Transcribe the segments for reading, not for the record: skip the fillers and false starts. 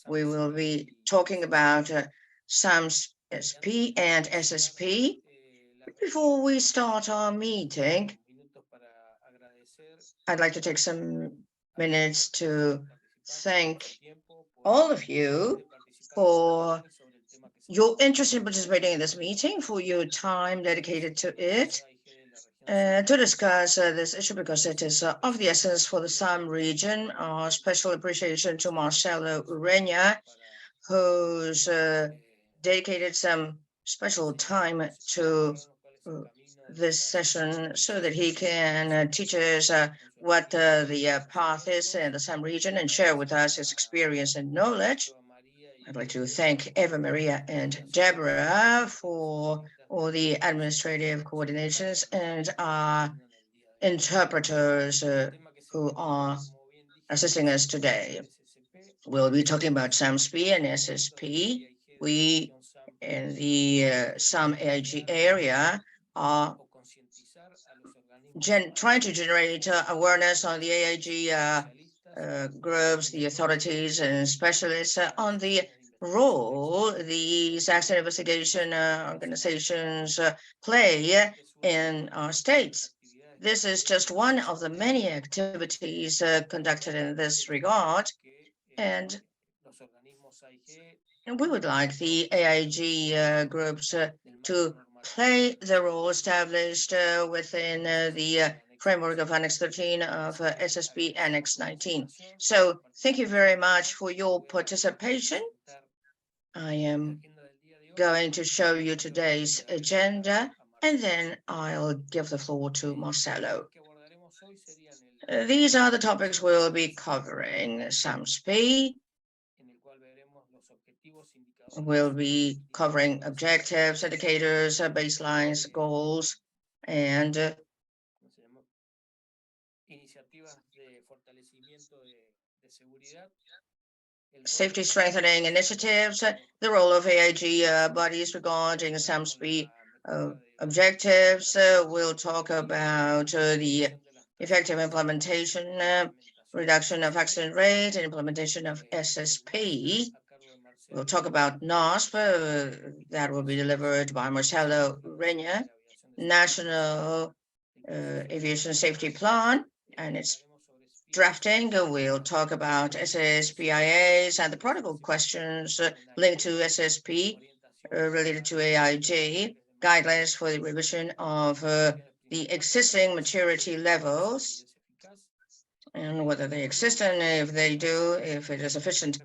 we will be talking about SAMSP and SSP. Before we start our meeting, I'd like to take some minutes to thank all of you for your interest in participating in this meeting, for your time dedicated to it, to discuss this issue, because it is of the essence for the SAM region. Our special appreciation to Marcelo Ureña, who's dedicated some special time to this session so that he can teach us what the path is in the SAM region and share with us his experience and knowledge. I'd like to thank Eva Maria and Deborah for all the administrative coordinations and our interpreters who are assisting us today. We'll be talking about SAMSP and SSP. We in the SAM AIG area are trying to generate awareness on the AIG groups, the authorities and specialists on the role these accident investigation organizations play in our states. This is just one of the many activities conducted in this regard, and we would like the AIG groups to play the role established within the framework of Annex 13 of SSP Annex 19. So thank you very much for your participation. I am going to show you today's agenda, and then I'll give the floor to Marcelo. These are the topics we'll be covering. SAMSP. We'll be covering objectives, indicators, baselines, goals, and safety strengthening initiatives, the role of AIG bodies regarding SAMSP objectives. We'll talk about the effective implementation, reduction of accident rate, and implementation of SSP. We'll talk about NASP, that will be delivered by Marcelo Ureña, National Aviation Safety Plan, and its drafting. We'll talk about SSPIAs and the protocol questions linked to SSP related to AIG, guidelines for the revision of the existing maturity levels, and whether they exist, and if they do, if it is sufficient.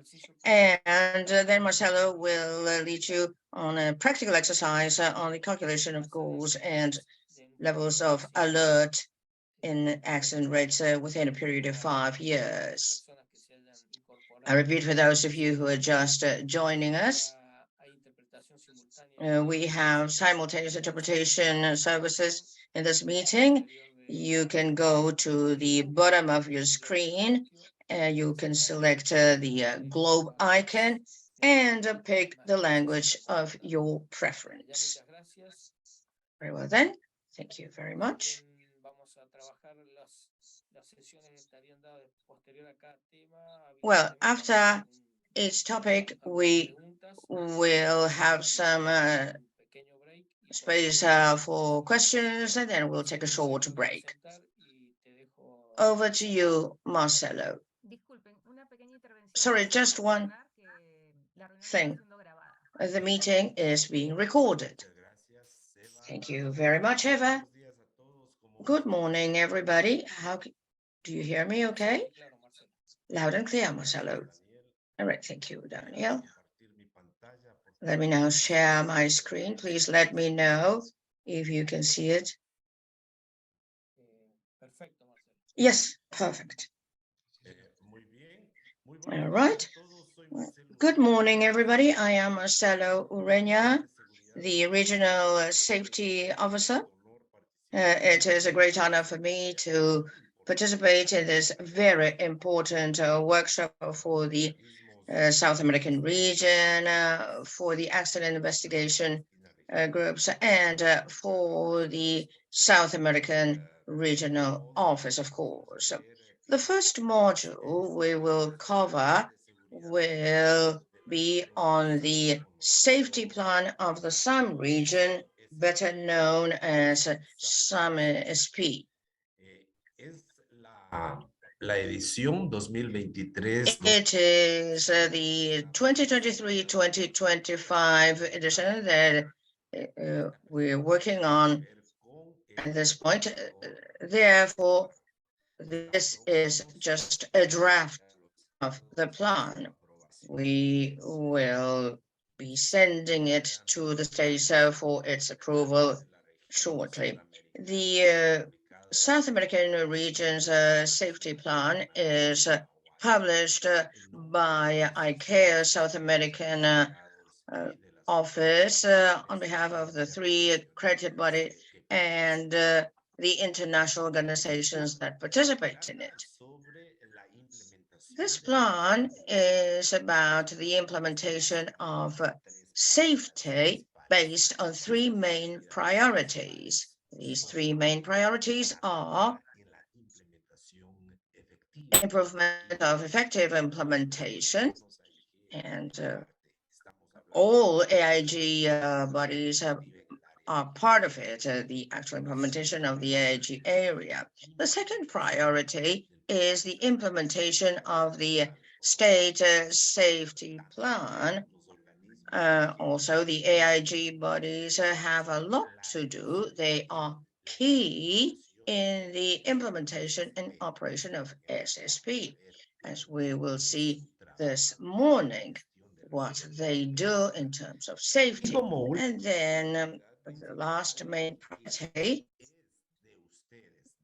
And then Marcelo will lead you on a practical exercise on the calculation of goals and levels of alert in accident rates within a period of 5 years. I repeat for those of you who are just joining us, we have simultaneous interpretation services in this meeting. You can go to the bottom of your screen, you can select the globe icon and pick the language of your preference. Very well then, thank you very much. Well, after each topic, we will have some space for questions, and then we'll take a short break. Over to you, Marcelo. Sorry, just one thing. The meeting is being recorded. Thank you very much, Eva. Good morning, everybody. Do you hear me okay? Loud and clear, Marcelo. All right, thank you, Daniel. Let me now share my screen. Please let me know if you can see it. Yes, perfect. All right. Good morning, everybody. I am Marcelo Ureña, the Regional Safety Officer. It is a great honor for me to participate in this very important workshop for the South American region, for the accident investigation groups, and for the South American Regional Office, of course. The first module we will cover will be on the safety plan of the SAM region, better known as SAMSP. La edición 2023. It is the 2023-2025 edition that we're working on at this point. Therefore, this is just a draft of the plan. We will be sending it to the states for its approval shortly. The South American region's safety plan is published by ICAO South American office on behalf of the three accredited bodies and the international organizations that participate in it. This plan is about the implementation of safety based on three main priorities. These three main priorities are improvement of effective implementation, and all AIG bodies are part of it, the actual implementation of the AIG area. The second priority is the implementation of the state safety plan. Also, the AIG bodies have a lot to do. They are key in the implementation and operation of SSP, as we will see this morning what they do in terms of safety. And then the last main priority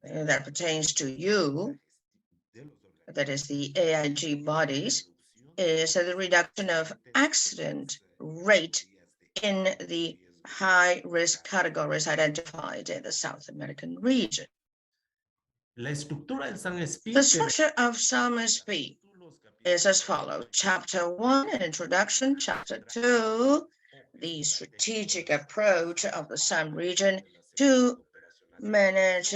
that pertains to you, that is the AIG bodies, is the reduction of accident rate in the high-risk categories identified in the South American region. The structure of SAMSP is as follows. Chapter 1, an introduction. Chapter 2, the strategic approach of the SAM region to manage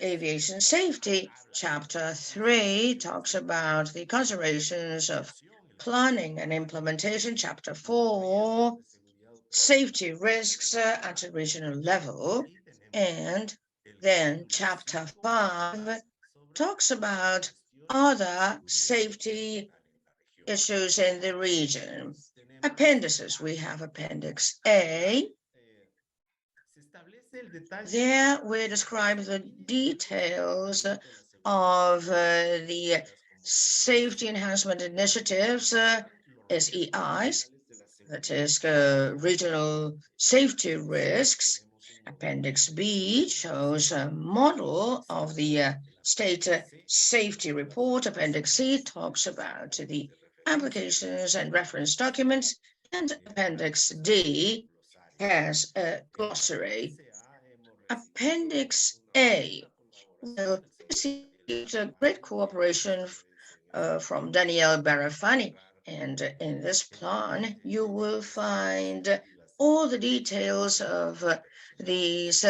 aviation safety. Chapter 3 talks about the considerations of planning and implementation. Chapter 4, safety risks at a regional level. And then Chapter 5 talks about other safety issues in the region. Appendices, we have Appendix A. There we describe the details of the safety enhancement initiatives, SEIs, that is regional safety risks. Appendix B shows a model of the state safety report. Appendix C talks about the applications and reference documents, and Appendix D has a glossary. Appendix A will receive great cooperation from Danielle Barafani, and in this plan you will find all the details of these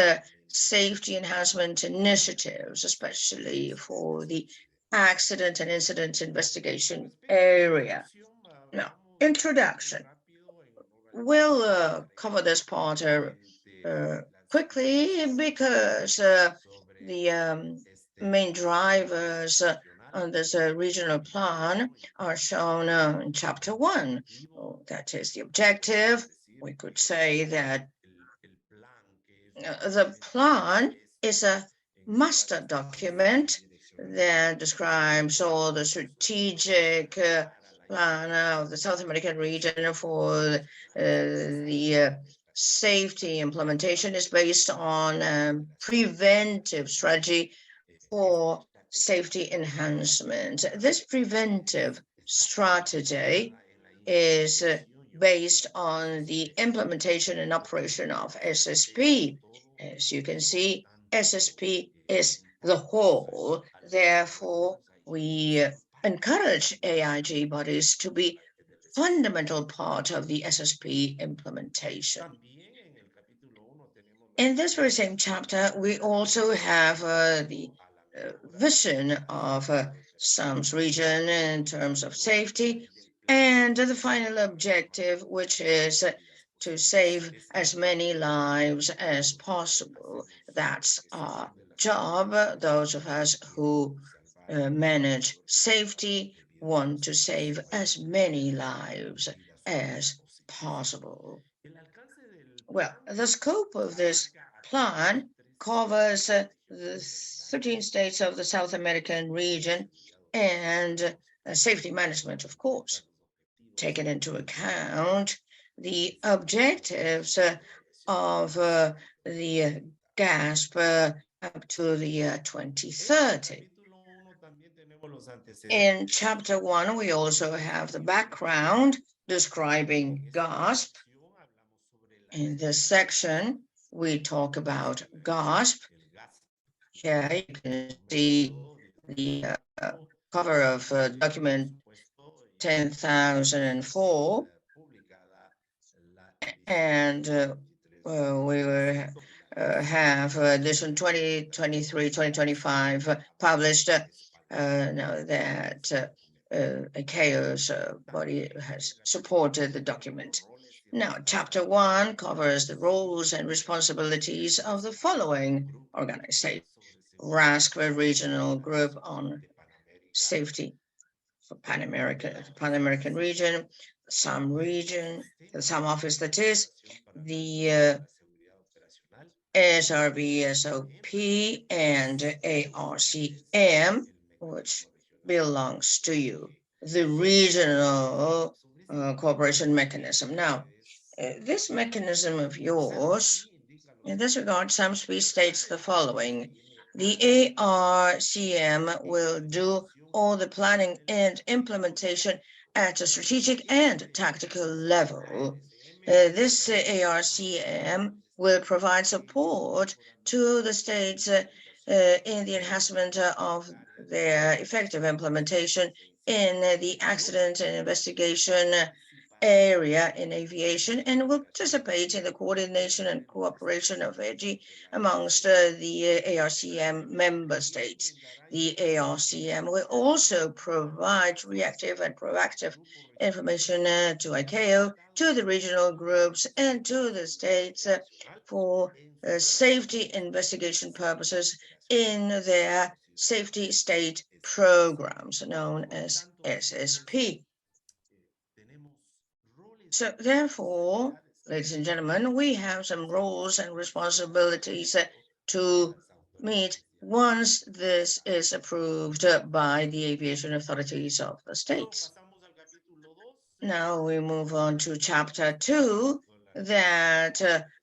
safety enhancement initiatives, especially for the accident and incident investigation area. Now, introduction. We'll cover this part quickly because the main drivers on this regional plan are shown in Chapter 1. That is the objective. We could say that the plan is a master document that describes all the strategic plan of the South American region for the safety implementation is based on preventive strategy for safety enhancement. This preventive strategy is based on the implementation and operation of SSP. As you can see, SSP is the whole. Therefore, we encourage AIG bodies to be fundamental part of the SSP implementation. In this very same chapter, we also have the vision of SAM's region in terms of safety, and the final objective, which is to save as many lives as possible. That's our job. Those of us who manage safety want to save as many lives as possible. Well, the scope of this plan covers the 13 states of the South American region and safety management, of course, taking into account the objectives of the GASP up to the 2030. In Chapter 1, we also have the background describing GASP. In this section, we talk about GASP. Here you can see the cover of document 10,004, and we will have edition 2023-2025 published now that ICAO's body has supported the document. Now, Chapter 1 covers the roles and responsibilities of the following organizations: RASC, Regional Group on Safety for Pan American region, SAM region, the SAM office, that is, the SRB-SOP and ARCM, which belongs to you, the regional cooperation mechanism. Now, this mechanism of yours, in this regard, SAMSP states the following: the ARCM will do all the planning and implementation at a strategic and tactical level. This ARCM will provide support to the states in the enhancement of their effective implementation in the accident and investigation area in aviation, and will participate in the coordination and cooperation of AIG amongst the ARCM member states. The ARCM will also provide reactive and proactive information to ICAO, to the regional groups, and to the states for safety investigation purposes in their safety state programs known as SSP. So therefore, ladies and gentlemen, we have some roles and responsibilities to meet once this is approved by the aviation authorities of the states. Now we move on to Chapter 2 that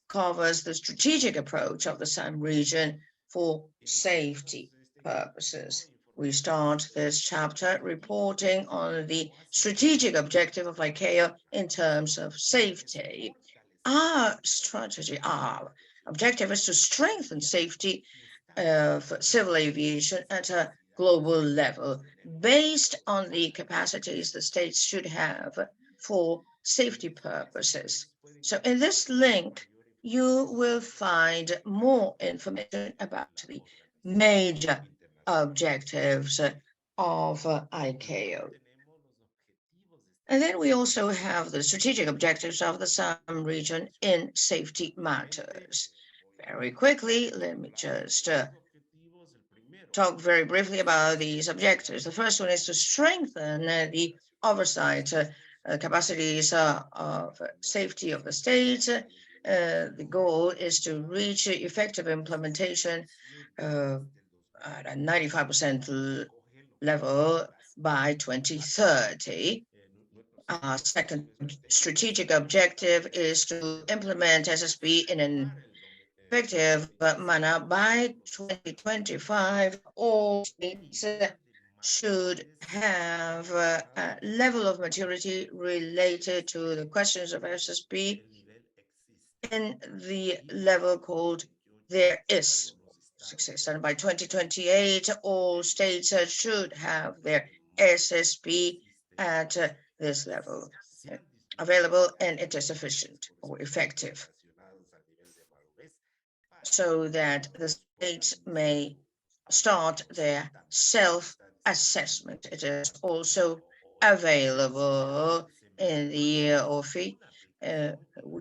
covers the strategic approach of the SAM region for safety purposes. We start this chapter reporting on the strategic objective of ICAO in terms of safety. Our strategy, our objective is to strengthen safety of civil aviation at a global level based on the capacities the states should have for safety purposes. So in this link, you will find more information about the major objectives of ICAO. And then we also have the strategic objectives of the SAM region in safety matters. Very quickly, let me just talk very briefly about these objectives. The first one is to strengthen the oversight capacities of safety of the states. The goal is to reach effective implementation at a 95% level by 2030. Our second strategic objective is to implement SSP in an effective manner by 2025. All states should have a level of maturity related to the questions of SSP in the level called there is success. And by 2028, all states should have their SSP at this level available, and it is sufficient or effective, so that the states may start their assessment. It is also available in the OFI.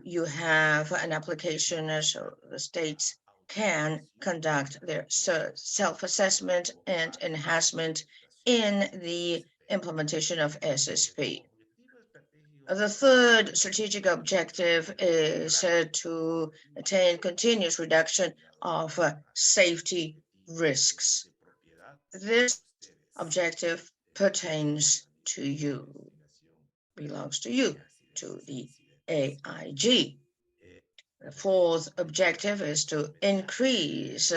You have an application, so the states can conduct their self-assessment and enhancement in the implementation of SSP. The third strategic objective is to attain continuous reduction of safety risks. This objective pertains to you, belongs to you, to the AIG. The fourth objective is to increase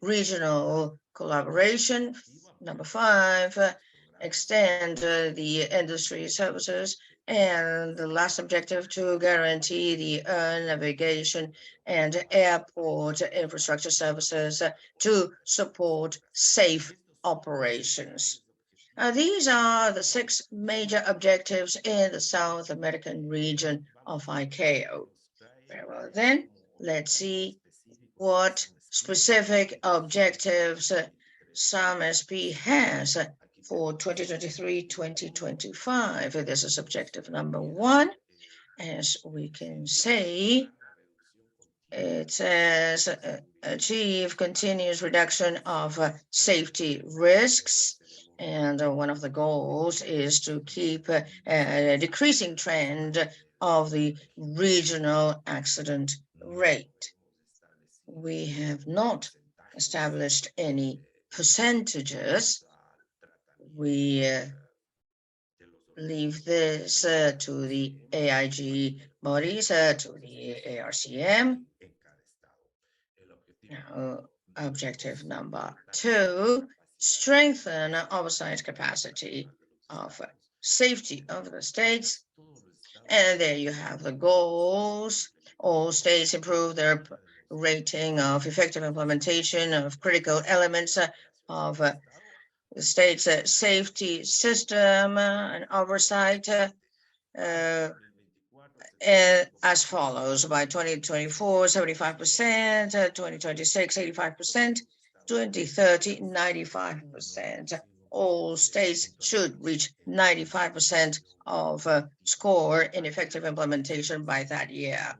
regional collaboration. Number 5, extend the industry services. And the last objective, to guarantee the air navigation and airport infrastructure services to support safe operations. These are the 6 major objectives in the South American region of ICAO. Very well, then let's see what specific objectives SAMSP has for 2023-2025. This is objective number 1. As we can say, it says achieve continuous reduction of safety risks. And one of the goals is to keep a decreasing trend of the regional accident rate. We have not established any percentages. We leave this to the AIG bodies, to the ARCM. Now, objective number 2, strengthen oversight capacity of safety of the states. And there you have the goals. All states improve their rating of effective implementation of critical elements of the state's safety system and oversight as follows: by 2024, 75%, 2026, 85%, 2030, 95%. All states should reach 95% of score in effective implementation by that year.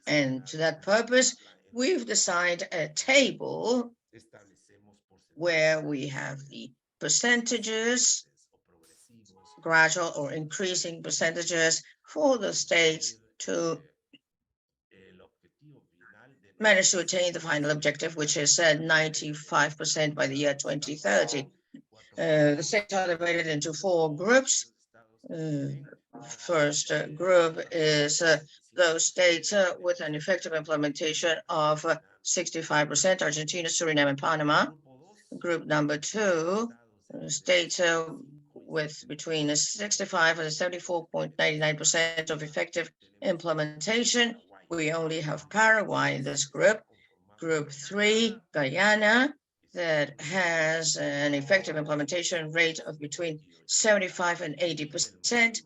And to that purpose, we've designed a table where we have the percentages, gradual or increasing percentages for the states to manage to attain the final objective, which is 95% by the year 2030. The states are divided into 4 groups. First group is those states with an effective implementation of 65%, Argentina, Suriname, and Panama. Group number 2, states with between 65 and 74.99% of effective implementation. We only have Paraguay in this group. Group 3, Guyana, that has an effective implementation rate of between 75 and 80%.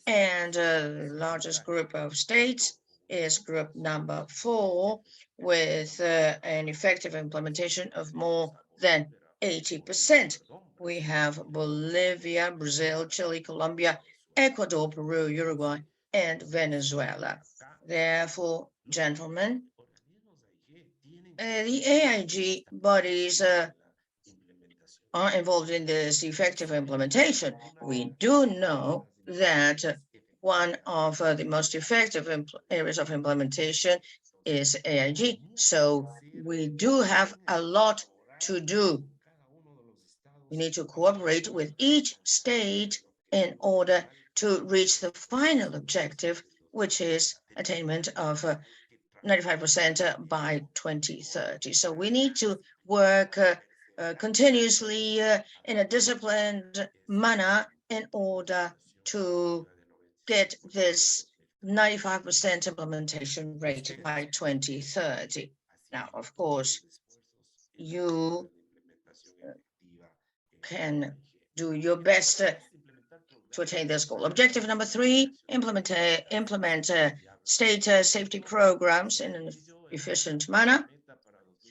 And the largest group of states is group number 4, with an effective implementation of more than 80%. We have Bolivia, Brazil, Chile, Colombia, Ecuador, Peru, Uruguay, and Venezuela. Therefore, gentlemen, the AIG bodies are involved in this effective implementation. We do know that one of the most effective areas of implementation is AIG. So we do have a lot to do. We need to cooperate with each state in order to reach the final objective, which is attainment of 95% by 2030. So we need to work continuously in a disciplined manner in order to get this 95% implementation rate by 2030. Now, of course, you can do your best to attain this goal. Objective number 3, implement state safety programs in an efficient manner.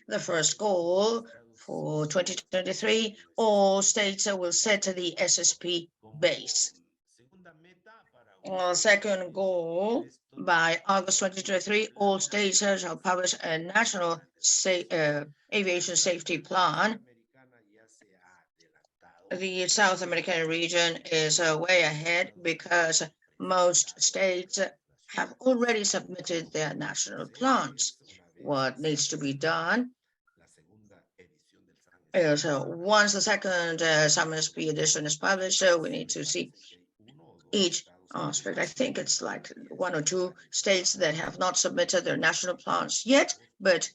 The first goal For 2023, all states will set the SSP base. Second goal, by August 2023, all states shall publish a national aviation safety plan. The South American region is way ahead because most states have already submitted their national plans. What needs to be done is once the second SAMSP edition is published, we need to see each aspect. I think it's like 1 or 2 states that have not submitted their national plans yet, but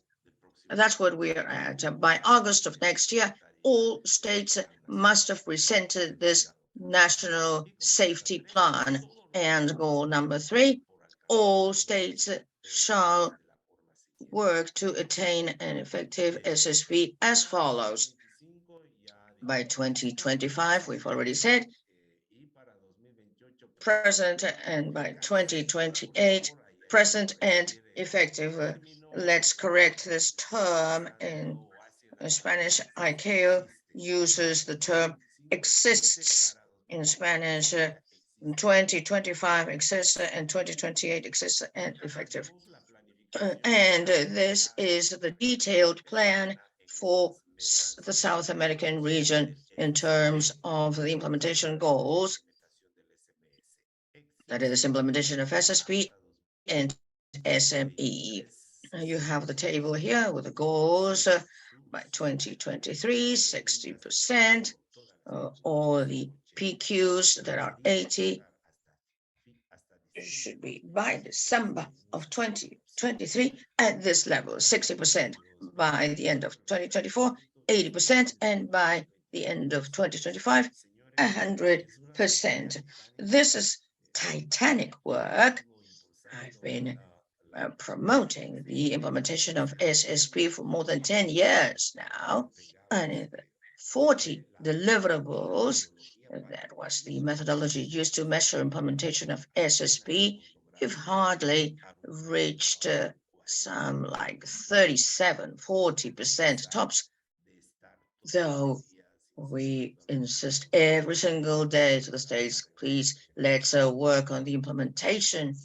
that's what we are at. By August of next year, all states must have presented this national safety plan. And goal number 3, all states shall work to attain an effective SSP as follows. By 2025, we've already said, present, and by 2028, present and effective. Let's correct this term. In Spanish, ICAO uses the term exists. In Spanish, 2025 exists and 2028 exists and effective. And this is the detailed plan for the South American region in terms of the implementation goals. That is implementation of SSP and SME. You have the table here with the goals by 2023, 60%, or the PQs that are 80 should be by December of 2023 at this level, 60% by the end of 2024, 80%, and by the end of 2025, 100%. This is titanic work. I've been promoting the implementation of SSP for more than 10 years now, and 40 deliverables. That was the methodology used to measure implementation of SSP. We've hardly reached some like 37, 40% tops, though we insist every single day to the states, please, let's work on the implementation,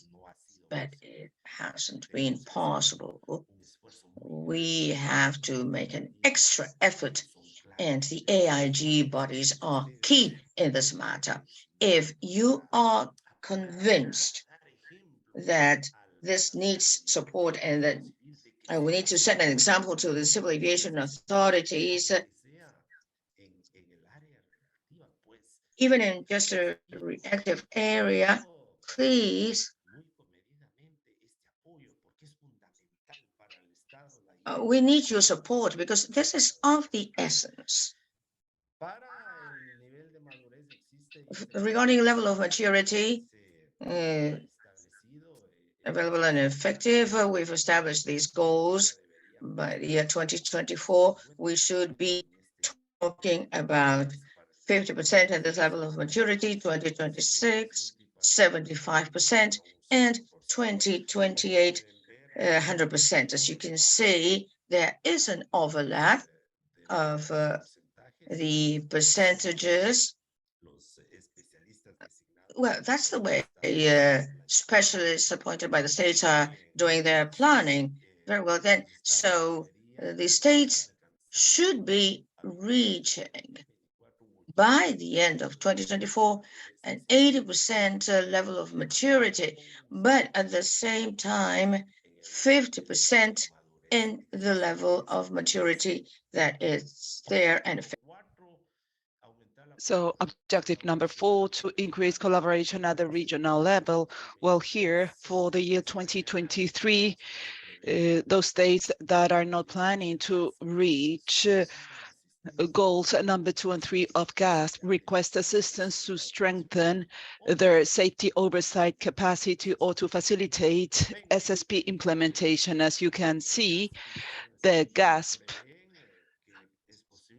but it hasn't been possible. We have to make an extra effort, and the AIG bodies are key in this matter. If you are convinced that this needs support and that we need to set an example to the civil aviation authorities, even in just a reactive area, please, we need your support because this is of the essence. Regarding level of maturity, available and effective, we've established these goals. By the year 2024, we should be talking about 50% at this level of maturity, 2026, 75%, and 2028, 100%. As you can see, there is an overlap of the percentages. Well, that's the way specialists appointed by the states are doing their planning. Very well then. So the states should be reaching by the end of 2024 an 80% level of maturity, but at the same time 50% in the level of maturity that is there and effective. So objective number 4, to increase collaboration at the regional level. Well, here for the year 2023, those states that are not planning to reach goals number 2 and 3 of GASP request assistance to strengthen their safety oversight capacity or to facilitate SSP implementation. As you can see, the GASP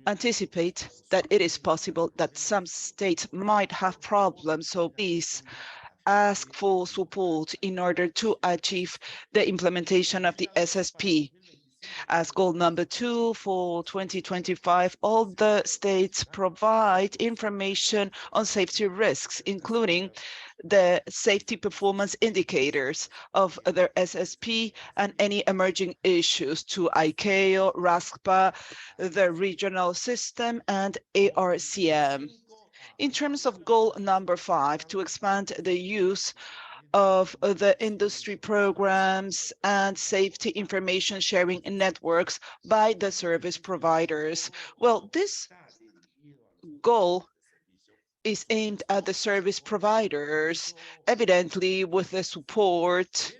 anticipate that it is possible that some states might have problems, so please ask for support in order to achieve the implementation of the SSP. As goal number 2 for 2025, all the states provide information on safety risks, including the safety performance indicators of their SSP and any emerging issues to ICAO, RASPA, the regional system, and ARCM. In terms of goal number 5, to expand the use of the industry programs and safety information sharing networks by the service providers. Well, this goal is aimed at the service providers, evidently with the support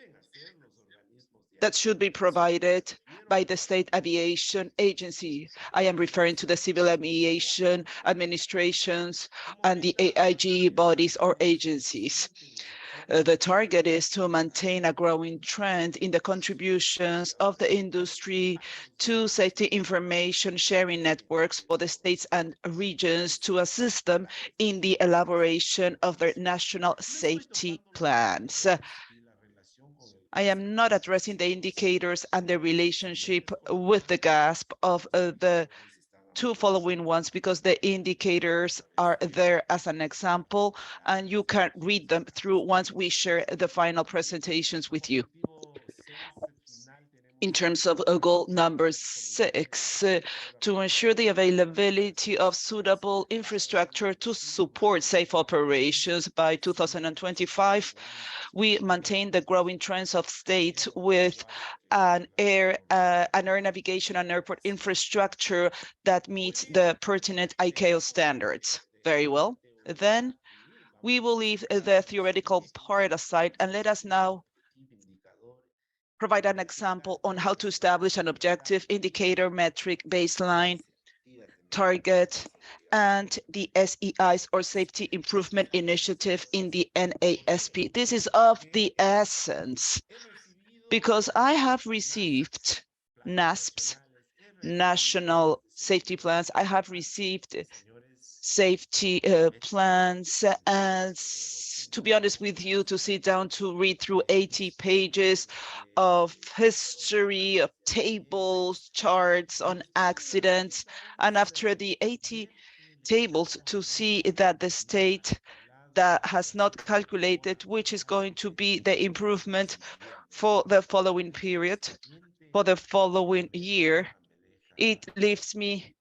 that should be provided by the state aviation agency. I am referring to the civil aviation administrations and the AIG bodies or agencies. The target is to maintain a growing trend in the contributions of the industry to safety information sharing networks for the states and regions to assist them in the elaboration of their national safety plans. I am not addressing the indicators and the relationship with the GASP of the two following ones because the indicators are there as an example and you can read them through once we share the final presentations with you. In terms of goal number 6, to ensure the availability of suitable infrastructure to support safe operations by 2025, we maintain the growing trends of states with an air navigation and airport infrastructure that meets the pertinent ICAO standards. Very well. Then we will leave the theoretical part aside and let us now provide an example on how to establish an objective indicator, metric, baseline, target, and the SEIs or Safety Improvement Initiative in the NASP. This is of the essence because I have received NASPs, National Safety Plans. I have received safety plans, and to be honest with you, to sit down to read through 80 pages of history, of tables, charts on accidents, and after the 80 tables to see that the state that has not calculated which is going to be the improvement for the following period, for the following year, it leaves me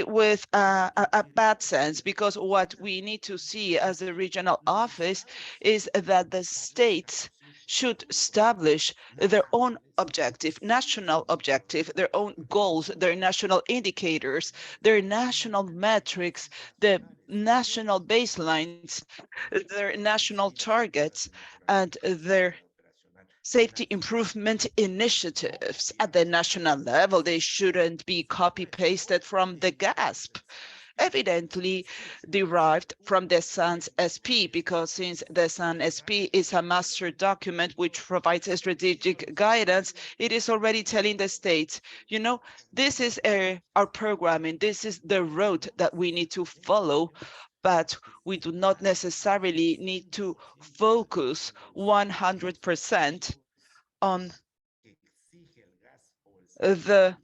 with a bad sense, because what we need to see as a regional office is that the states should establish their own objective, national objective, their own goals, their national indicators, their national metrics, the national baselines, their national targets, and their safety improvement initiatives at the national level. They shouldn't be copy-pasted from the GASP, evidently derived from the SAMSP, because since the SAMSP is a master document which provides a strategic guidance, it is already telling the states, you know, this is our programming, this is the road that we need to follow, but we do not necessarily need to focus 100% on the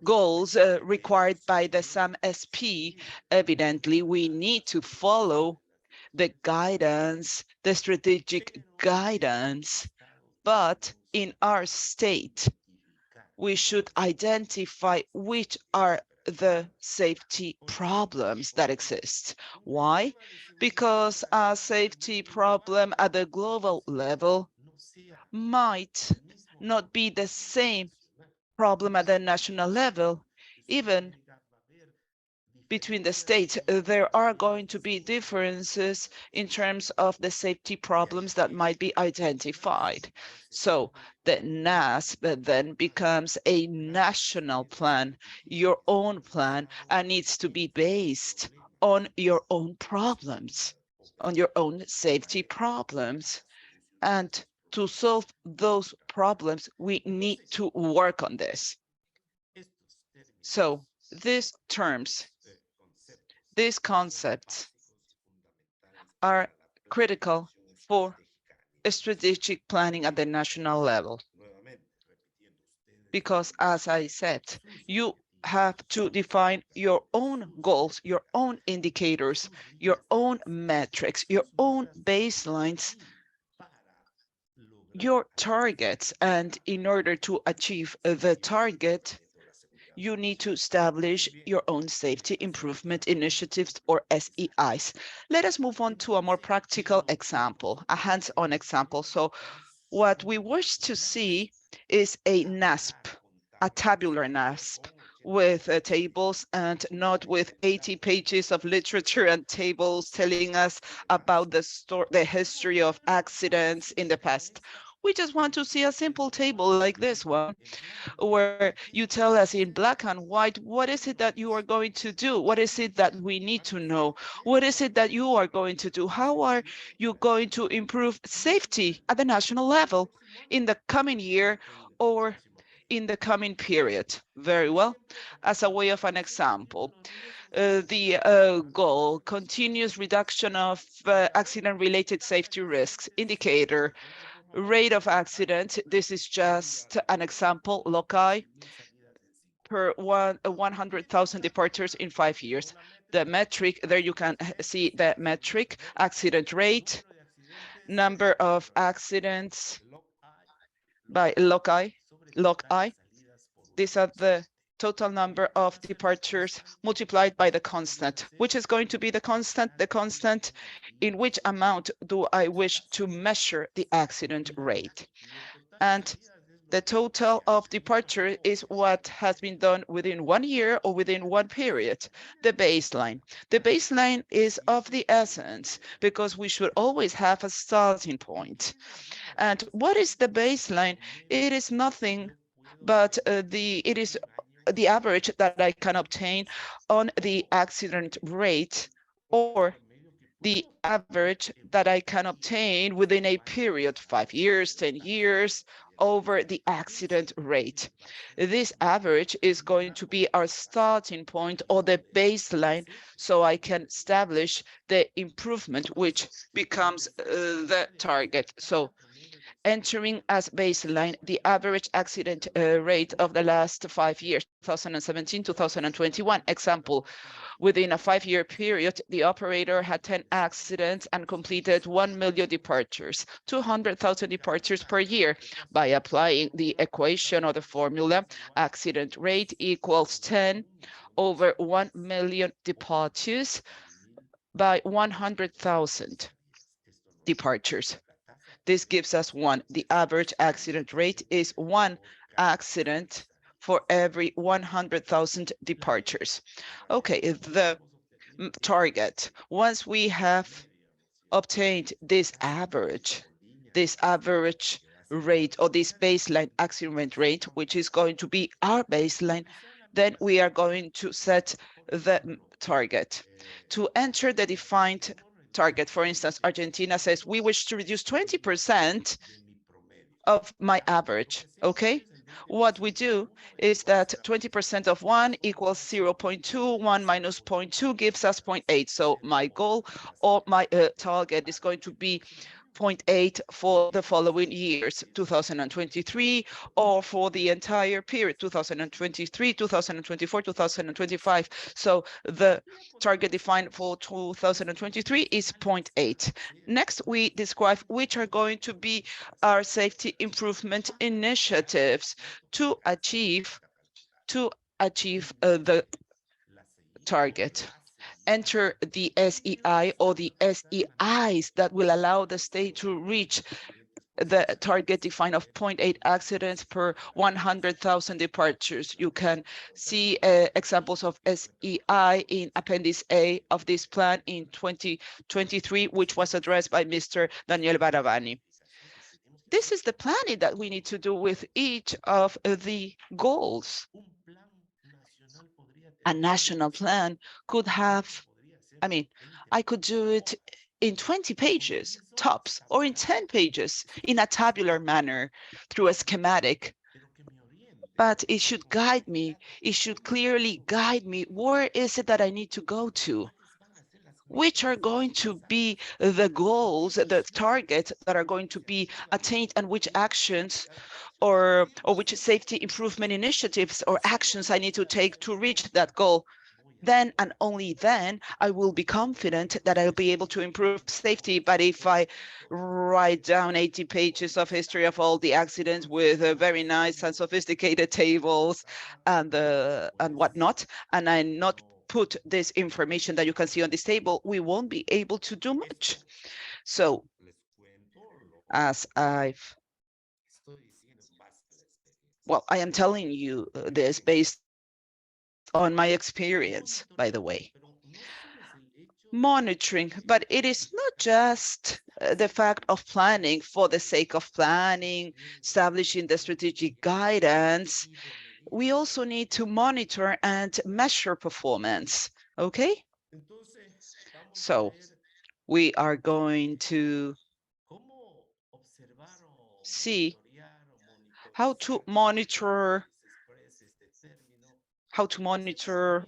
goals required by the SAMSP. Evidently, we need to follow the guidance, the strategic guidance, but in our state, we should identify which are the safety problems that exist. Why? Because a safety problem at the global level might not be the same problem at the national level. Even between the states, there are going to be differences in terms of the safety problems that might be identified. So the NASP then becomes a national plan, your own plan, and needs to be based on your own problems, on your own safety problems. And to solve those problems, we need to work on this. So these terms, these concepts are critical for strategic planning at the national level. because, as I said, you have to define your own goals, your own indicators, your own metrics, your own baselines, your targets. And in order to achieve the target, you need to establish your own safety improvement initiatives, or SEIs. Let us move on to a more practical example, a hands-on example. So what we wish to see is a NASP, a tabular NASP, with tables and not with 80 pages of literature and tables telling us about the history of accidents in the past. We just want to see a simple table like this one, where you tell us in black and white, what is it that you are going to do? What is it that we need to know? What is it that you are going to do? How are you going to improve safety at the national level in the coming year or in the coming period? Very well. As a way of an example, the goal, continuous reduction of accident-related safety risks indicator, rate of accident. This is just an example, loci, per 100,000 departures in 5 years. The metric, there you can see the metric, accident rate, number of accidents by loci. These are the total number of departures multiplied by the constant. Which is going to be the constant? The constant in which amount do I wish to measure the accident rate? And the total of departure is what has been done within 1 year or within one period, the baseline. The baseline is of the essence because we should always have a starting point. And what is the baseline? It is nothing but it is the average that I can obtain on the accident rate, or the average that I can obtain within a period, 5 years, 10 years, over the accident rate. This average is going to be our starting point or the baseline, so I can establish the improvement, which becomes the target. So entering as baseline the average accident rate of the last 5 years, 2017, 2021. Example, within a 5-year period, the operator had 10 accidents and completed 1 million departures, 200,000 departures per year. By applying the equation or the formula, accident rate equals 10 over 1 million departures by 100,000 departures. This gives us 1. The average accident rate is 1 accident for every 100,000 departures. Okay, the target. Once we have obtained this average rate, or this baseline accident rate, which is going to be our baseline, then we are going to set the target. To enter the defined target, for instance, Argentina says we wish to reduce 20% of my average, okay? What we do is that 20% of 1 equals 0.2, 1 minus 0.2 gives us 0.8. So my goal or my target is going to be 0.8 for the following years, 2023, or for the entire period, 2023, 2024, 2025. So the target defined for 2023 is 0.8. Next, we describe which are going to be our safety improvement initiatives to achieve the target. Enter the SEI or the SEIs that will allow the state to reach the target defined of 0.8 accidents per 100,000 departures. You can see examples of SEI in Appendix A of this plan in 2023, which was addressed by Mr. Daniel Baravani. This is the planning that we need to do with each of the goals. A national plan could have, I could do it in 20 pages, tops, or in 10 pages, in a tabular manner, through a schematic. But it should guide me, it should clearly guide me, where is it that I need to go to? which are going to be the goals, the targets that are going to be attained, and which actions or which safety improvement initiatives or actions I need to take to reach that goal. Then and only then I will be confident that I'll be able to improve safety. But if I write down 80 pages of history of all the accidents with very nice and sophisticated tables and whatnot, and I not put this information that you can see on this table, we won't be able to do much. So as I am telling you this based on my experience, by the way. Monitoring, but it is not just the fact of planning for the sake of planning, establishing the strategic guidance. We also need to monitor and measure performance, okay? So we are going to see how to monitor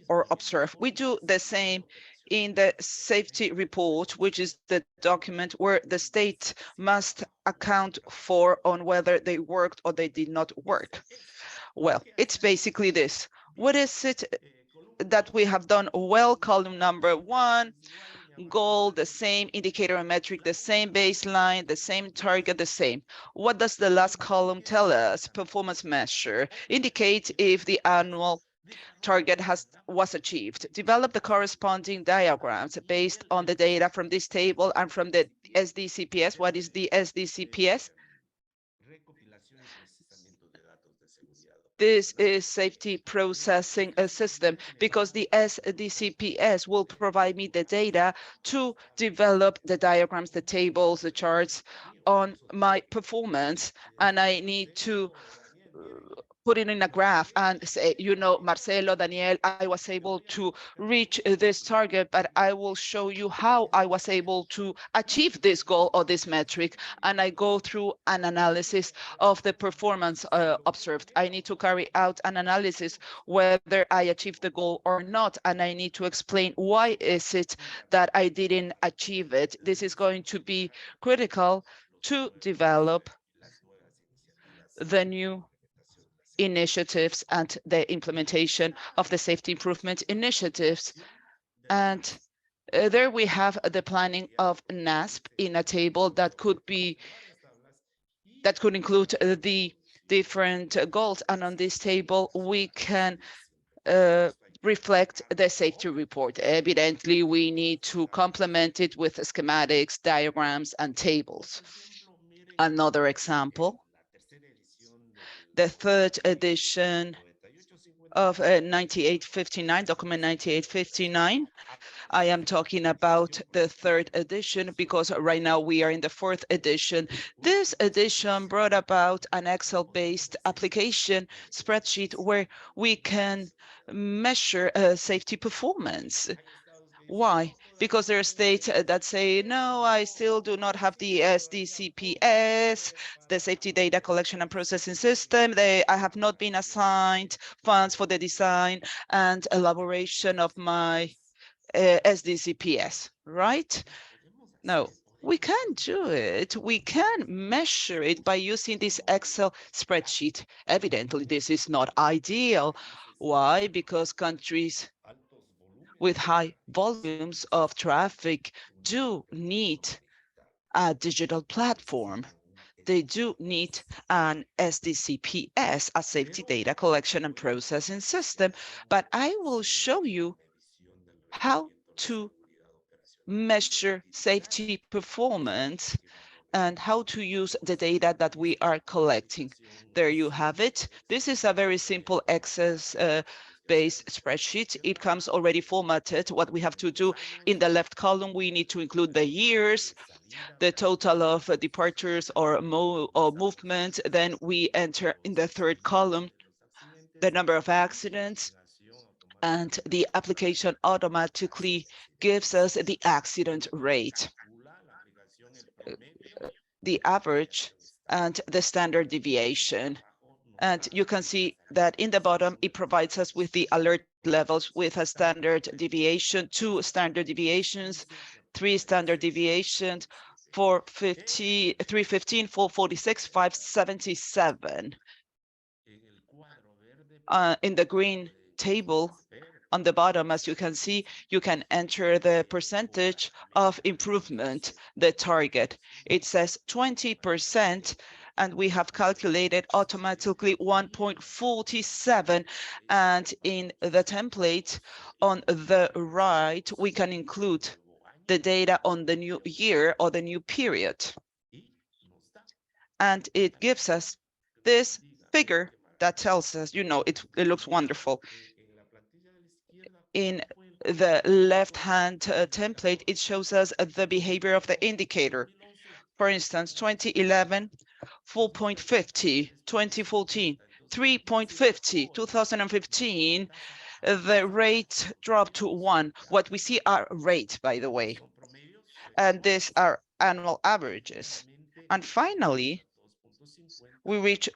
or observe. We do the same in the safety report, which is the document where the state must account for on whether they worked or they did not work. Well, it's basically this. What is it that we have done well? Column number 1, goal, the same, indicator and metric, the same, baseline, the same, target, the same. What does the last column tell us? Performance measure. Indicate if the annual target was achieved. Develop the corresponding diagrams based on the data from this table and from the SDCPS. What is the SDCPS? This is safety processing system, because the SDCPS will provide me the data to develop the diagrams, the tables, the charts on my performance, and I need to put it in a graph and say, you know, Marcelo, Daniel, I was able to reach this target, but I will show you how I was able to achieve this goal or this metric. And I go through an analysis of the performance observed. I need to carry out an analysis whether I achieved the goal or not, and I need to explain why is it that I didn't achieve it. This is going to be critical to develop the new initiatives and the implementation of the safety improvement initiatives. And there we have the planning of NASP in a table that could include the different goals. And on this table, we can reflect the safety report. Evidently, we need to complement it with schematics, diagrams, and tables. Another example, the 3rd edition of 9859, document 9859. I am talking about the 3rd edition because right now we are in the 4th edition. This edition brought about an Excel-based application spreadsheet where we can measure safety performance. Why? Because there are states that say, no, I still do not have the SDCPS, the Safety Data Collection and Processing System. I have not been assigned funds for the design and elaboration of my SDCPS, right? No, we can do it. We can measure it by using this Excel spreadsheet. Evidently, this is not ideal. Why? Because countries with high volumes of traffic do need a digital platform. They do need an SDCPS, a safety data collection and processing system, but I will show you how to measure safety performance and how to use the data that we are collecting. There you have it. This is a very simple Excel-based spreadsheet. It comes already formatted. What we have to do in the left column, we need to include the years, the total of departures or movement. Then we enter in the 3rd column the number of accidents, and the application automatically gives us the accident rate, the average, and the standard deviation. And you can see that in the bottom, it provides us with the alert levels with a standard deviation, 2 standard deviations, 3 standard deviations, 450, 315, 446, 577. In the green table on the bottom, as you can see, you can enter the percentage of improvement, the target. It says 20%, and we have calculated automatically 1.47. And in the template on the right, we can include the data on the new year or the new period. And it gives us this figure that tells us, you know, it looks wonderful. In the left-hand template, it shows us the behavior of the indicator. For instance, 2011, 4.50, 2014, 3.50, 2015, the rate dropped to 1. What we see are rates, by the way, and these are annual averages. And finally, we reach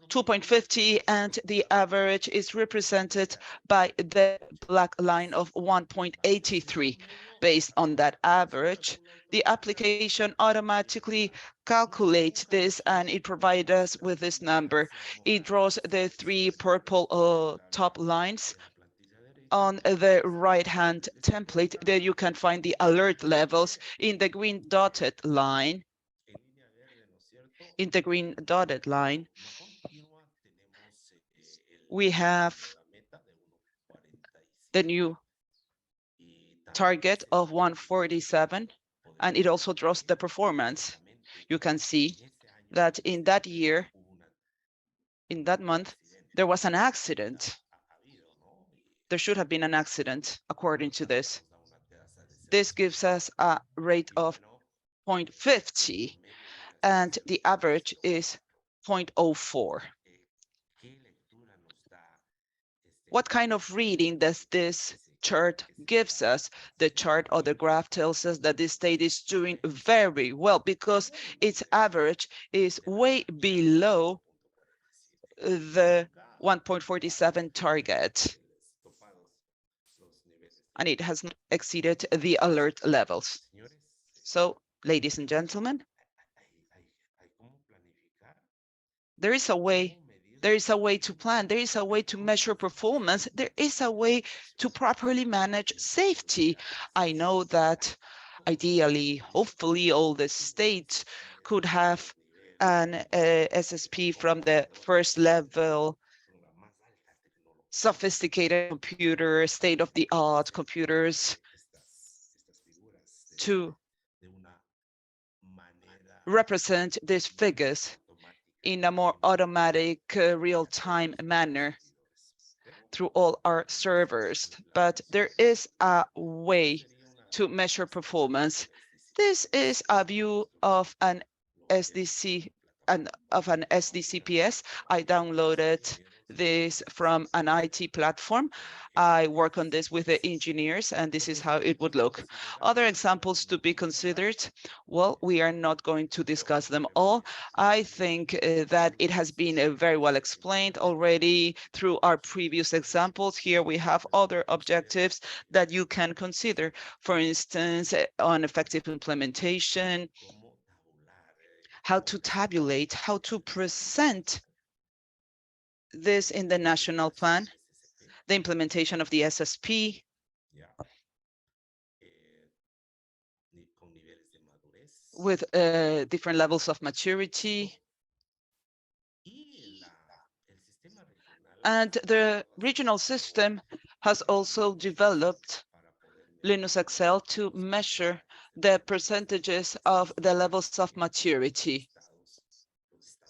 2.50, and the average is represented by the black line of 1.83. Based on that average, the application automatically calculates this, and it provides us with this number. It draws the 3 purple top lines. On the right-hand template, there you can find the alert levels in the green dotted line. In the green dotted line, we have the new target of 147, and it also draws the performance. You can see that in that year, in that month, there was an accident. There should have been an accident, according to this. This gives us a rate of 0.50, and the average is 0.04. What kind of reading does this chart gives us? The chart or the graph tells us that this state is doing very well because its average is way below the 1.47 target, and it has not exceeded the alert levels. So, ladies and gentlemen, there is a way to plan, there is a way to measure performance, there is a way to properly manage safety. I know that ideally, hopefully, all the states could have an SSP from the first level, sophisticated computer, state-of-the-art computers to represent these figures in a more automatic, real-time manner through all our servers. But there is a way to measure performance. This is a view of an SDC and of an SDCPS. I downloaded this from an IT platform. I work on this with the engineers, and this is how it would look. Other examples to be considered, well, we are not going to discuss them all. I think that it has been very well explained already through our previous examples. Here we have other objectives that you can consider. For instance, on effective implementation, how to tabulate, how to present this in the national plan, the implementation of the SSP, with different levels of maturity. And the regional system has also developed Linux Excel to measure the percentages of the levels of maturity.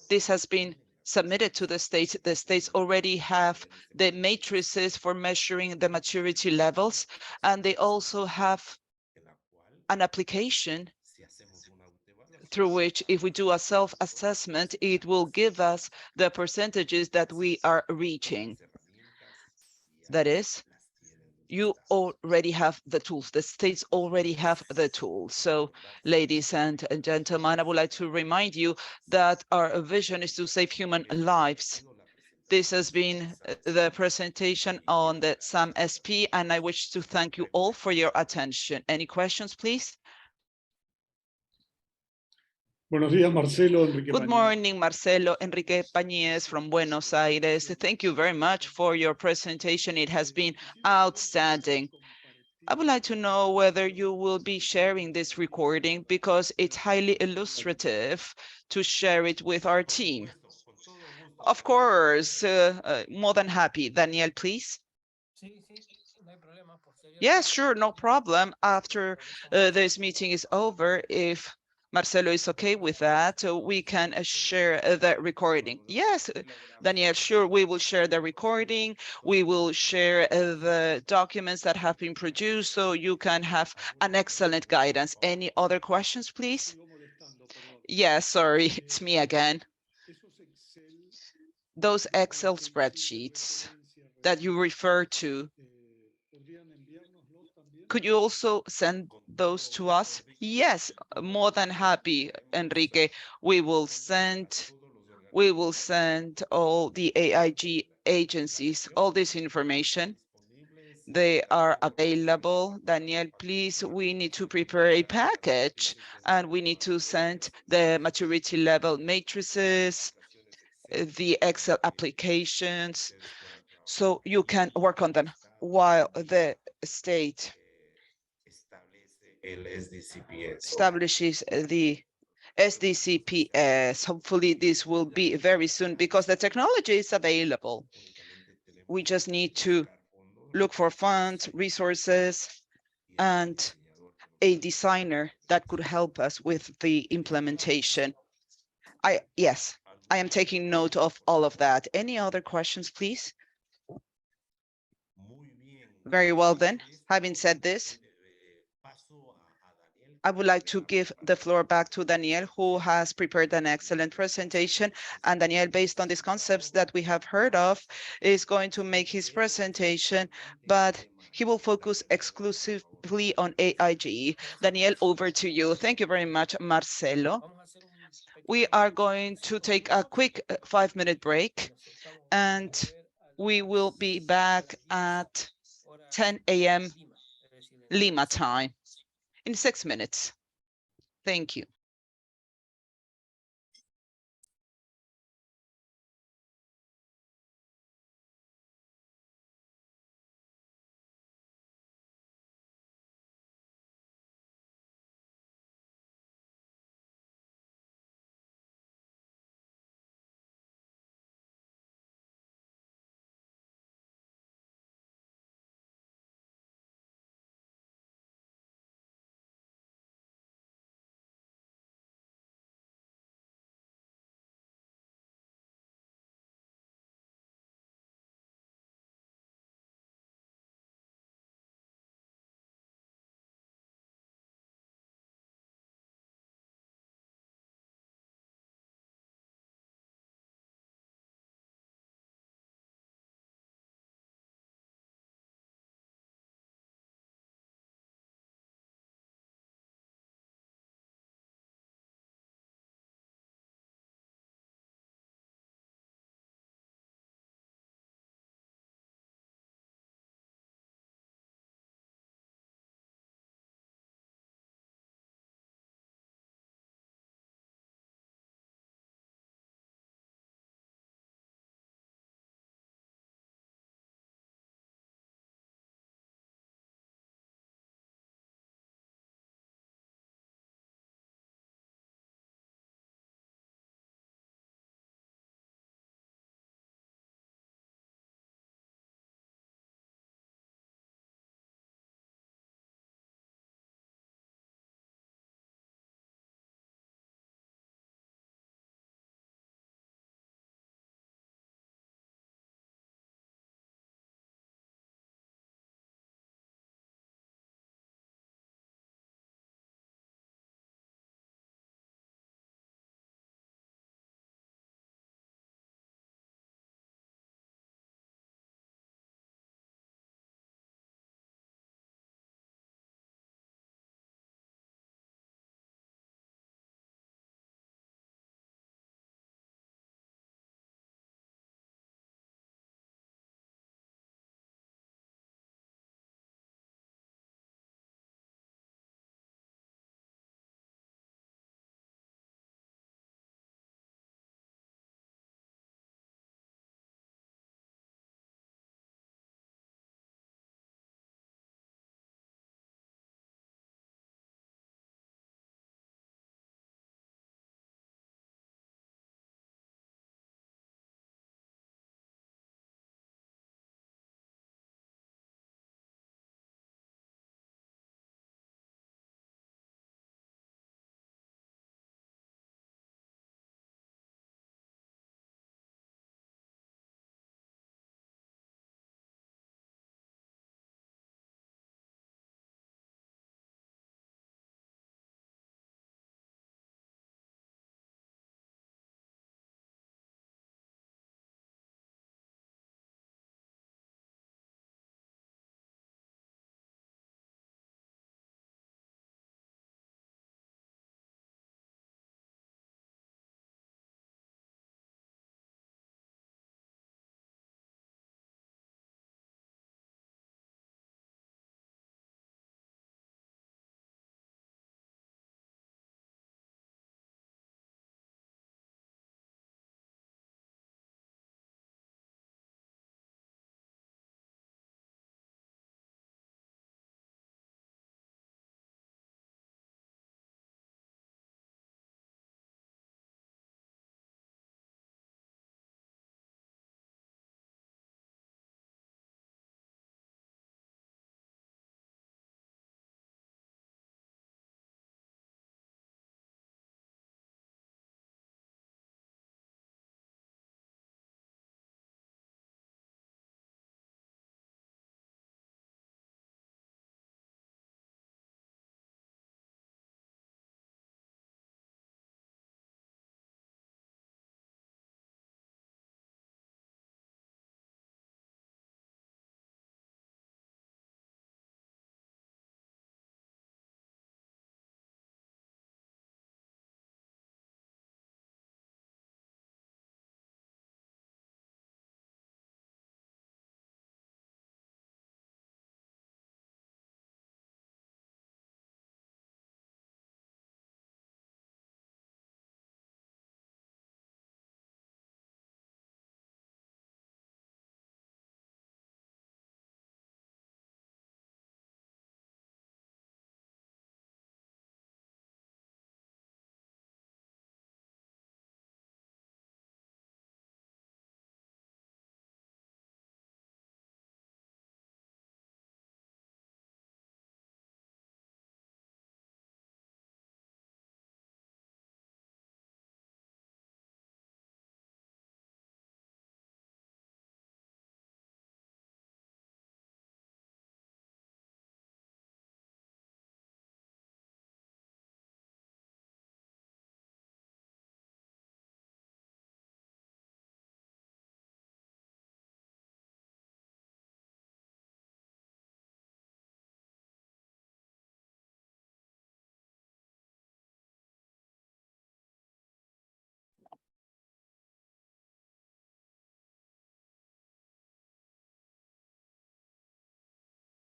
This has been submitted to the states. The states already have the matrices for measuring the maturity levels, and they also have an application through which, if we do a self-assessment, it will give us the percentages that we are reaching. That is, you already have the tools. The states already have the tools. So, ladies and gentlemen, I would like to remind you that our vision is to save human lives. This has been the presentation on the SAMSP, and I wish to thank you all for your attention. Any questions, please? Buenos días, Marcelo. Enrique Good Pañez. morning, Marcelo. Enrique Pañez from Buenos Aires. Thank you very much for your presentation. It has been outstanding. I would like to know whether you will be sharing this recording because it's highly illustrative to share it with our team. Of course, more than happy. Daniel, please. Yes, sure, no problem. After this meeting is over, if Marcelo is okay with that, we can share the recording. Yes, Daniel, sure, we will share the recording. We will share the documents that have been produced so you can have an excellent guidance. Any other questions, please? Yes, sorry, it's me again. Those Excel spreadsheets that you refer to, could you also send those to us? Yes, more than happy, Enrique. We will send all the AIG agencies all this information. They are available. Daniel, please, we need to prepare a package and we need to send the maturity level matrices, the Excel applications, so you can work on them while the state establishes the SDCPS. Hopefully this will be very soon because the technology is available. We just need to look for funds, resources, and a designer that could help us with the implementation. Yes, I am taking note of all of that. Any other questions, please? Very well then, having said this, I would like to give the floor back to Daniel, who has prepared an excellent presentation. And Daniel, based on these concepts that we have heard of, is going to make his presentation, but he will focus exclusively on AIG. Daniel, over to you. Thank you very much, Marcelo. We are going to take a quick 5-minute break, and we will be back at 10 a.m. Lima time in 6 minutes. Thank you.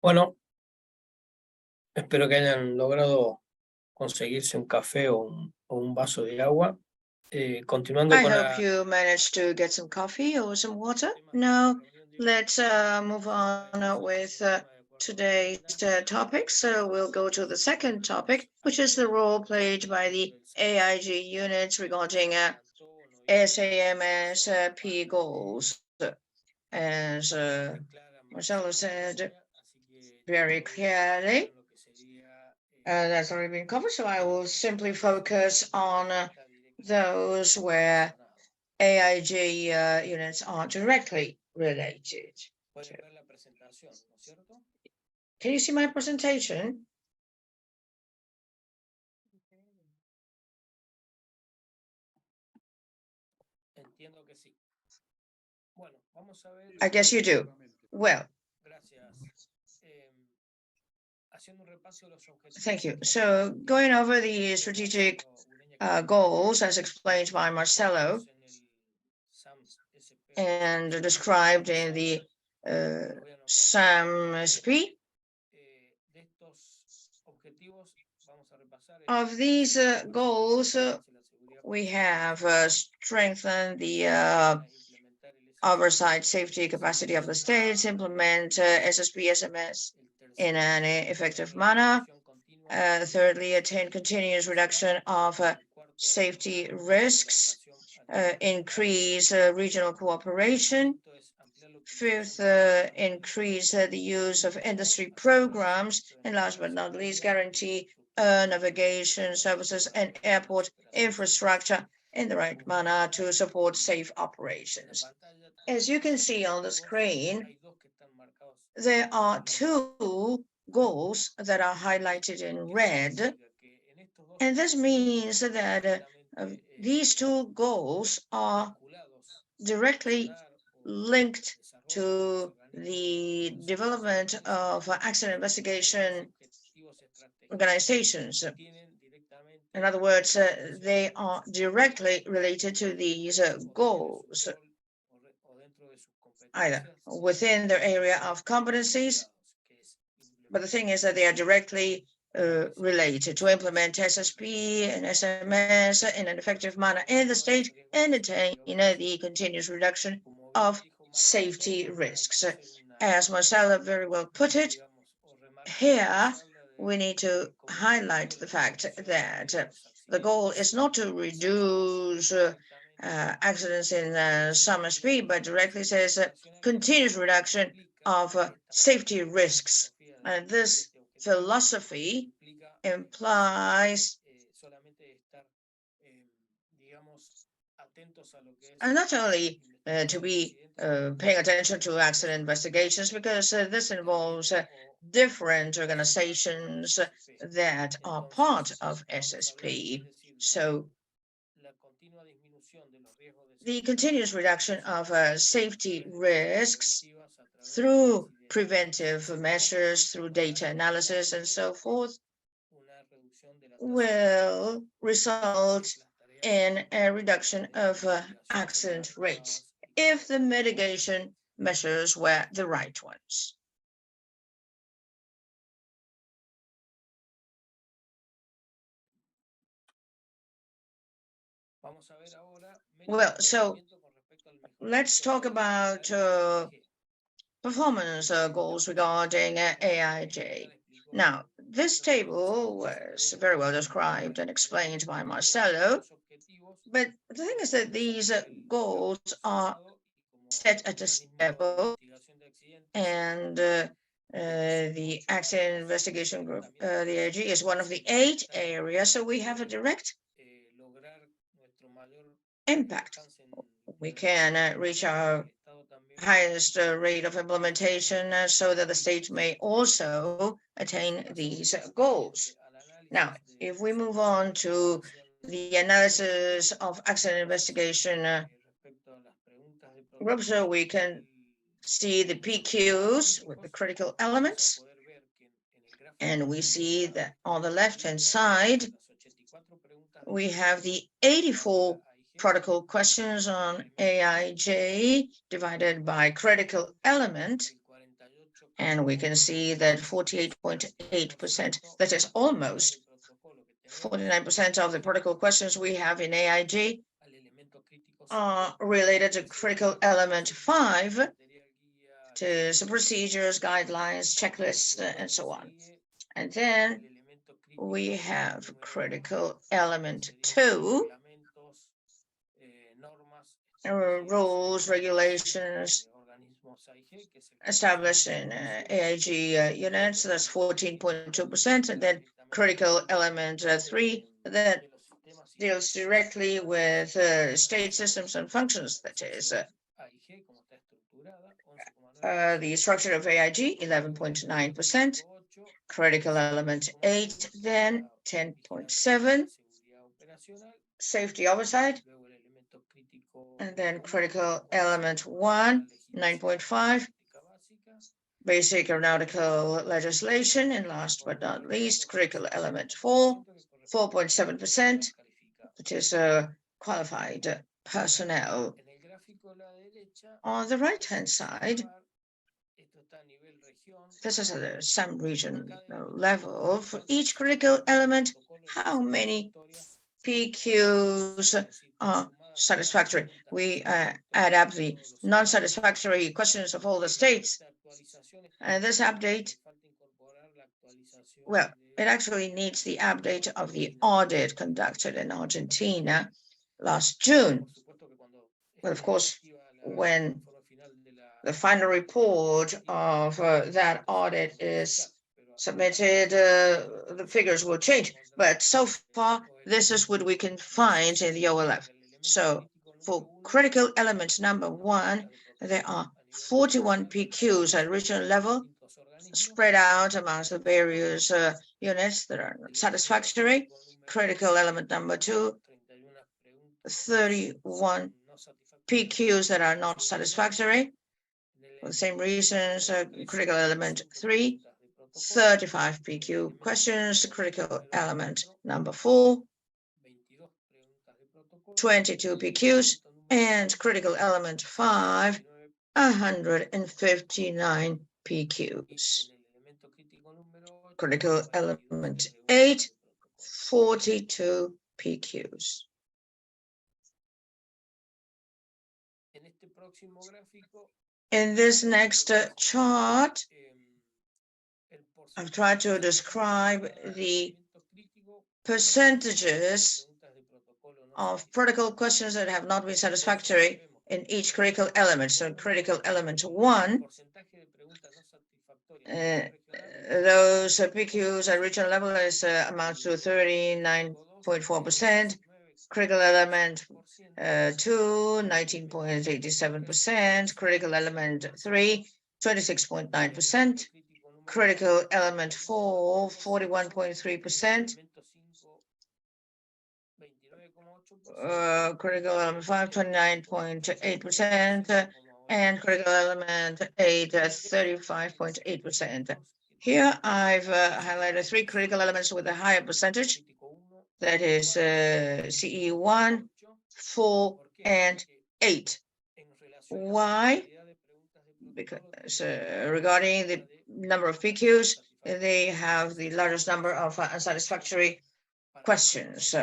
Bueno, espero que hayan logrado conseguirse un café o un vaso de agua. Continuando I con hope la... you managed to get some coffee or some water. Now, let's move on with today's topic. So we'll go to the second topic, which is the role played by the AIG units regarding SAMSP goals. As Marcelo said very clearly, that's already been covered, so I will simply focus on those where AIG units are directly related. Can you see my presentation? I guess you do. Well, thank you. So going over the strategic goals as explained by Marcelo and described in the SAMSP. Of these goals, we have strengthened the oversight safety capacity of the states, implement SSP SMS in an effective manner. Thirdly, attain continuous reduction of safety risks, increase regional cooperation. Fifth, increase the use of industry programs, and last but not least, guarantee navigation services and airport infrastructure in the right manner to support safe operations. As you can see on the screen, there are two goals that are highlighted in red, and this means that these two goals are directly linked to the development of accident investigation organizations. In other words, they are directly related to these goals, either within their area of competencies, but the thing is that they are directly related to implement SSP and SMS in an effective manner in the state and attain the continuous reduction of safety risks. As Marcelo very well put it, here we need to highlight the fact that the goal is not to reduce accidents in SAMSP, but directly says continuous reduction of safety risks. And this philosophy implies not only to be paying attention to accident investigations, because this involves different organizations that are part of SSP. So the continuous reduction of safety risks through preventive measures, through data analysis and so forth, will result in a reduction of accident rates if the mitigation measures were the right ones. Well, so let's talk about performance goals regarding AIG. Now, this table was very well described and explained by Marcelo, but the thing is that these goals are set at this level, and the accident investigation group, the AIG, is one of the 8 areas, so we have a direct impact. We can reach our highest rate of implementation so that the state may also attain these goals. Now, if we move on to the analysis of accident investigation groups, so we can see the PQs with the critical elements, and we see that on the left-hand side, we have the 84 protocol questions on AIG divided by critical element, And we can see that 48.8%, that is almost 49% of the protocol questions we have in AIG are related to critical element 5, to some procedures, guidelines, checklists, and so on. And then we have critical element 2, rules, regulations established in AIG units, that's 14.2%, and then critical element 3 that deals directly with state systems and functions, that is the structure of AIG, 11.9%, critical element 8, then 10.7, safety oversight, and then critical element 1, 9.5, basic aeronautical legislation, and last but not least, critical element 4, 4.7%, which is qualified personnel. On the right-hand side, this is at the SAM region level. For each critical element, how many PQs are satisfactory? We add up the non-satisfactory questions of all the states. And this update, well, it actually needs the update of the audit conducted in Argentina last June. Well, of course, when the final report of that audit is submitted, the figures will change. But so far, this is what we can find in the OLF. So for critical element number 1, there are 41 PQs at regional level spread out amongst the various units that are not satisfactory. Critical element number 2, 31 PQs that are not satisfactory. For the same reasons, critical element 3, 35 PQ questions. Critical element number 4, 22 PQs, and critical element 5, 159 PQs. Critical element 8, 42 PQs. In this next chart, I've tried to describe the percentages of protocol questions that have not been satisfactory in each critical element. So critical element 1, those PQs at regional level is amounts to 39.4%. Critical element 2, 19.87%. Critical element 3, 26.9%. Critical element 4, 41.3%. Critical element 5, 29.8%. And critical element 8, 35.8%. Here I've highlighted 3 critical elements with a higher percentage. That is CE1, 4, and 8. Why? Because regarding the number of PQs, they have the largest number of unsatisfactory questions.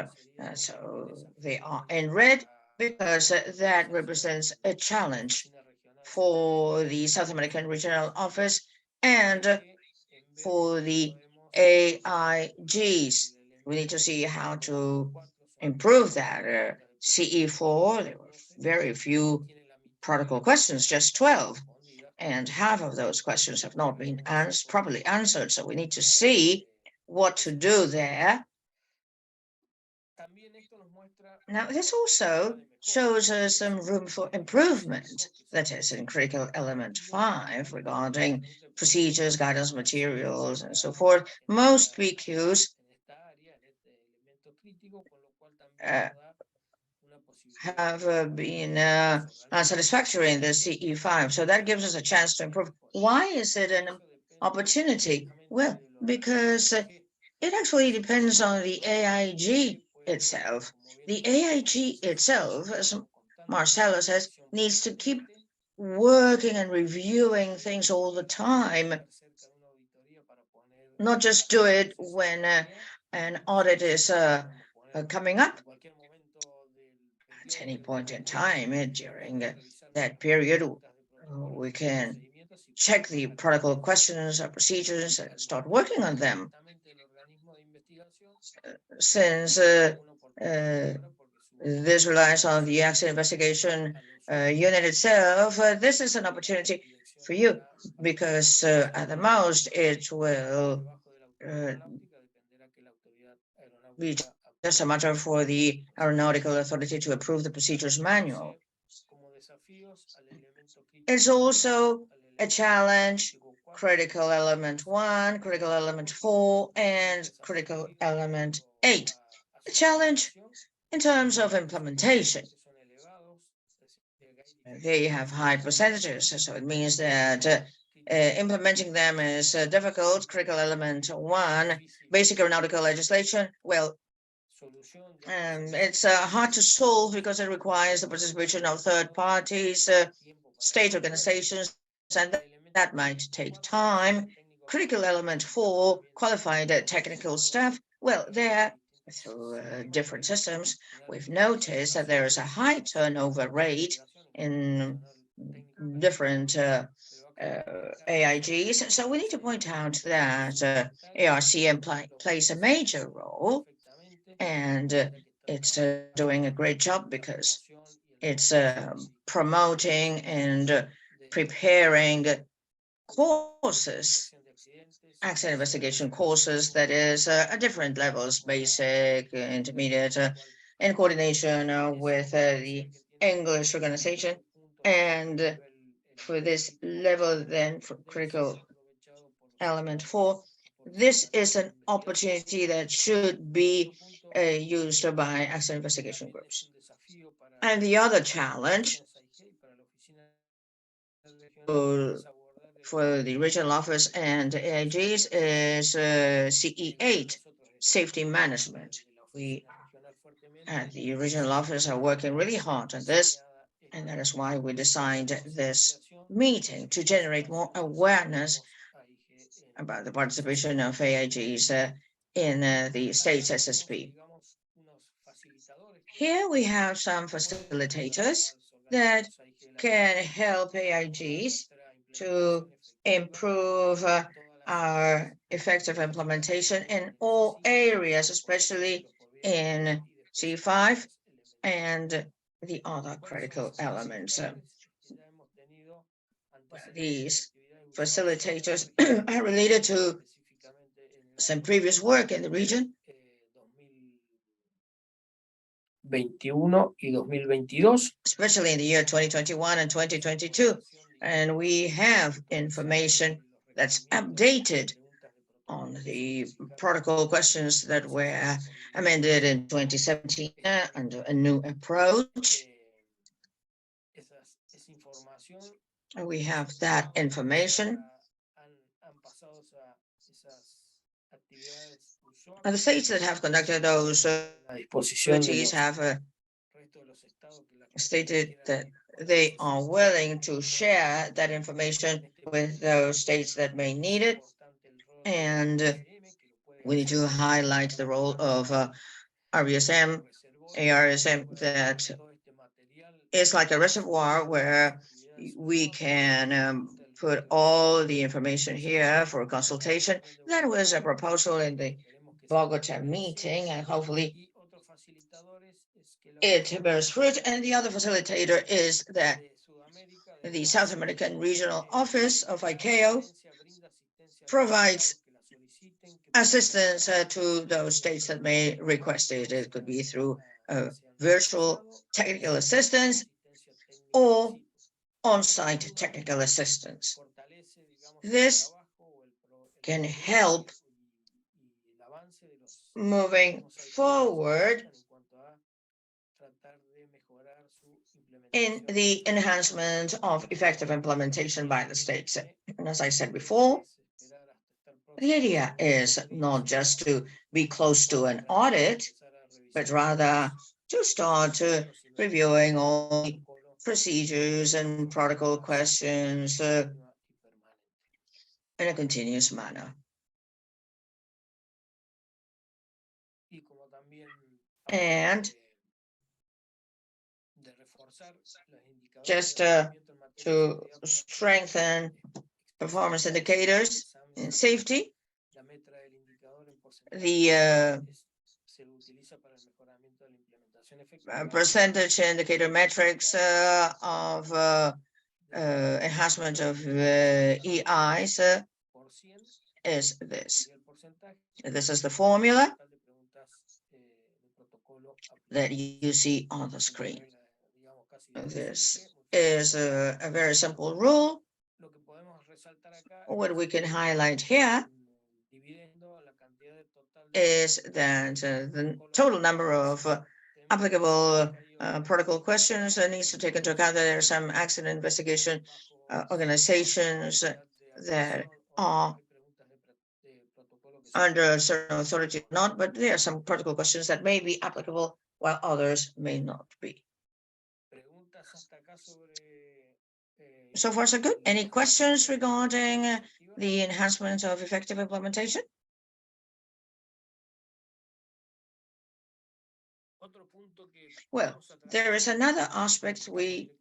So they are in red because that represents a challenge for the South American Regional Office and for the AIGs. We need to see how to improve that. CE4, there were very few protocol questions, just 12. And half of those questions have not been properly answered. So we need to see what to do there. Now, this also shows us some room for improvement. That is in critical element 5 regarding procedures, guidance materials, and so forth. Most PQs have been unsatisfactory in the CE5. So that gives us a chance to improve. Why is it an opportunity? Well, because it actually depends on the AIG itself. The AIG itself, as Marcelo says, needs to keep working and reviewing things all the time, not just do it when an audit is coming up. At any point in time during that period, we can check the protocol questions or procedures and start working on them. Since this relies on the accident investigation unit itself, this is an opportunity for you, because at the most it will be just a matter for the aeronautical authority to approve the procedures manual. It's also a challenge: critical element 1, critical element 4, and critical element 8. A challenge in terms of implementation. They have high percentages, so it means that implementing them is difficult. Critical element 1, basic aeronautical legislation, well, it's hard to solve because it requires the participation of third parties, state organizations, and that might take time. Critical element 4, qualified technical staff, well, there, through different systems, we've noticed that there is a high turnover rate in different AIGs. So we need to point out that ARCM plays a major role, and it's doing a great job because it's promoting and preparing courses, accident investigation courses, that is at different levels, basic, intermediate, in coordination with the English organization. And for this level, then, for critical element 4, this is an opportunity that should be used by accident investigation groups. And the other challenge for the regional office and AIGs is CE8, safety management. We at the regional office are working really hard on this, and that is why we designed this meeting, to generate more awareness about the participation of AIGs in the state's SSP. Here we have some facilitators that can help AIGs to improve our effective implementation in all areas, especially in C5 and the other critical elements. These facilitators are related to some previous work in the region, 2021 y 2022. especially in the year 2021 and 2022. And we have information that's updated on the protocol questions that were amended in 2017 under a new approach. We have that information. And the states that have conducted those activities have stated that they are willing to share that information with those states that may need it. And we need to highlight the role of RVSM, ARSM, that is like a reservoir where we can put all the information here for consultation. That was a proposal in the Bogota meeting, and hopefully it bears fruit. And the other facilitator is that the South American Regional Office of ICAO provides assistance to those states that may request it. It could be through virtual technical assistance or on-site technical assistance. This can help moving forward in the enhancement of effective implementation by the states. And as I said before, the idea is not just to be close to an audit, but rather to start reviewing all procedures and protocol questions in a continuous manner. And just to strengthen performance indicators in safety, the percentage indicator metrics of enhancement of EIs is this. This is the formula that you see on the screen. This is a very simple rule. What we can highlight here is that the total number of applicable protocol questions needs to take into account that there are some accident investigation organizations that are under a certain authority or not, but there are some protocol questions that may be applicable while others may not be. So far, so good. Any questions regarding the enhancement of effective implementation? Well, there is another aspect we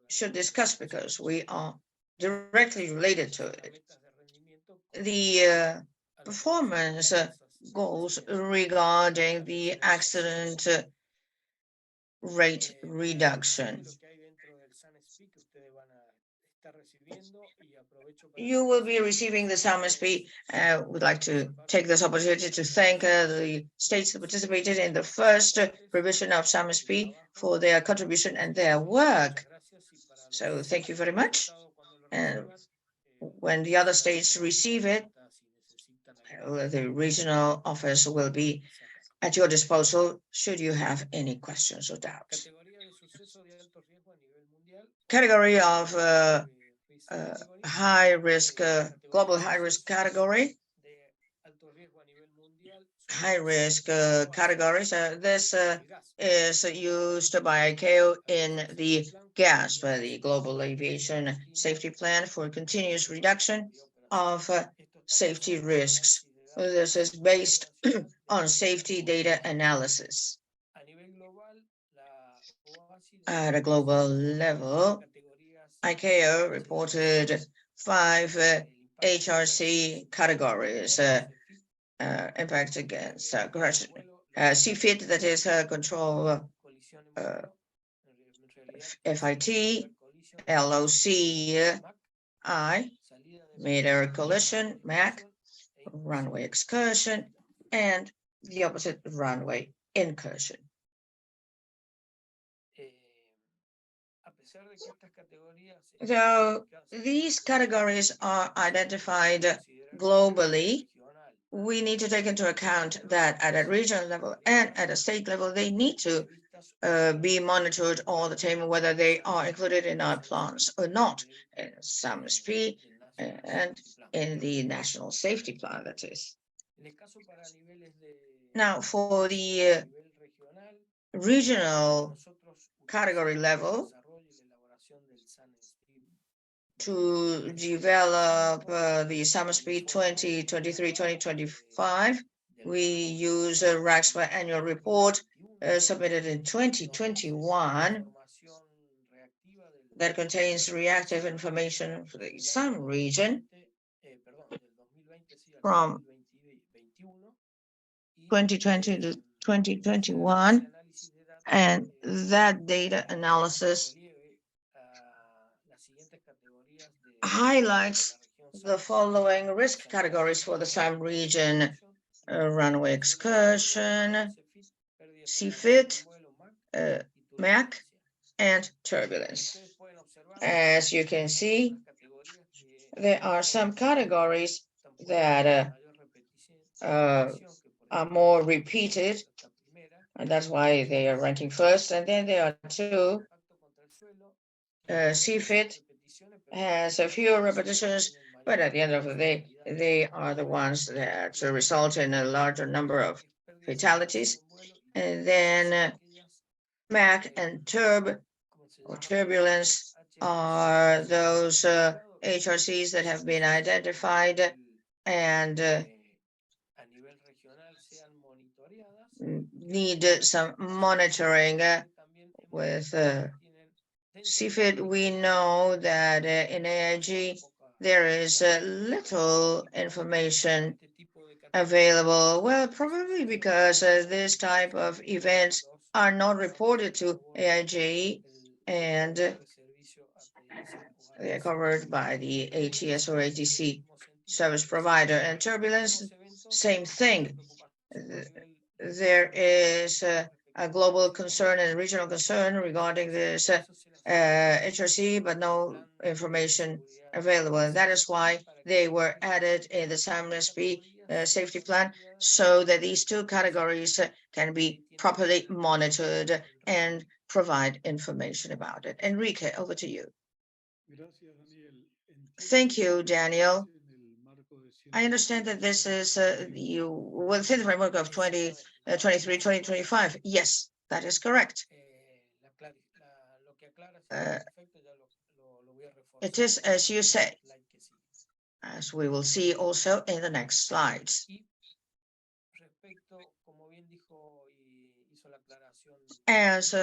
should discuss because we are directly related to it. The performance goals regarding the accident rate reduction. You will be receiving the SAMSP. Would like to take this opportunity to thank the states that participated in the first revision of SAMSP for their contribution and their work. So thank you very much. And when the other states receive it, the regional office will be at your disposal should you have any questions or doubts. Category of high risk, global high risk category. High risk categories. This is used by ICAO in the GASP, the Global Aviation Safety Plan for continuous reduction of safety risks. This is based on safety data analysis. At a global level, ICAO reported 5 HRC categories, impact against aggression. CFIT, that is control FIT, LOCI, mid-air collision, MAC, runway excursion, and the opposite, runway incursion. Though these categories are identified globally, we need to take into account that at a regional level and at a state level, they need to be monitored all the time, whether they are included in our plans or not, SAMSP and in the National Safety Plan, that is. Now, for the regional category level, to develop the SAMSP 2023-2025, we use a RAXPA annual report submitted in 2021 that contains reactive information for the SAM region from 2020 to 2021, and that data analysis highlights the following risk categories for the SAM region: runway excursion, CFIT, MAC, and turbulence. As you can see, there are some categories that are more repeated, and that's why they are ranking first. And then there are 2. CFIT has a few repetitions, but at the end of the day, they are the ones that result in a larger number of fatalities. And then MAC and TURB or turbulence are those HRCs that have been identified and need some monitoring with CFID. We know that in AIG there is little information available. Well, probably because this type of events are not reported to AIG and they are covered by the ATS or ATC service provider. And turbulence, same thing. There is a global concern and regional concern regarding this HRC, but no information available. And that is why they were added in the SAMSP safety plan, so that these two categories can be properly monitored and provide information about it. Enrique, over to you. Thank you, Daniel. I understand that this is within the framework of 2023, 2025. Yes, that is correct. It is as you say, as we will see also in the next slides. As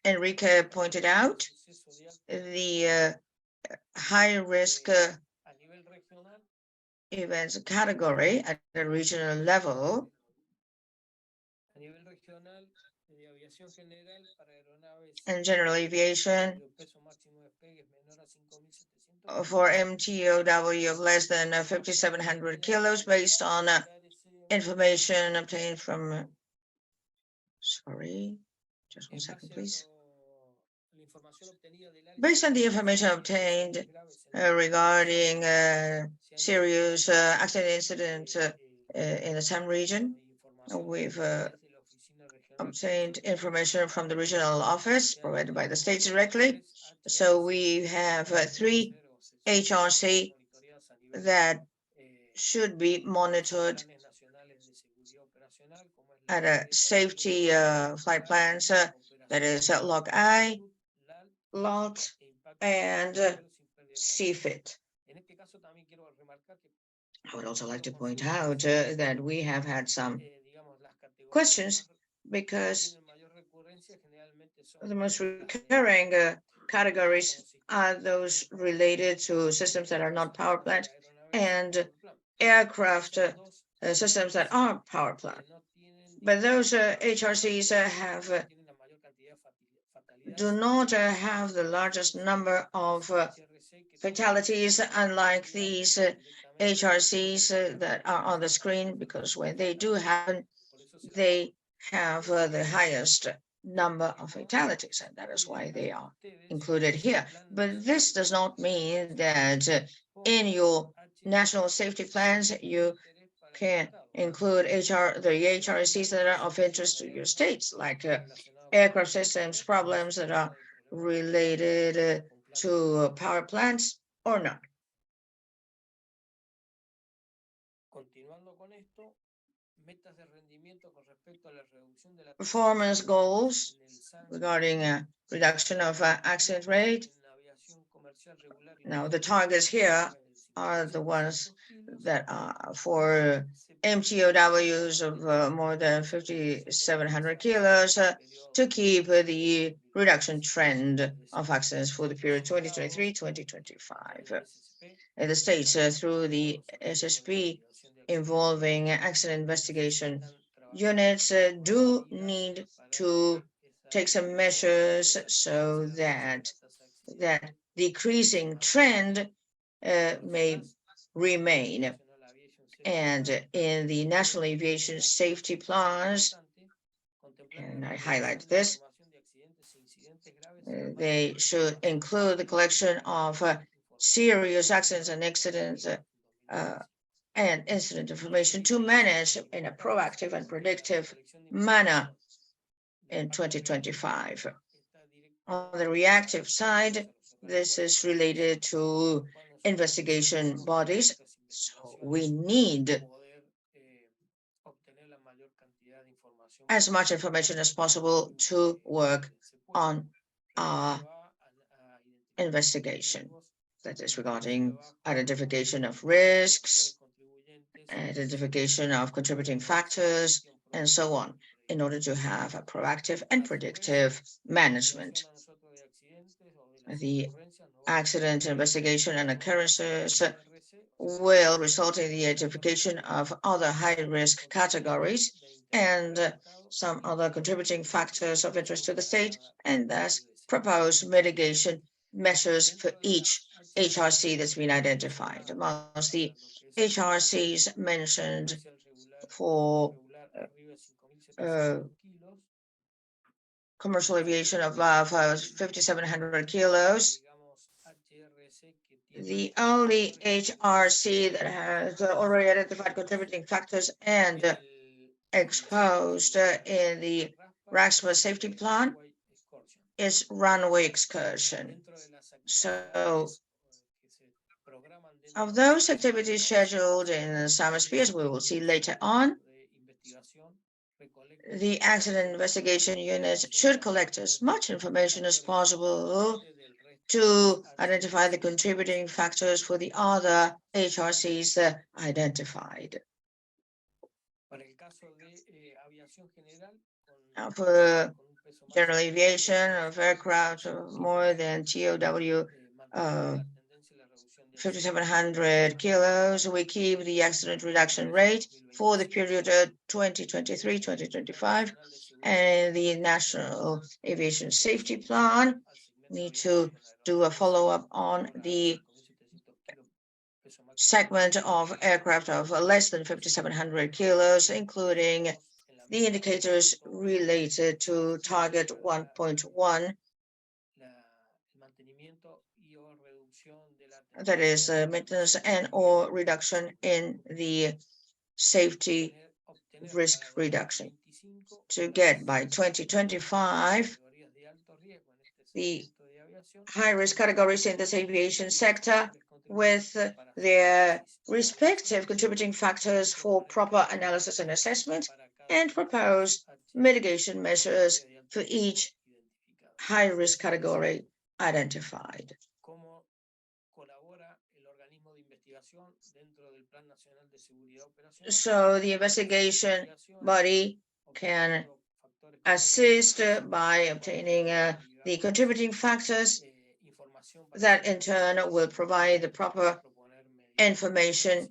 Enrique pointed out, the high-risk events category at the regional level and general aviation for MTOW of less than 5,700 kilos based on information obtained from, sorry, just 1 second, please. Based on the information obtained regarding serious accident incident in the SAM region, we've obtained information from the regional office provided by the states directly. So we have 3 HRC that should be monitored at a safety flight plans, that is Log I, LOT, and CFID. I would also like to point out that we have had some questions because the most recurring categories are those related to systems that are not power plant and aircraft systems that are power plant. But those HRCs do not have the largest number of fatalities, unlike these HRCs that are on the screen, because when they do happen, they have the highest number of fatalities, and that is why they are included here. But this does not mean that in your national safety plans you can include the HRCs that are of interest to your states, like aircraft systems problems that are related to power plants or not. Performance goals regarding reduction of accident rate. Now, the targets here are the ones that are for MTOWs of more than 5,700 kilos to keep the reduction trend of accidents for the period 2023-2025. In the states, through the SSP involving accident investigation units, do need to take some measures so that that decreasing trend may remain. And in the National Aviation Safety Plans, and I highlight this, they should include the collection of serious accidents and incidents and incident information to manage in a proactive and predictive manner in 2025. On the reactive side, this is related to investigation bodies. So we need as much information as possible to work on our investigation. That is regarding identification of risks, identification of contributing factors, and so on, in order to have a proactive and predictive management. The accident investigation and occurrences will result in the identification of other high-risk categories and some other contributing factors of interest to the state, and thus propose mitigation measures for each HRC that's been identified. Amongst the HRCs mentioned for commercial aviation above 5,700 kilos, the only HRC that has already identified contributing factors and exposed in the RASMA safety plan is runway excursion. So, of those activities scheduled in SAMSP, as we will see later on, the accident investigation units should collect as much information as possible to identify the contributing factors for the other HRCs identified. For general aviation of aircraft more than TOW 5,700 kilos, we keep the accident reduction rate for the period 2023-2025, and the National Aviation Safety Plan need to do a follow-up on the segment of aircraft of less than 5,700 kilos, including the indicators related to target 1.1, that is maintenance and or reduction in the safety risk reduction, to get by 2025 the high-risk categories in this aviation sector with their respective contributing factors for proper analysis and assessment, and propose mitigation measures for each high-risk category identified. So the investigation body can assist by obtaining the contributing factors that in turn will provide the proper information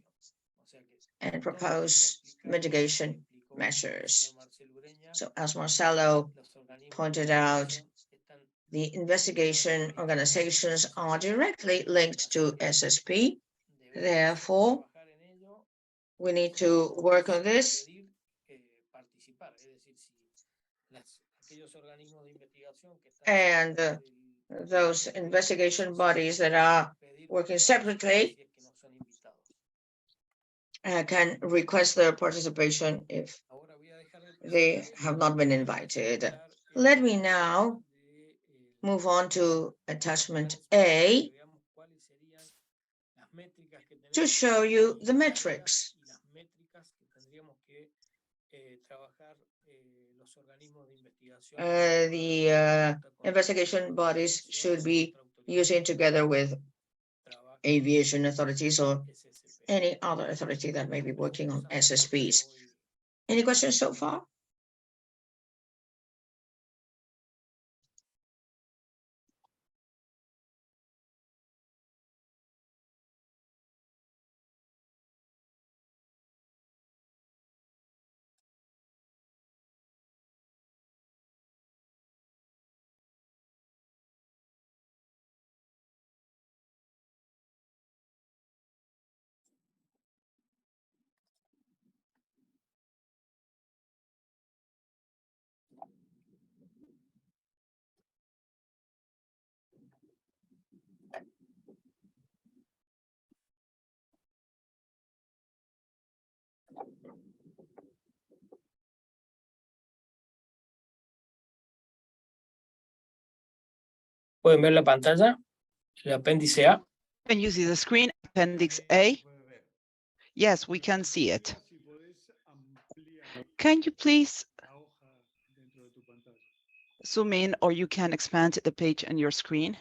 and propose mitigation measures. So as Marcelo pointed out, the investigation organizations are directly linked to SSP. Therefore, we need to work on this. And those investigation bodies that are working separately can request their participation if they have not been invited. Let me now move on to attachment A to show you the metrics the investigation bodies should be using together with aviation authorities or any other authority that may be working on SSPs. Any questions so far? ¿Pueden ver la pantalla? El apéndice A. Can you see the screen, Appendix A? Yes, we can see it. Can you please zoom in, or you can expand the page on your screen?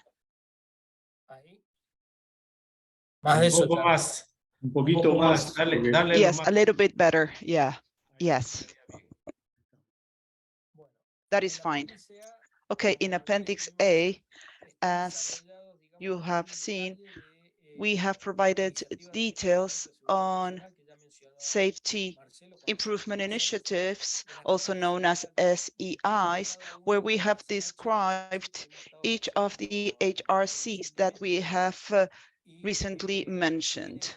Más de Un eso, poco claro. más. Un Un poquito poco más. más. Dale, porque- dale Yes, más. a little bit better. Yeah. Yes, that is fine. Okay, in Appendix A, as you have seen, we have provided details on safety improvement initiatives, also known as SEIs, where we have described each of the HRCs that we have recently mentioned.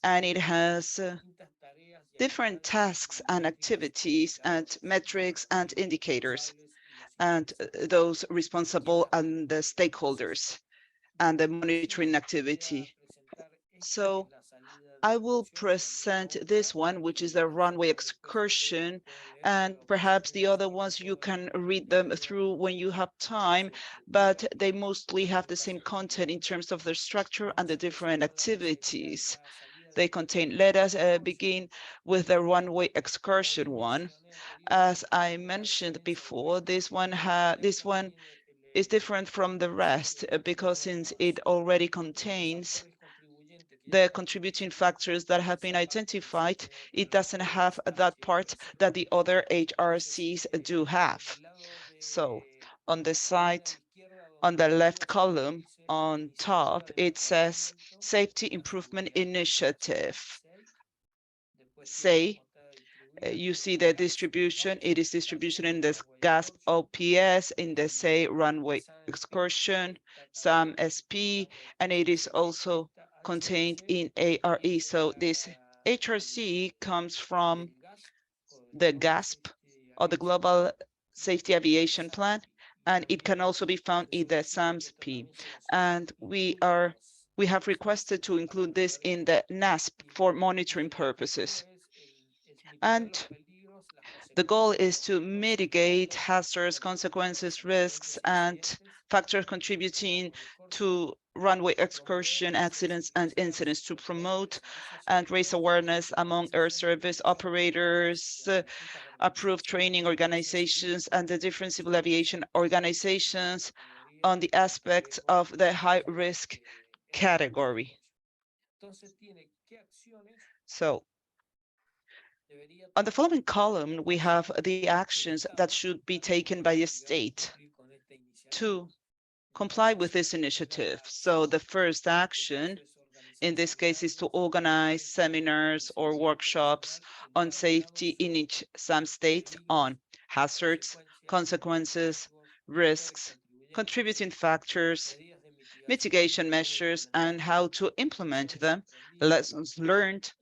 And it has different tasks and activities and metrics and indicators, and those responsible and the stakeholders and the monitoring activity. So I will present this one, which is the runway excursion, and perhaps the other ones you can read them through when you have time, but they mostly have the same content in terms of their structure and the different activities they contain. Let us begin with the runway excursion one. As I mentioned before, this one is different from the rest because since it already contains the contributing factors that have been identified, it doesn't have that part that the other HRCs do have. So on the side, on the left column on top, it says Safety Improvement Initiative. Say, you see the distribution. It is distribution in the GASP OPS, in the SAY runway excursion, SAMSP, and it is also contained in ARE. So this HRC comes from the GASP, or the Global Safety Aviation Plan, and it can also be found in the SAMSP. And we have requested to include this in the NASP for monitoring purposes. And the goal is to mitigate hazards, consequences, risks, and factors contributing to runway excursion accidents and incidents, to promote and raise awareness among air service operators, approved training organizations, and the different civil aviation organizations on the aspects of the high-risk category. So on the following column, we have the actions that should be taken by a state to comply with this initiative. So the first action in this case is to organize seminars or workshops on safety in each SAM state on hazards, consequences, risks, contributing factors, mitigation measures, and how to implement them, lessons learned,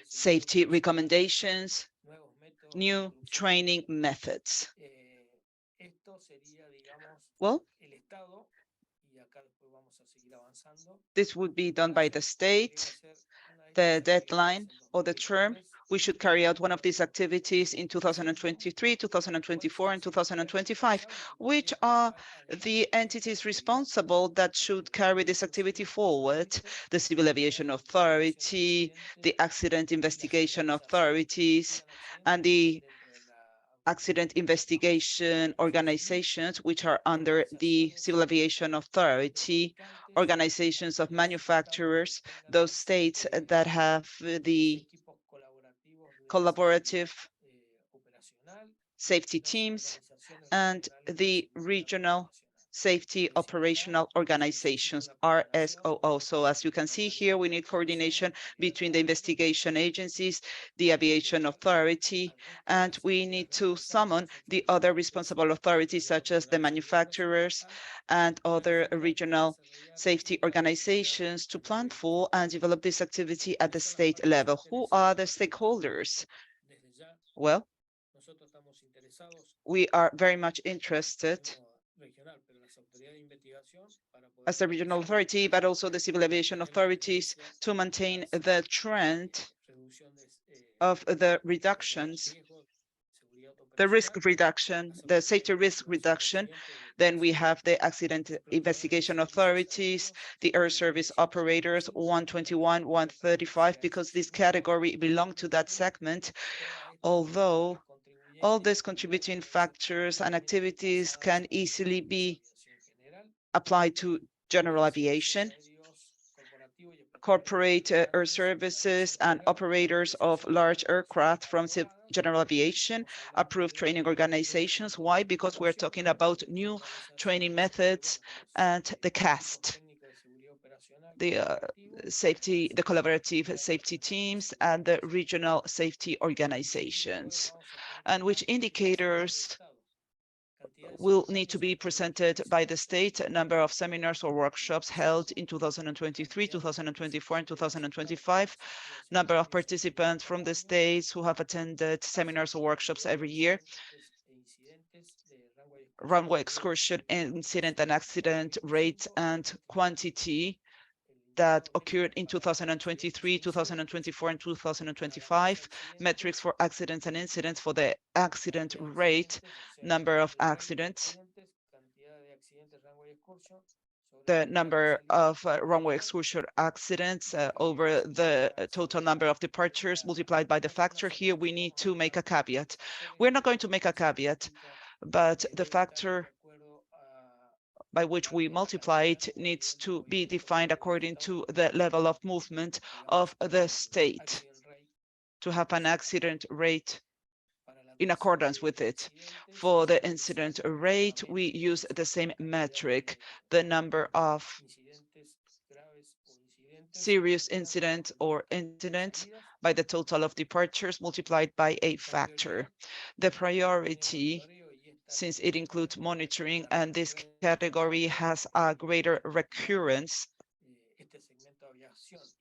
safety recommendations, new training methods. Well, this would be done by the state. The deadline or the term, we should carry out one of these activities in 2023, 2024, and 2025. Which are the entities responsible that should carry this activity forward? The Civil Aviation Authority, the Accident Investigation Authorities, and the accident investigation organizations, which are under the Civil Aviation Authority, organizations of manufacturers, those states that have the collaborative safety teams, and the regional safety operational organizations, RSOO. So as you can see here, we need coordination between the investigation agencies, the aviation authority, and we need to summon the other responsible authorities, such as the manufacturers and other regional safety organizations, to plan for and develop this activity at the state level. Who are the stakeholders? Well, we are very much interested as a regional authority, but also the civil aviation authorities, to maintain the trend of the reductions, the risk reduction, the safety risk reduction. Then we have the accident investigation authorities, the air service operators, 121, 135, because this category belong to that segment, although all these contributing factors and activities can easily be applied to general aviation. corporate air services and operators of large aircraft from general aviation, approved training organizations. Why? Because we're talking about new training methods and the CAST, the collaborative safety teams and the regional safety organizations, and which indicators will need to be presented by the state. A number of seminars or workshops held in 2023, 2024, and 2025. Number of participants from the states who have attended seminars or workshops every year. Runway excursion incident and accident rates and quantity that occurred in 2023, 2024, and 2025, metrics for accidents and incidents for the accident rate, number of accidents, the number of runway excursion accidents over the total number of departures multiplied by the factor. Here we need to make a caveat. We're not going to make a caveat, but the factor by which we multiply it needs to be defined according to the level of movement of the state to have an accident rate in accordance with it. For the incident rate, we use the same metric, the number of serious incidents or incidents by the total of departures multiplied by a factor. The priority, since it includes monitoring, and this category has a greater recurrence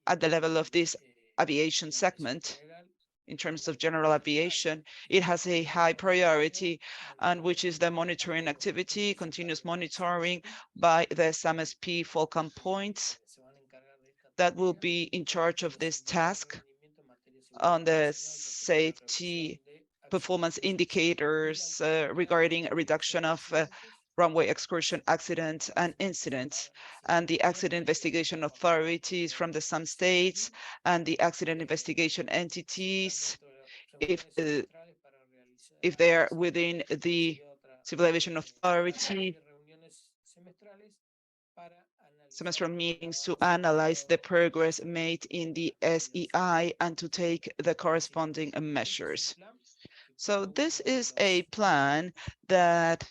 at the level of this aviation segment. In terms of general aviation, it has a high priority, and which is the monitoring activity, continuous monitoring by the SAMSP focal points that will be in charge of this task on the safety performance indicators regarding a reduction of runway excursion accidents and incidents, and the accident investigation authorities from some states and the accident investigation entities, if they are within the Civil Aviation Authority, semestral meetings to analyze the progress made in the SEI and to take the corresponding measures. So this is a plan that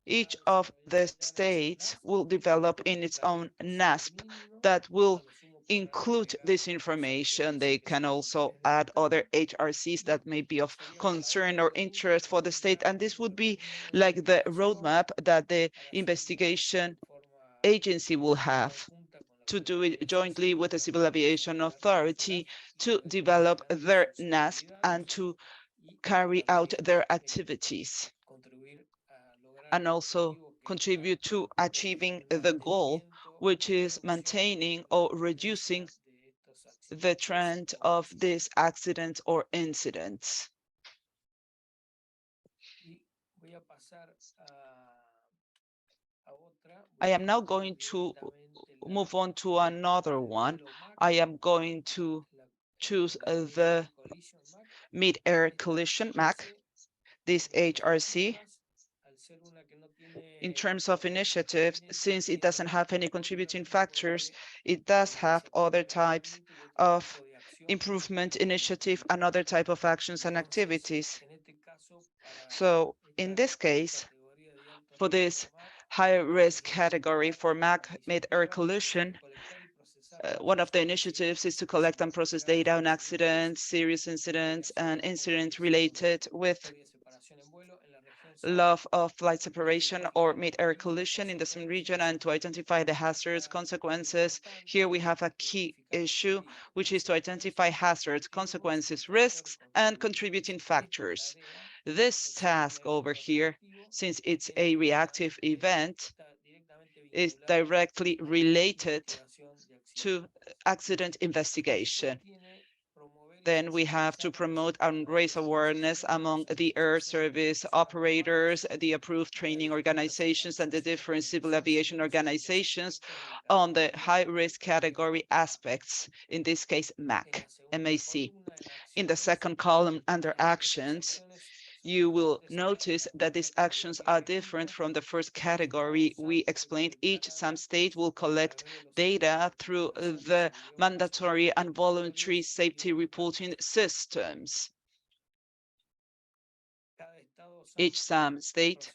each of the states will develop in its own NASP that will include this information. They can also add other HRCs that may be of concern or interest for the state. And this would be like the roadmap that the investigation agency will have to do it jointly with the Civil Aviation Authority to develop their NASP and to carry out their activities, and also contribute to achieving the goal, which is maintaining or reducing the trend of these accidents or incidents. I am now going to move on to another one. I am going to choose the mid-air collision MAC, this HRC. In terms of initiatives, since it doesn't have any contributing factors, it does have other types of improvement initiative and other type of actions and activities. So in this case, for this high risk category for MAC mid-air collision, one of the initiatives is to collect and process data on accidents, serious incidents, and incidents related with loss of flight separation or mid-air collision in the same region, and to identify the hazards, consequences. Here we have a key issue, which is to identify hazards, consequences, risks, and contributing factors. This task over here, since it's a reactive event, is directly related to accident investigation. Then we have to promote and raise awareness among the air service operators, the approved training organizations, and the different civil aviation organizations on the high-risk category aspects, in this case, MAC. In the second column under actions, You will notice that these actions are different from the first category we explained. Each SAM state will collect data through the mandatory and voluntary safety reporting systems. Each SAM state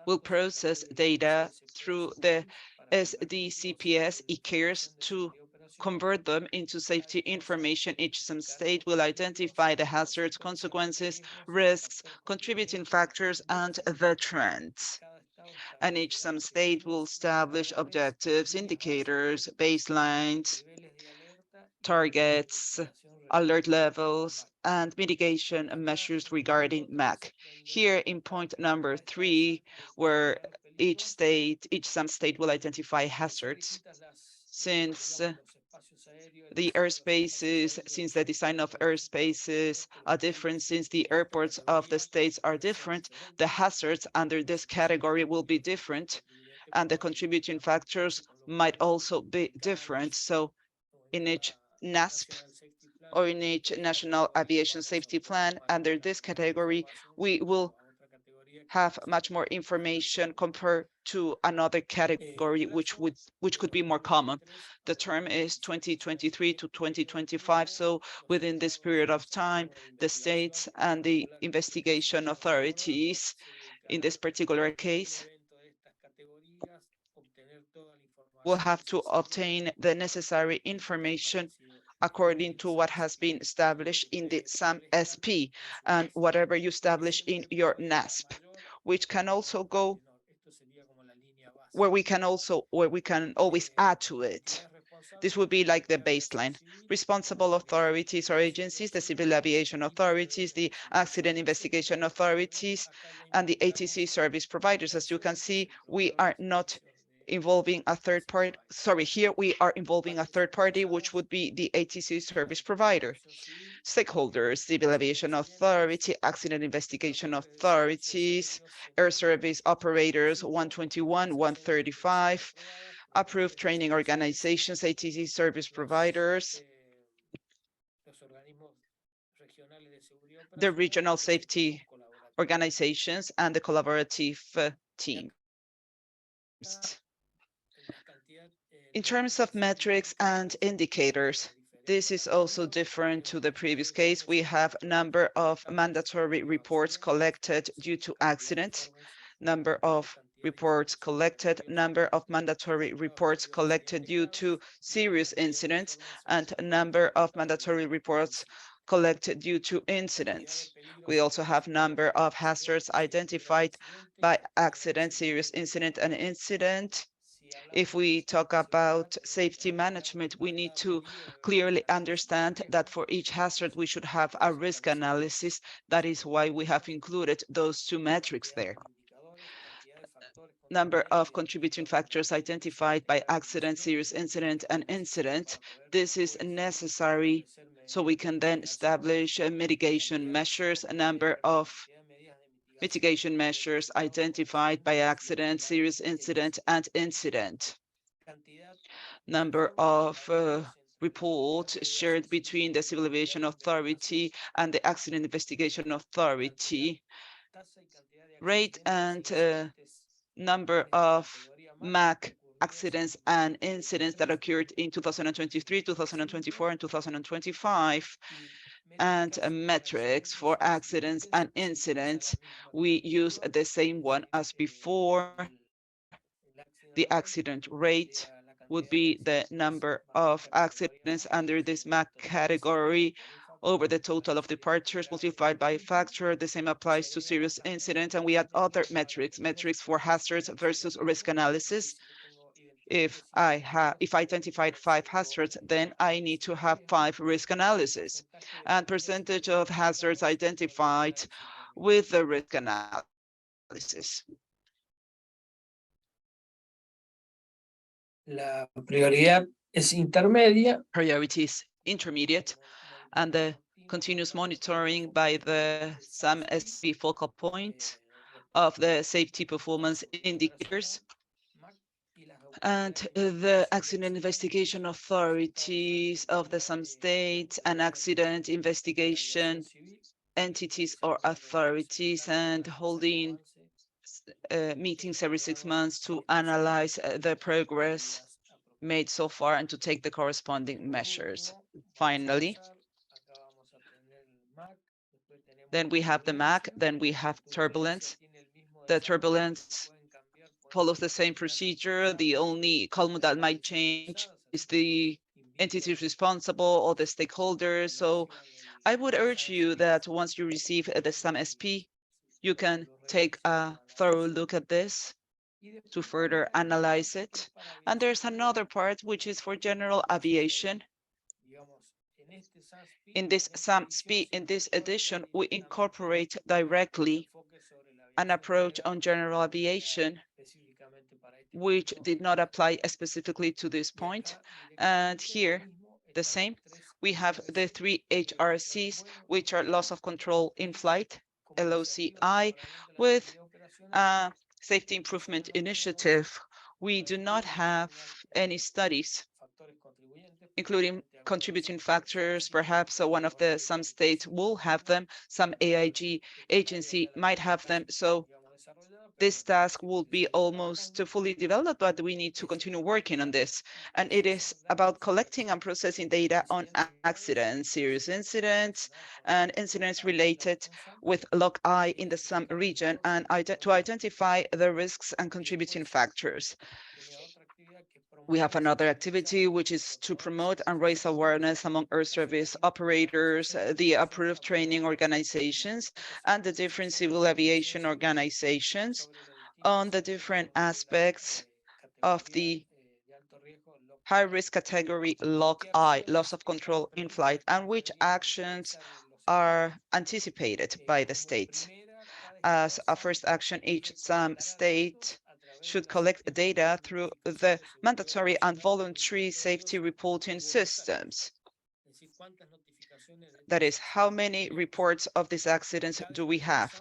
will process data through the SDCPS e-cares to convert them into safety information. Each SAM state will identify the hazards, consequences, risks, contributing factors, and the trends. And each SAM state will establish objectives, indicators, baselines, targets, alert levels, and mitigation measures regarding MAC. Here in point number 3, where each SAM state will identify hazards. Since the design of airspaces are different, since the airports of the states are different, the hazards under this category will be different, and the contributing factors might also be different. So in each NASP or in each National Aviation Safety Plan, under this category, we will have much more information compared to another category, which could be more common. The term is 2023 to 2025. So within this period of time, the states and the investigation authorities, in this particular case, will have to obtain the necessary information according to what has been established in the SAMSP and whatever you establish in your NASP, which can also go where we can always add to it. This would be like the baseline. Responsible authorities or agencies, the civil aviation authorities, the accident investigation authorities, and the ATC service providers. As you can see, we are not involving a third party. Sorry, here we are involving a third party, which would be the ATC service provider. Stakeholders, civil aviation authority, accident investigation authorities, air service operators, 121, 135, approved training organizations, ATC service providers, the regional safety organizations, and the collaborative teams. In terms of metrics and indicators, this is also different to the previous case. We have number of mandatory reports collected due to accidents, number of reports collected, number of mandatory reports collected due to serious incidents, and number of mandatory reports collected due to incidents. We also have number of hazards identified by accident, serious incident, and incident. If we talk about safety management, we need to clearly understand that for each hazard, we should have a risk analysis. That is why we have included those two metrics there. Number of contributing factors identified by accident, serious incident, and incident. This is necessary so we can then establish mitigation measures, a number of mitigation measures identified by accident, serious incident, and incident. Number of reports shared between the Civil Aviation Authority and the Accident Investigation Authority. Rate and number of MAC accidents and incidents that occurred in 2023, 2024, and 2025. And metrics for accidents and incidents. We use the same one as before. The accident rate would be the number of accidents under this MAC category over the total of departures multiplied by a factor. The same applies to serious incidents, and we add other metrics for hazards versus risk analysis. If I identified 5 hazards, then I need to have 5 risk analysis and percentage of hazards identified with the risk analysis. La prioridad es intermedia. Priority is intermediate, and the continuous monitoring by the SAMSP focal point of the safety performance indicators and the accident investigation authorities of the SAM states and accident investigation entities or authorities and holding meetings every 6 months to analyze the progress made so far and to take the corresponding measures. Finally, then we have the MAC, then we have turbulence. The turbulence follows the same procedure. The only column that might change is the entities responsible or the stakeholders. So I would urge you that once you receive the SAM-SP, you can take a thorough look at this to further analyze it. And there's another part which is for general aviation. In this SAMSP, in this edition, we incorporate directly an approach on general aviation, which did not apply specifically to this point. And here, the same. We have the 3 HRCs, which are loss of control in flight, LOCI, with a safety improvement initiative. We do not have any studies, including contributing factors. Perhaps one of some states will have them, some AIG agency might have them. So this task will be almost fully developed, but we need to continue working on this. And it is about collecting and processing data on accidents, serious incidents, and incidents related with LOCI in the SAM region, and to identify the risks and contributing factors. We have another activity, which is to promote and raise awareness among air service operators, the approved training organizations, and the different civil aviation organizations on the different aspects of the high-risk category LOCI, loss of control in flight, and which actions are anticipated by the state. As a first action, each SAM state should collect data through the mandatory and voluntary safety reporting systems. That is, how many reports of these accidents do we have?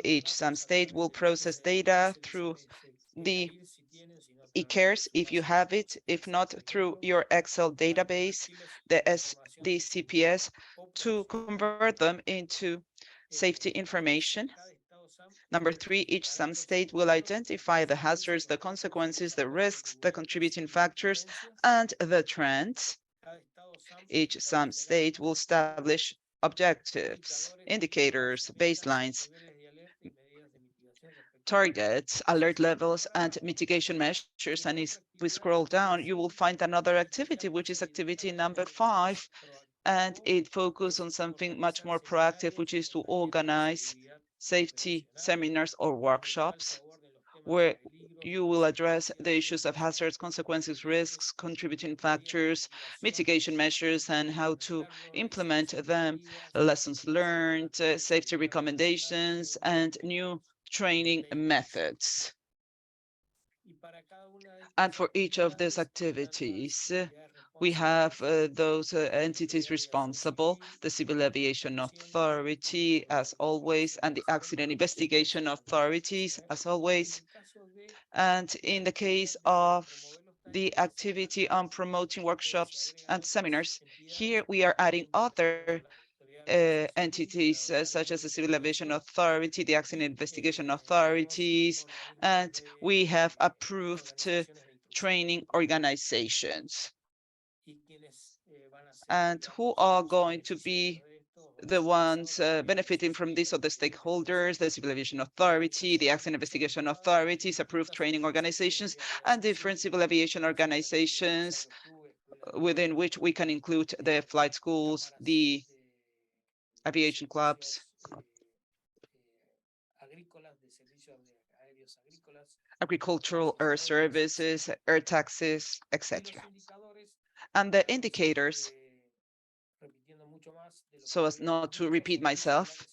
Each SAM state will process data through the eCares, if you have it, if not through your Excel database, the CPS, to convert them into safety information. Number 3, each SAM state will identify the hazards, the consequences, the risks, the contributing factors, and the trends. Each SAM state will establish objectives, indicators, baselines, targets, alert levels, and mitigation measures. And if we scroll down, you will find another activity, which is activity number 5, and it focuses on something much more proactive, which is to organize safety seminars or workshops where you will address the issues of hazards, consequences, risks, contributing factors, mitigation measures, and how to implement them, lessons learned, safety recommendations, and new training methods. And for each of these activities, we have those entities responsible, the Civil Aviation Authority, as always, and the Accident Investigation Authorities, as always. And in the case of the activity on promoting workshops and seminars, here we are adding other entities such as the Civil Aviation Authority, the Accident Investigation Authorities, and we have approved training organizations. And who are going to be the ones benefiting from this are the stakeholders, the Civil Aviation Authority, the Accident Investigation Authorities, approved training organizations, and different civil aviation organizations within which we can include the flight schools, the aviation clubs, agricultural air services, air taxis, etc. And the indicators, so as not to repeat myself,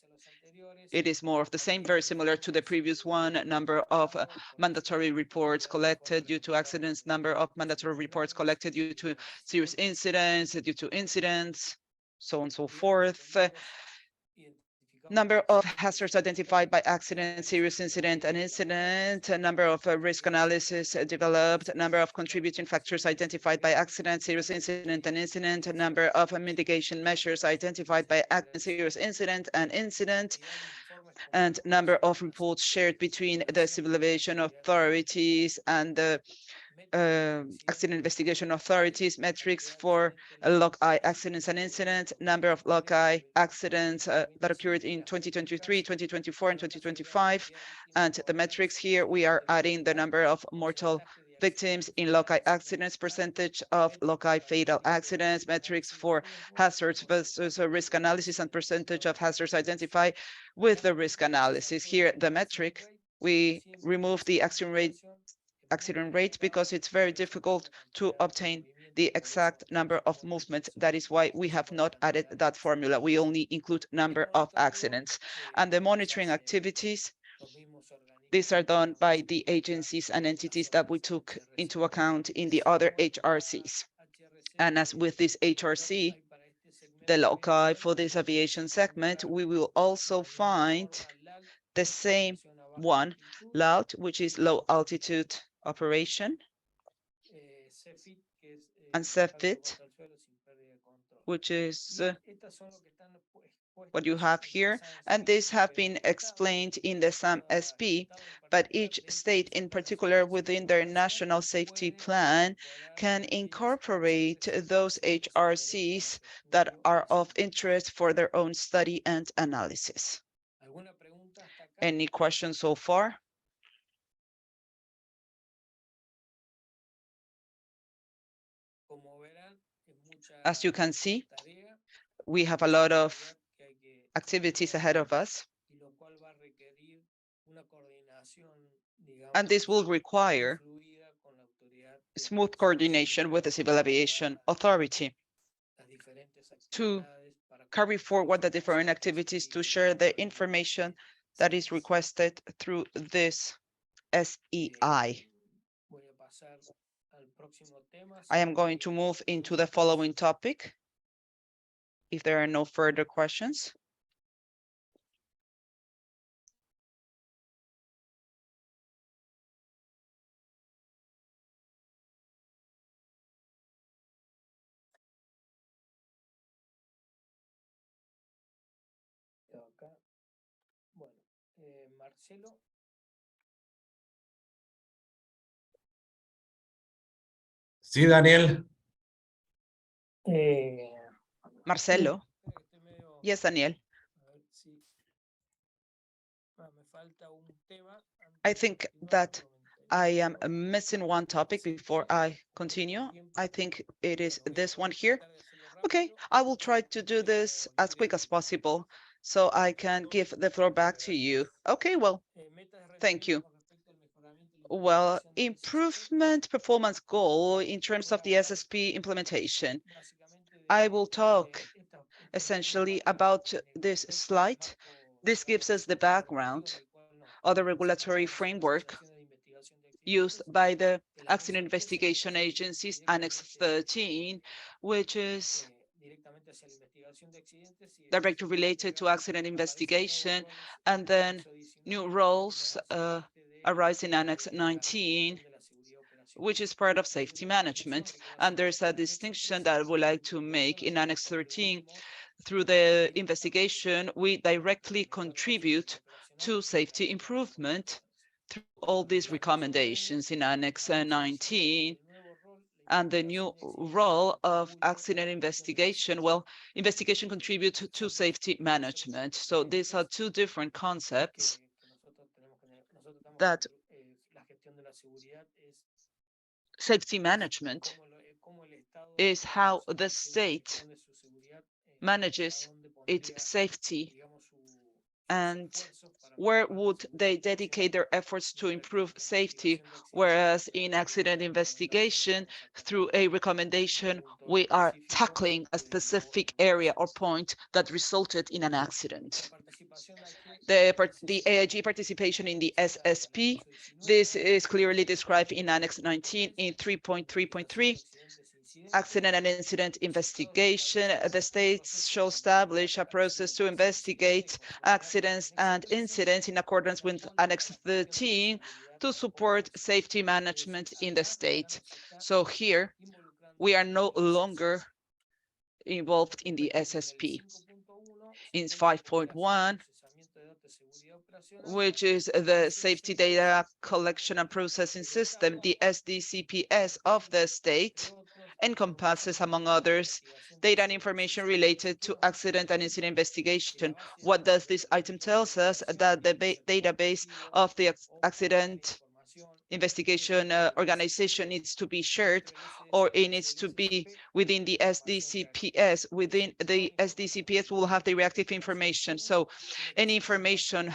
it is more of the same, very similar to the previous one. Number of mandatory reports collected due to accidents, number of mandatory reports collected due to serious incidents, so on and so forth. number of hazards identified by accident, serious incident, and incident, a number of risk analysis developed, number of contributing factors identified by accident, serious incident, and incident, a number of mitigation measures identified by accident, serious incident, and number of reports shared between the civil aviation authorities and the accident investigation authorities, metrics for log-eye accidents and incidents, number of log-eye accidents that occurred in 2023, 2024, and 2025. And the metrics here, we are adding the number of mortal victims in log-eye accidents, percentage of log-eye fatal accidents, metrics for hazards versus risk analysis, and percentage of hazards identified with the risk analysis. Here, the metric, we remove the accident rate because it's very difficult to obtain the exact number of movements. That is why we have not added that formula. We only include number of accidents. And the monitoring activities, these are done by the agencies and entities that we took into account in the other HRCs. And as with this HRC, the log-eye for this aviation segment, we will also find the same one, LAUT, which is low altitude operation, and CEFIT, which is what you have here. And these have been explained in the SAMSP, but each state in particular within their national safety plan can incorporate those HRCs that are of interest for their own study and analysis. Any questions so far? As you can see, we have a lot of activities ahead of us, and this will require smooth coordination with the Civil Aviation Authority to carry forward the different activities to share the information that is requested through this SEI. I am going to move into the following topic, if there are no further questions. Marcelo. Sí, Daniel. Marcelo. Yes, Daniel. I think that I am missing one topic before I continue. I think it is this one here. Okay, I will try to do this as quick as possible so I can give the floor back to you. Okay, well, thank you. Well, improvement performance goal in terms of the SSP implementation. I will talk essentially about this slide. This gives us the background of the regulatory framework used by the accident investigation agencies, Annex 13, which is directly related to accident investigation, and then new roles arise in Annex 19, which is part of safety management. And there's a distinction that I would like to make in Annex 13. Through the investigation, we directly contribute to safety improvement through all these recommendations in Annex 19. And the new role of accident investigation, well, investigation contributes to safety management. So these are two different concepts that safety management is how the state manages its safety and where would they dedicate their efforts to improve safety, whereas in accident investigation, through a recommendation, we are tackling a specific area or point that resulted in an accident. The AIG participation in the SSP, this is clearly described in Annex 19 in 3.3.3. accident and incident investigation. The states shall establish a process to investigate accidents and incidents in accordance with Annex 13 to support safety management in the state. So here, we are no longer involved in the SSP. In 5.1, which is the Safety Data Collection and Processing System, the SDCPS of the state, encompasses, among others, data and information related to accident and incident investigation. What does this item tell us? That the database of the accident investigation organization needs to be shared, or it needs to be within the SDCPS. Within the SDCPS, we'll have the reactive information. So any information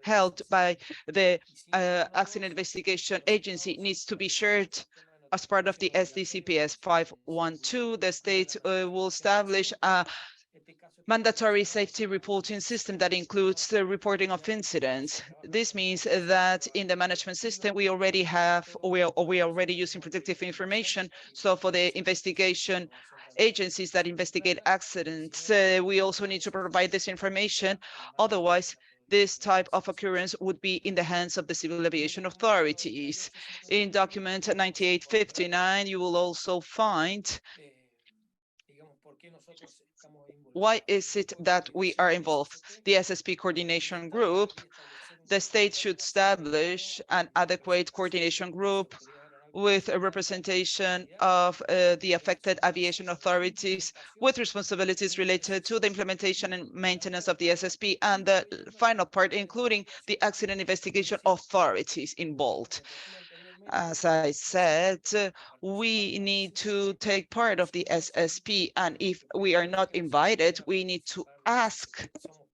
held by the accident investigation agency needs to be shared as part of the SDCPS. 5.1.2, the state will establish a mandatory safety reporting system that includes the reporting of incidents. This means that in the management system, we already have, or we are already using predictive information. So for the investigation agencies that investigate accidents, we also need to provide this information. Otherwise, this type of occurrence would be in the hands of the civil aviation authorities. In document 9859, you will also find why is it that we are involved? The SSP coordination group, the state should establish an adequate coordination group with a representation of the affected aviation authorities with responsibilities related to the implementation and maintenance of the SSP, and the final part, including the accident investigation authorities involved. As I said, we need to take part of the SSP, and if we are not invited, we need to ask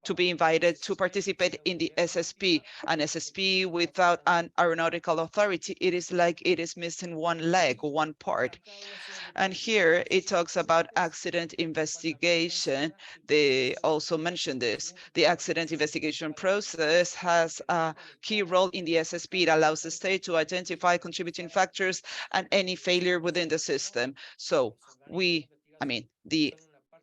to be invited to participate in the SSP. An SSP without an aeronautical authority, it is like it is missing one leg, one part. And here it talks about accident investigation. They also mentioned this. The accident investigation process has a key role in the SSP. It allows the state to identify contributing factors and any failure within the system. So the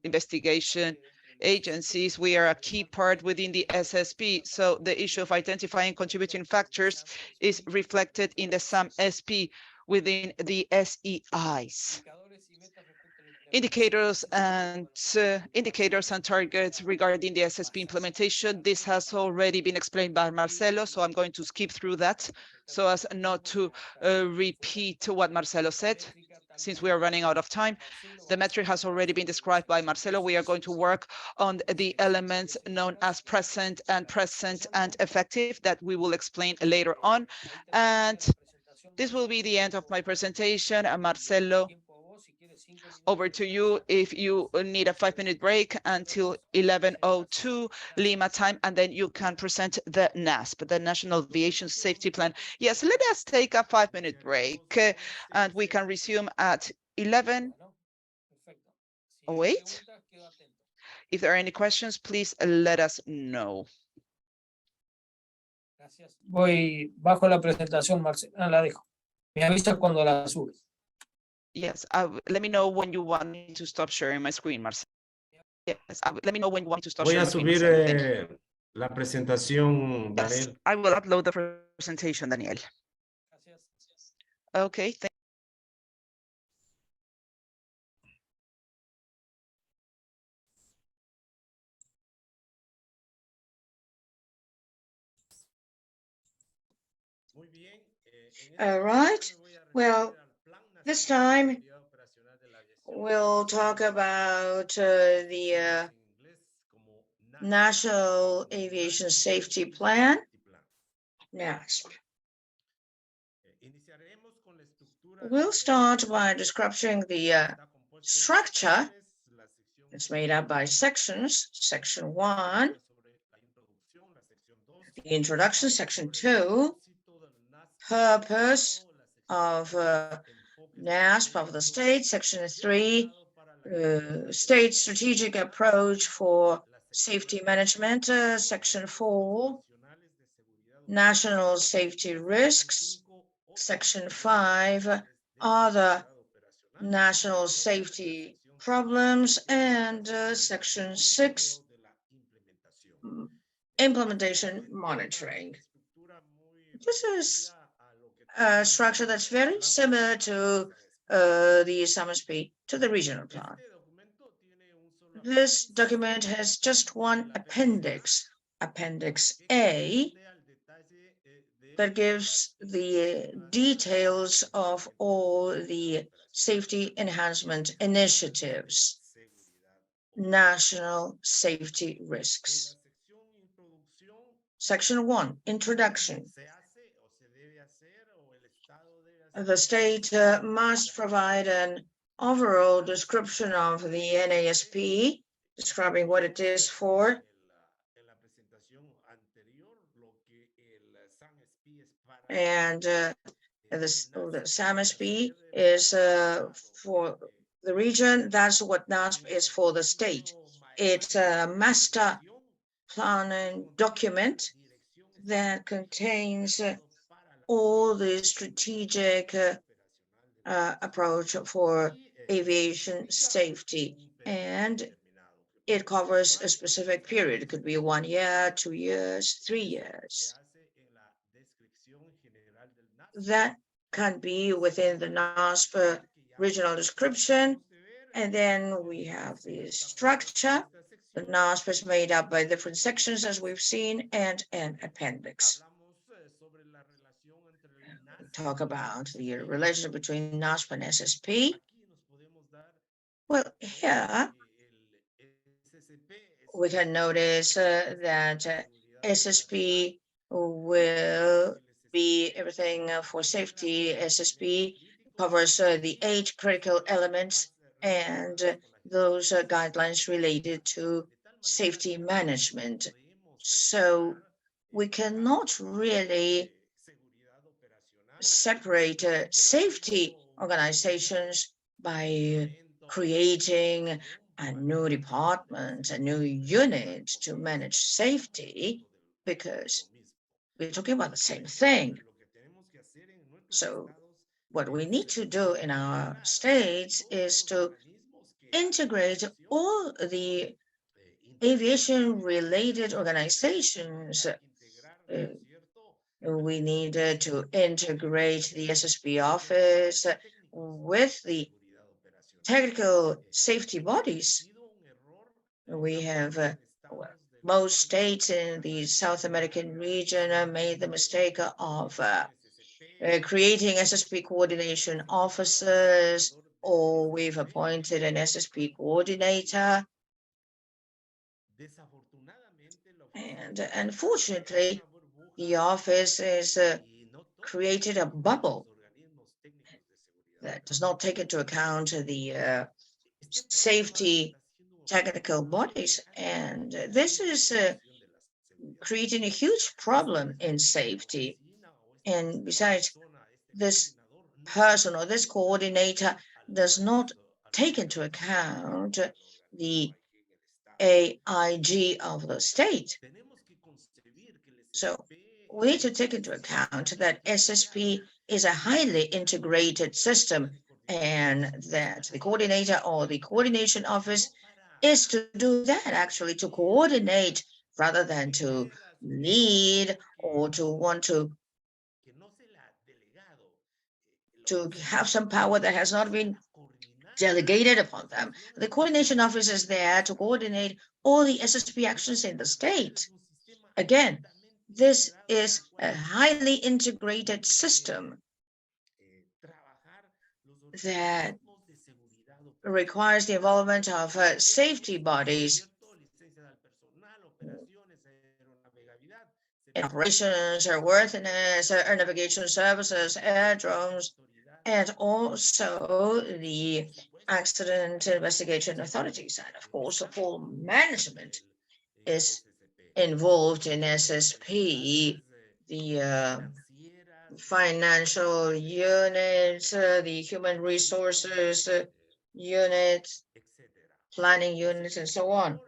investigation agencies, we are a key part within the SSP. So the issue of identifying contributing factors is reflected in the SAMSP within the SEIs. Indicators and targets regarding the SSP implementation. This has already been explained by Marcelo, so I'm going to skip through that so as not to repeat what Marcelo said, since we are running out of time. The metric has already been described by Marcelo. We are going to work on the elements known as present and effective that we will explain later on. And this will be the end of my presentation. Marcelo, over to you if you need a 5-minute break until 11:02 Lima time, and then you can present the NASP, the National Aviation Safety Plan. Yes, let us take a 5-minute break and we can resume at 11:08. If there are any questions, please let us know. Voy bajo la presentación, Marcelo. La dejo. Me avisa cuando la subes. Yes, let me know when you want me to stop sharing my screen, Marcelo. Yes, let me know when you want me to stop Voy sharing a my screen, subir Marcelo. la presentación, Yes, Daniel. I will upload the presentation, Daniel. Okay, thank All right. Well, this time we'll talk about the National Aviation Safety Plan, NASP. We'll start by describing the structure. It's made up by sections. Section 1, the introduction. Section 2, purpose of NASP of the state. Section 3, state strategic approach for safety management. Section 4, national safety risks. Section 5, other national safety problems, and Section 6, implementation monitoring. This is a structure that's very similar to the SAMSP, to the regional plan. This document has just one appendix, Appendix A, that gives the details of all the safety enhancement initiatives, national safety risks. Section 1, Introduction. The state must provide an overall description of the NASP, describing what it is for, and the SAMSP is for the region. That's what NASP is for the state. It's a master planning document that contains all the strategic approach for aviation safety, and it covers a specific period. It could be 1 year, 2 years, 3 years. That can be within the NASP regional description. And then we have the structure. The NASP is made up by different sections, as we've seen, and an appendix. We talk about the relationship between NASP and SSP. Well, here we can notice that SSP will be everything for safety. SSP covers the 8 critical elements and those guidelines related to safety management. So we cannot really separate safety organizations by creating a new department, a new unit to manage safety, because we're talking about the same thing. So what we need to do in our states is to integrate all the aviation-related organizations. We need to integrate the SSP office with the technical safety bodies. We have most states in the South American region made the mistake of creating SSP coordination officers, or we've appointed an SSP coordinator. And unfortunately, the office has created a bubble that does not take into account the safety technical bodies. And this is creating a huge problem in safety. And besides, this person or this coordinator does not take into account the AIG of the state. So we need to take into account that SSP is a highly integrated system, and that the coordinator or the coordination office is to do that, actually, to coordinate rather than to lead or to want to have some power that has not been delegated upon them. The coordination office is there to coordinate all the SSP actions in the state. Again, this is a highly integrated system that requires the involvement of safety bodies, operations, airworthiness, air navigation services, aerodromes, and also the accident investigation authorities. And of course, the full management is involved in SSP, the financial units, the human resources units, planning units, and so on.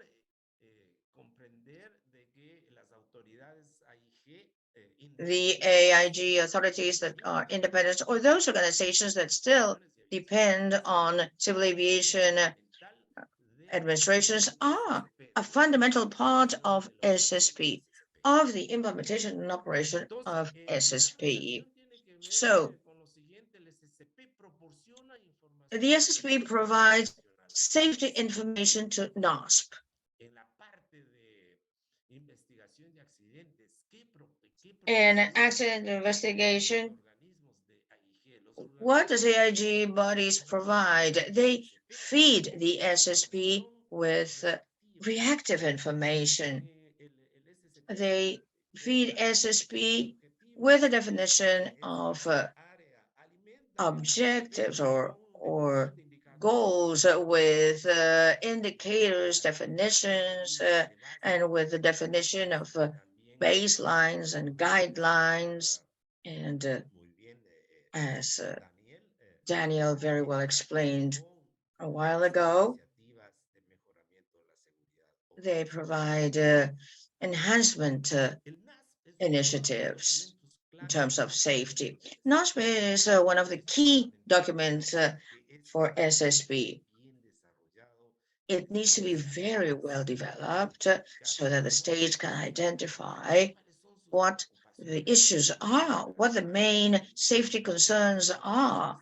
The AIG authorities that are independent, or those organizations that still depend on civil aviation administrations are a fundamental part of SSP, of the implementation and operation of SSP. So the SSP provides safety information to NASP. In accident investigation, what does AIG bodies provide? They feed the SSP with reactive information. They feed SSP with a definition of objectives or goals, with indicators, definitions, and with the definition of baselines and guidelines. And as Daniel very well explained a while ago, they provide enhancement initiatives in terms of safety. NASP is one of the key documents for SSP. It needs to be very well developed so that the state can identify what the issues are, what the main safety concerns are.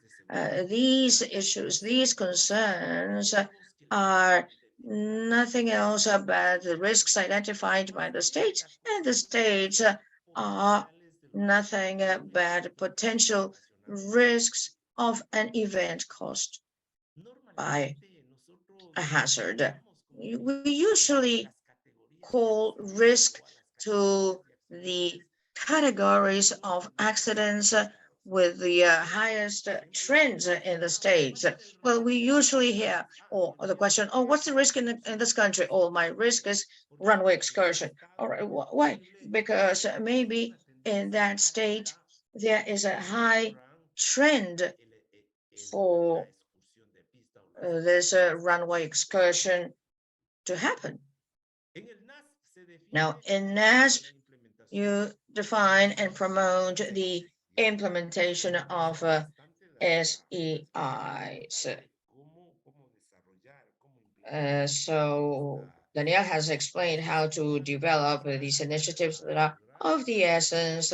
These issues, these concerns are nothing else but the risks identified by the states, and the states are nothing but potential risks of an event caused by a hazard. We usually call risk to the categories of accidents with the highest trends in the states. Well, we usually hear, the question, what's the risk in this country? My risk is runway excursion. All right, why? Because maybe in that state, there is a high trend for this runway excursion to happen. Now, in NASP, you define and promote the implementation of SEIs. So Daniel has explained how to develop these initiatives that are of the essence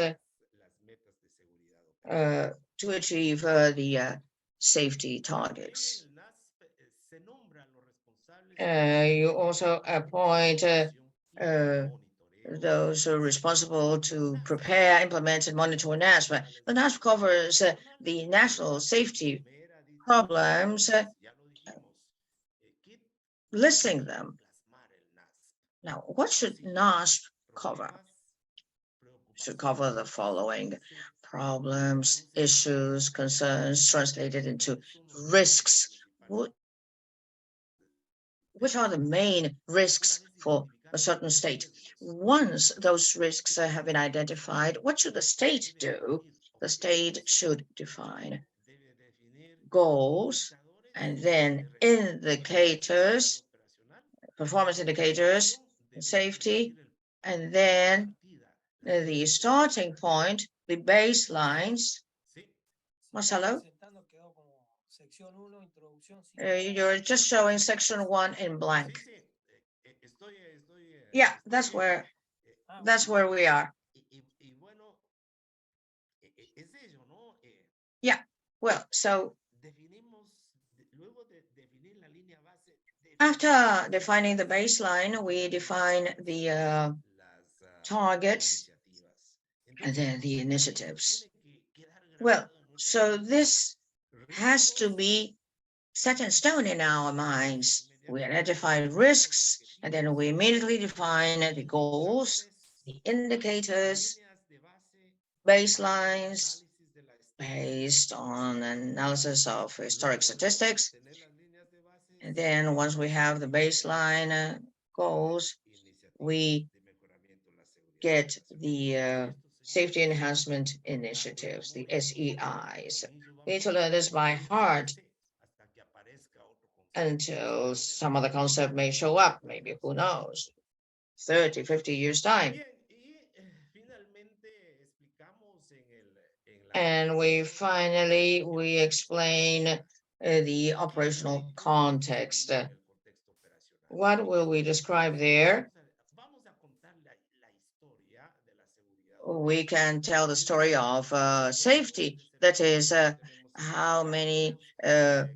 to achieve the safety targets. You also appoint those who are responsible to prepare, implement, and monitor NASP. The NASP covers the national safety problems, listing them. Now, what should NASP cover? Should cover the following: problems, issues, concerns translated into risks. Which are the main risks for a certain state? Once those risks have been identified, what should the state do? The state should define goals and then indicators, performance indicators, safety, and then the starting point, the baselines. Marcelo? You're just showing section 1 in blank. Yeah, that's where we are. Yeah, well, so after defining the baseline, we define the targets and then the initiatives. Well, so this has to be set in stone in our minds. We identify risks, and then we immediately define the goals, the indicators, baselines, based on analysis of historic statistics. And then once we have the baseline goals, we get the safety enhancement initiatives, the SEIs. We need to learn this by heart until some other concept may show up, maybe, who knows, 30, 50 years time. And we explain the operational context. What will we describe there? We can tell the story of safety. That is, how many air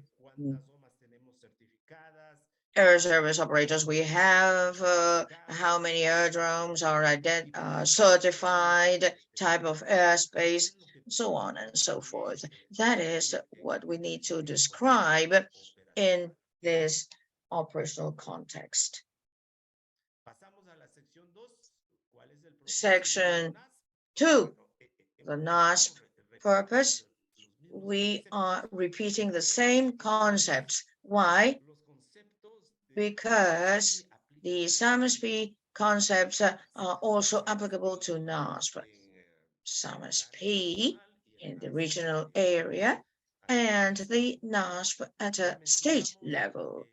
service operators we have, how many aerodromes are certified, type of airspace, so on and so forth. That is what we need to describe in this operational context. Section 2, the NASP purpose. We are repeating the same concepts. Why? Because the SAMSP concepts are also applicable to NASP. SAMSP in the regional area and the NASP at a state level.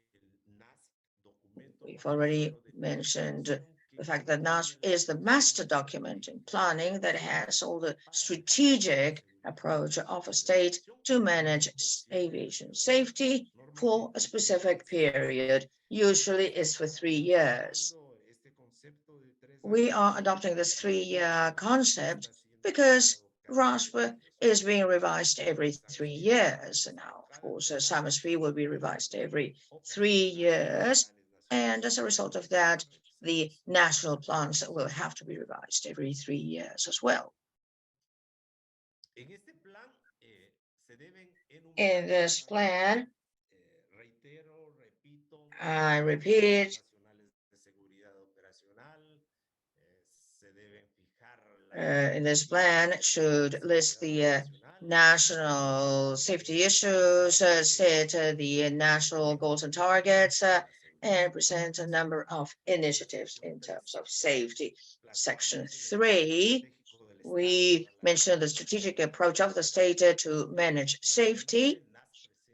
We've already mentioned the fact that NASP is the master document in planning that has all the strategic approach of a state to manage aviation safety for a specific period. Usually it's for 3 years. We are adopting this 3-year concept because RASP is being revised every 3 years. Now, of course, SAMSP will be revised every 3 years. And as a result of that, the national plans will have to be revised every 3 years as well. In this plan, I repeat, in this plan should list the national safety issues, set the national goals and targets, and present a number of initiatives in terms of safety. Section 3, we mentioned the strategic approach of the state to manage safety.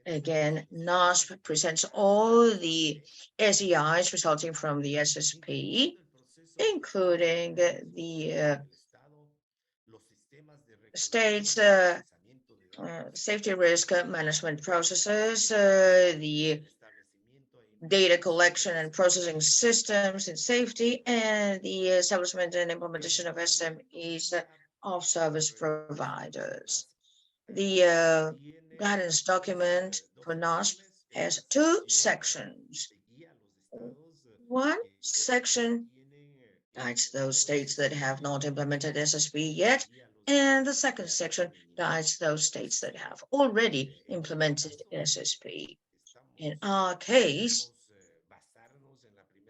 Again, NASP presents all the SEIs resulting from the SSP, including the state's safety risk management processes, the data collection and processing systems in safety, and the establishment and implementation of SMEs of service providers. The guidance document for NASP has 2 sections. One section guides those states that have not implemented SSP yet, and the second section guides those states that have already implemented SSP. In our case,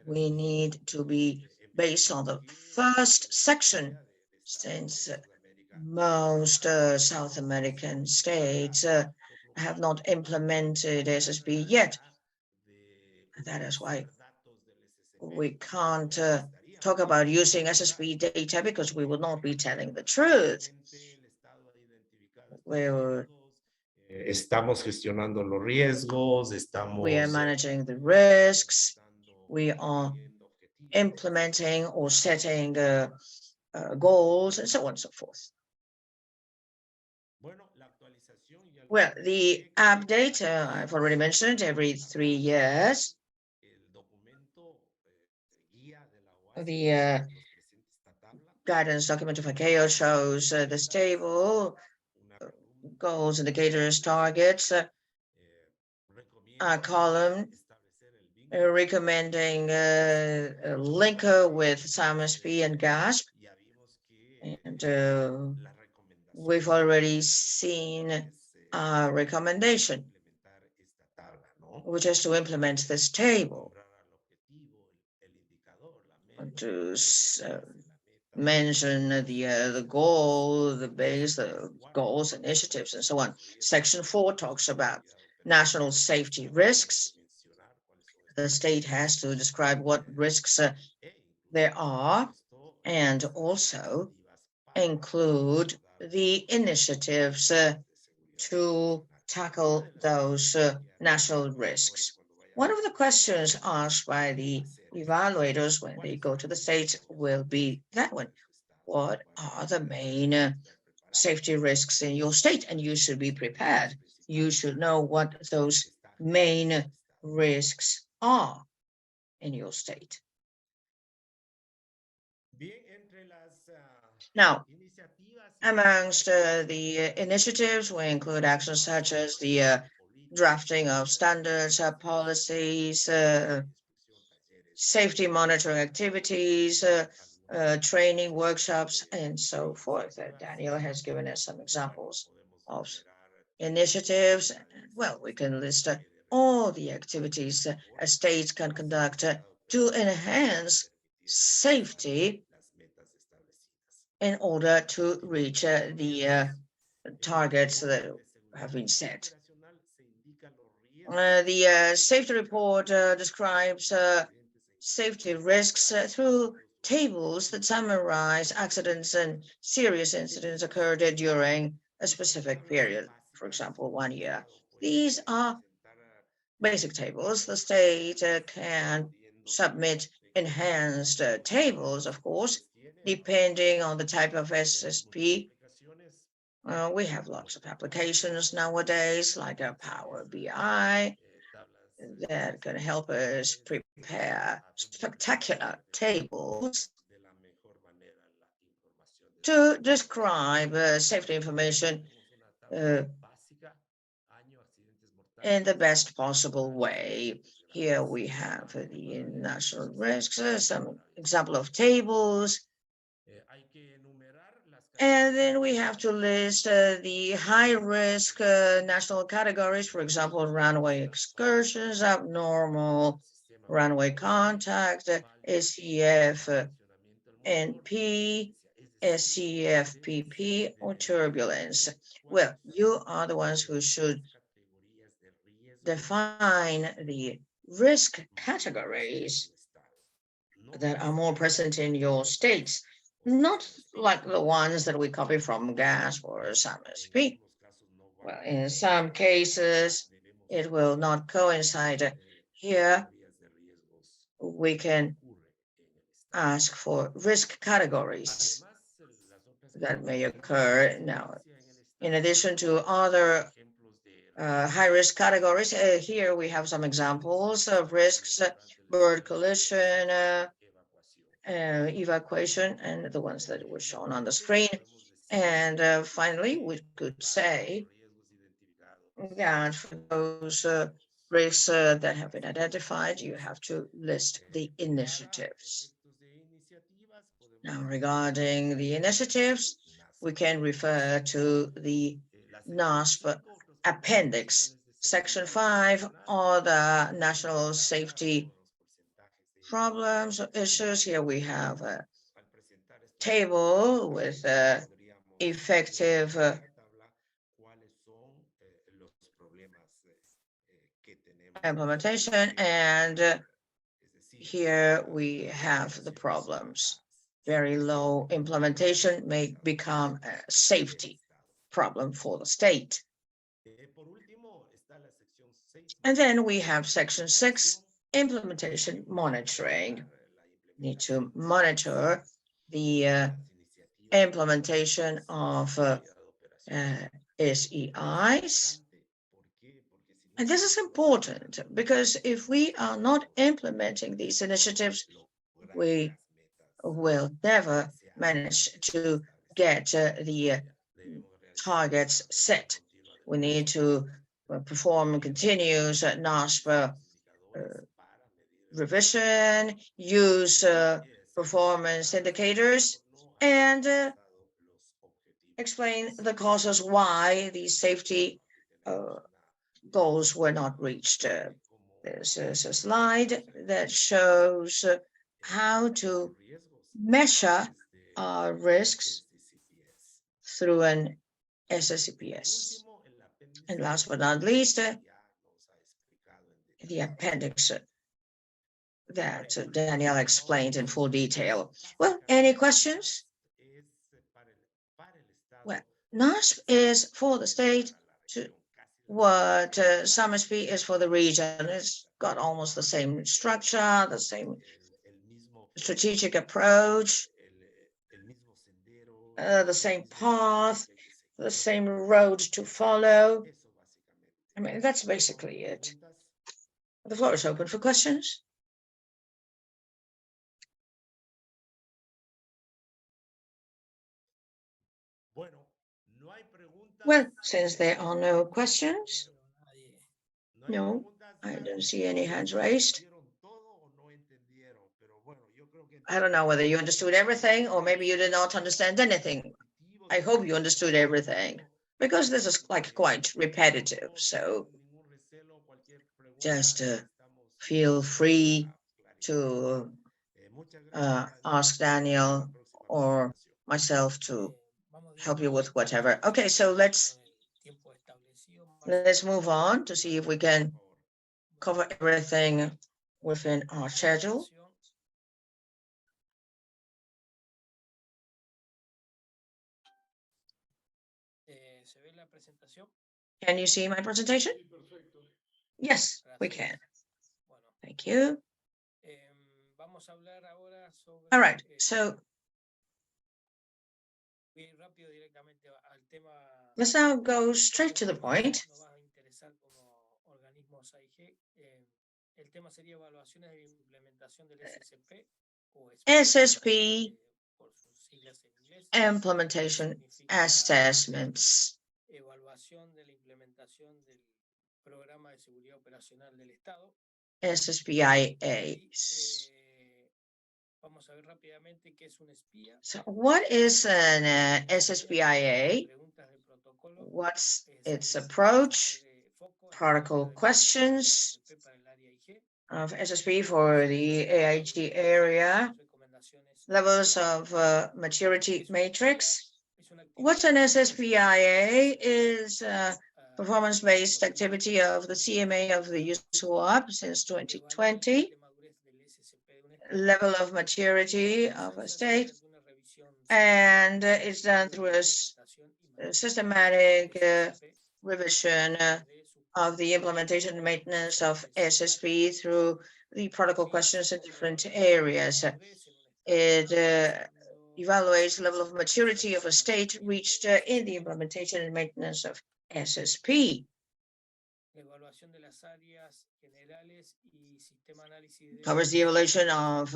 we need to be based on the first section, since most South American states have not implemented SSP yet. That is why we can't talk about using SSP data, because we will not be telling the truth. We are managing the risks. We are implementing or setting goals, and so on and so forth. Well, the update, I've already mentioned, every 3 years. The guidance document of ICAO shows this table, goals, indicators, targets, a column recommending a linker with SAMSP and GASP. And we've already seen a recommendation, which is to implement this table, to mention the goal, the base, the goals, initiatives, and so on. Section 4 talks about national safety risks. The state has to describe what risks there are, and also include the initiatives to tackle those national risks. One of the questions asked by the evaluators when they go to the states will be that one. What are the main safety risks in your state, and you should be prepared. You should know what those main risks are in your state. Now, amongst the initiatives, we include actions such as the drafting of standards, policies, safety monitoring activities, training workshops, and so forth. Daniel has given us some examples of initiatives. Well, we can list all the activities a state can conduct to enhance safety in order to reach the targets that have been set. The safety report describes safety risks through tables that summarize accidents and serious incidents occurred during a specific period, for example, 1 year. These are basic tables. The state can submit enhanced tables, of course, depending on the type of SSP. We have lots of applications nowadays, like a Power BI, that can help us prepare spectacular tables to describe safety information in the best possible way. Here we have the national risks, some example of tables. And then we have to list the high-risk national categories, for example, runway excursions, abnormal runway contact, SCF NP, SCF PP, or turbulence. Well, you are the ones who should define the risk categories that are more present in your states, not like the ones that we copy from GAS or SAMSP. Well, in some cases, it will not coincide. Here, we can ask for risk categories that may occur. Now, in addition to other high-risk categories, here we have some examples of risks: bird collision, evacuation, and the ones that were shown on the screen. And finally, we could say that for those risks that have been identified, you have to list the initiatives. Now, regarding the initiatives, we can refer to the NASP appendix, section 5, or the national safety problems or issues. Here we have a table with effective implementation, and here we have the problems. Very low implementation may become a safety problem for the state. And then we have section 6, implementation monitoring. Need to monitor the implementation of SEIs. And this is important because if we are not implementing these initiatives, we will never manage to get the targets set. We need to perform continuous NASP revision, use performance indicators, and explain the causes why these safety goals were not reached. This is a slide that shows how to measure our risks through an SSPS. And last but not least, the appendix that Danielle explained in full detail. Well, any questions? Well, NASP is for the state, what SAMSP is for the region. It's got almost the same structure, the same strategic approach, the same path. the same road to follow. Eso básicamente. I mean, that's basically it. Preguntas. The floor is open for questions. Bueno, no hay preguntas. Well, since there are no questions, No hay no, preguntas, I ya don't see any no sé hands si raised. entendieron todo o no entendieron, pero bueno, yo creo que I don't know whether you understood everything or maybe you did not understand anything. I hope you understood everything because this is like quite repetitive. So just feel free to ask Daniel or myself to help you with whatever. Okay, so let's move on to see if we can cover everything within our schedule. Can you see my presentation? Sí, perfecto. Yes, we can. Thank you. All right, so let's now go straight to the point. SSP implementation assessments. SSPIAs. So what is an SSPIA? What's its approach? Protocol questions of SSP for the AIG area, levels of maturity matrix. What's an SSPIA is performance-based activity of the CMA of the USWAP since 2020, level of maturity of a state, and it's done through a systematic revision of the implementation and maintenance of SSP through the protocol questions in different areas. It evaluates the level of maturity of a state reached in the implementation and maintenance of SSP. Covers the evaluation of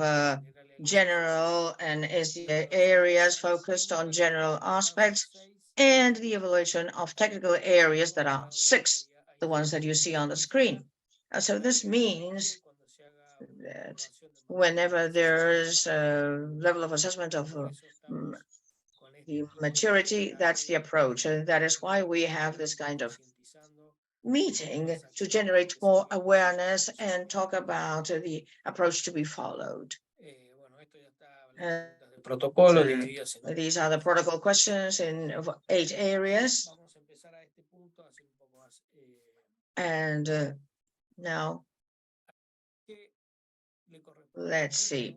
general and SDA areas focused on general aspects and the evaluation of technical areas that are 6, the ones that you see on the screen. So this means that whenever there's a level of assessment of the maturity, that's the approach. And that is why we have this kind of meeting to generate more awareness and talk about the approach to be followed. These are the protocol questions in 8 areas. And now, let's see.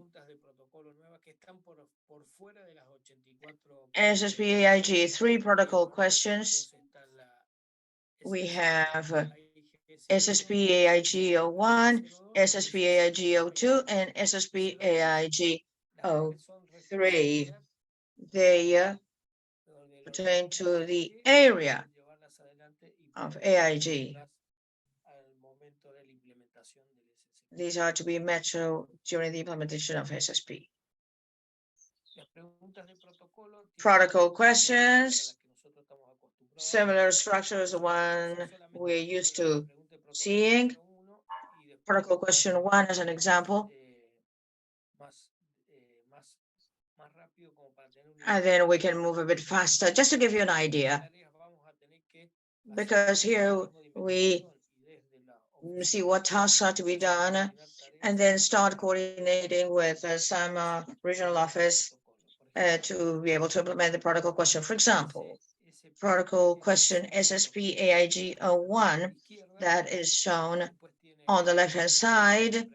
SSP AIG 3 protocol questions. We have SSP AIG 01, SSP AIG 02, and SSP AIG 03. They pertain to the area of AIG. These are to be met during the implementation of SSP. Protocol questions, similar structure as the one we're used to seeing. Protocol question 1 as an example. And then we can move a bit faster, just to give you an idea. Because here we see what tasks are to be done, and then start coordinating with some regional office to be able to implement the protocol question. For example, protocol question SSP AIG 01 that is shown on the left-hand side.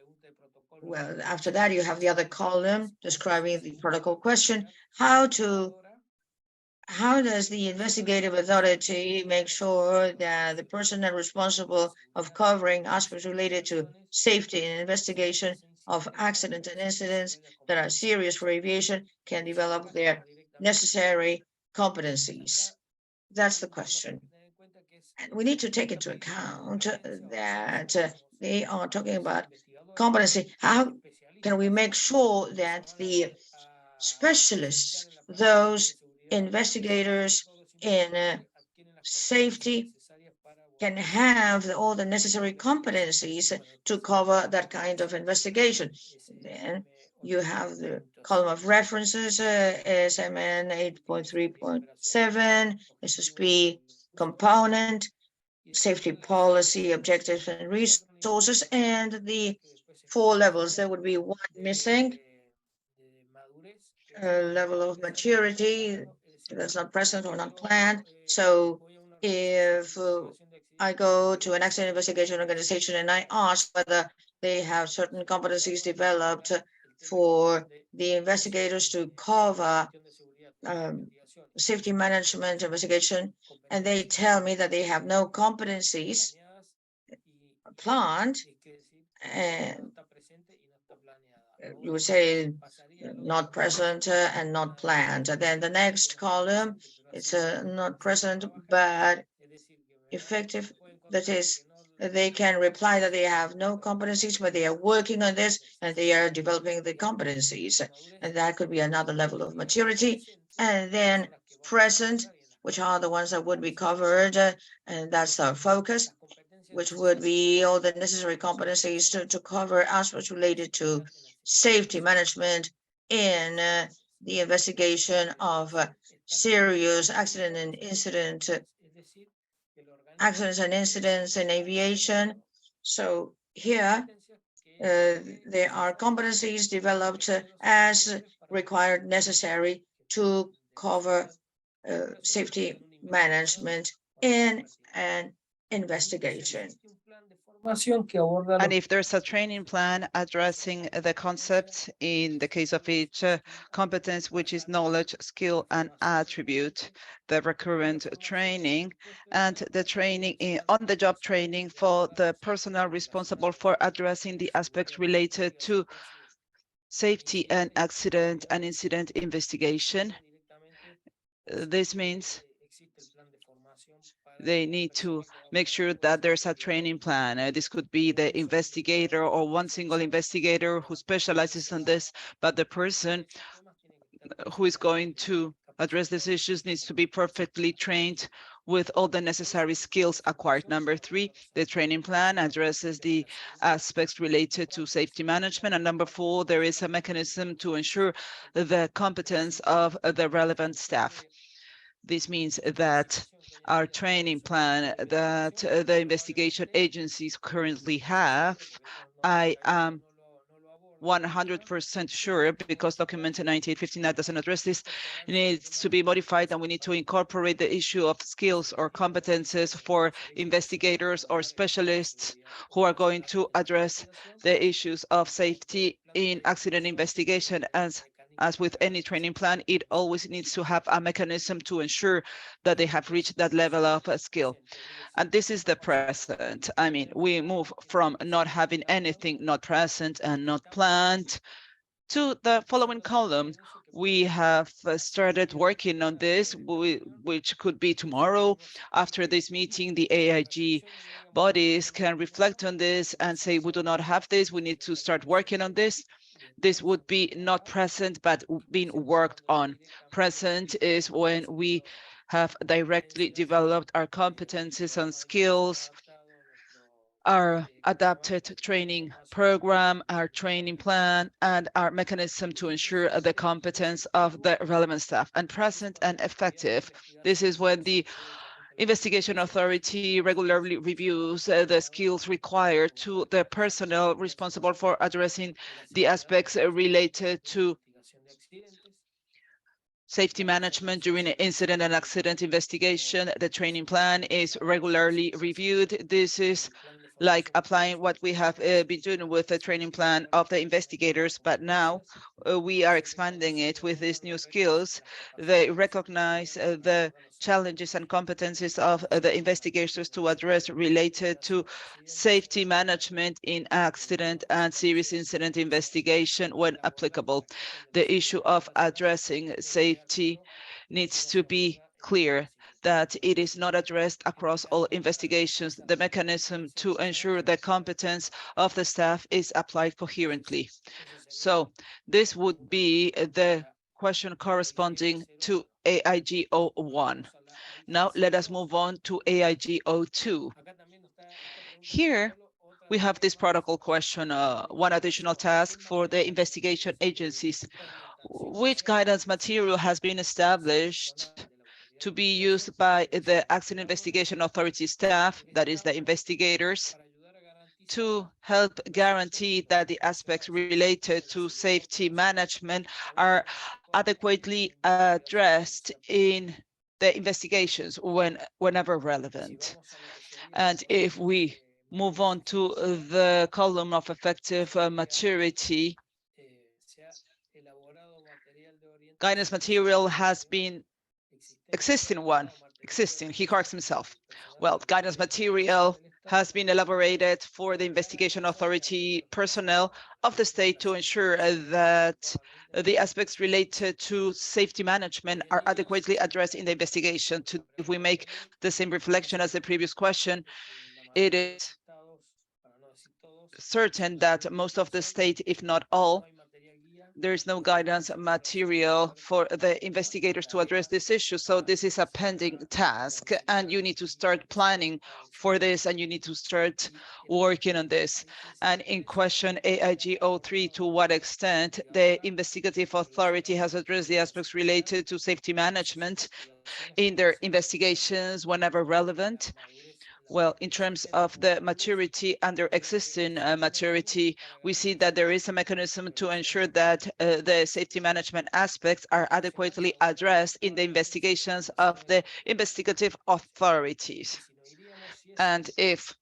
Well, after that, you have the other column describing the protocol question. How does the investigative authority make sure that the personnel responsible of covering aspects related to safety and investigation of accidents and incidents that are serious for aviation can develop their necessary competencies? That's the question. And we need to take into account that they are talking about competency. How can we make sure that the specialists, those investigators in safety, can have all the necessary competencies to cover that kind of investigation? Then you have the column of references, SMN 8.3.7, SSP component, safety policy, objectives and resources, and the 4 levels. There would be one missing, level of maturity that's not present or not planned. So if I go to an accident investigation organization and I ask whether they have certain competencies developed for the investigators to cover safety management investigation, and they tell me that they have no competencies planned, and you would say not present and not planned. And then the next column, it's not present, but effective. That is, they can reply that they have no competencies, but they are working on this and they are developing the competencies. And that could be another level of maturity. And then present, which are the ones that would be covered, and that's our focus, which would be all the necessary competencies to cover aspects related to safety management in the investigation of serious accidents and incidents in aviation. So here there are competencies developed as required, necessary to cover safety management in an investigation. And if there's a training plan addressing the concepts in the case of each competence, which is knowledge, skill, and attribute, the recurrent training and the training on-the-job training for the personnel responsible for addressing the aspects related to safety and accident and incident investigation. This means they need to make sure that there's a training plan. This could be the investigator or one single investigator who specializes on this, but the person who is going to address these issues needs to be perfectly trained with all the necessary skills acquired. Number 3, the training plan addresses the aspects related to safety management. And number 4, there is a mechanism to ensure the competence of the relevant staff. This means that our training plan that the investigation agencies currently have, I am 100% sure, because document 9859 doesn't address this, needs to be modified, and we need to incorporate the issue of skills or competences for investigators or specialists who are going to address the issues of safety in accident investigation. As with any training plan, it always needs to have a mechanism to ensure that they have reached that level of skill. And this is the present. I mean, we move from not having anything not present and not planned to the following column. We have started working on this, which could be tomorrow. After this meeting, the AIG bodies can reflect on this and say, we do not have this, we need to start working on this. This would be not present, but being worked on. Present is when we have directly developed our competencies and skills, our adapted training program, our training plan, and our mechanism to ensure the competence of the relevant staff. And present and effective, this is when the investigation authority regularly reviews the skills required to the personnel responsible for addressing the aspects related to safety management during an incident and accident investigation. The training plan is regularly reviewed. This is like applying what we have been doing with the training plan of the investigators, but now we are expanding it with these new skills. They recognize the challenges and competencies of the investigators to address related to safety management in accident and serious incident investigation when applicable. The issue of addressing safety needs to be clear. that it is not addressed across all investigations. The mechanism to ensure the competence of the staff is applied coherently. So this would be the question corresponding to AIG 01. Now let us move on to AIG 02. Here, we have this protocol question, one additional task for the investigation agencies. Which guidance material has been established to be used by the Accident Investigation Authority staff, that is the investigators, to help guarantee that the aspects related to safety management are adequately addressed in the investigations whenever relevant. And if we move on to the column of effective maturity, guidance material has been existing, he corrects himself. Well, guidance material has been elaborated for the investigation authority personnel of the state to ensure that the aspects related to safety management are adequately addressed in the investigation. If we make the same reflection as the previous question, it is certain that most of the state, if not all, there is no guidance material for the investigators to address this issue. So this is a pending task, and you need to start planning for this, and you need to start working on this. And in question AIG 03, to what extent the investigative authority has addressed the aspects related to safety management in their investigations whenever relevant? Well, in terms of the maturity under existing maturity, we see that there is a mechanism to ensure that the safety management aspects are adequately addressed in the investigations of the investigative authorities. And if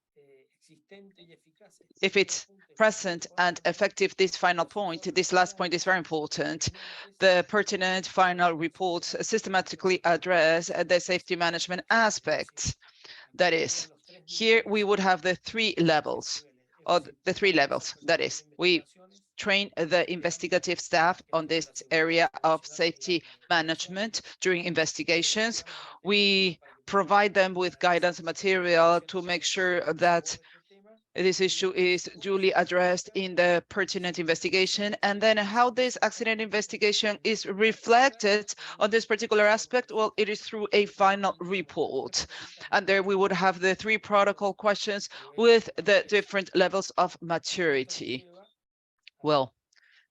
it's present and effective, this final point, this last point is very important. The pertinent final reports systematically address the safety management aspects. That is, here we would have the three levels. That is, we train the investigative staff on this area of safety management during investigations. We provide them with guidance material to make sure that this issue is duly addressed in the pertinent investigation. And then how this accident investigation is reflected on this particular aspect, well, it is through a final report. And there we would have the three protocol questions with the different levels of maturity. Well,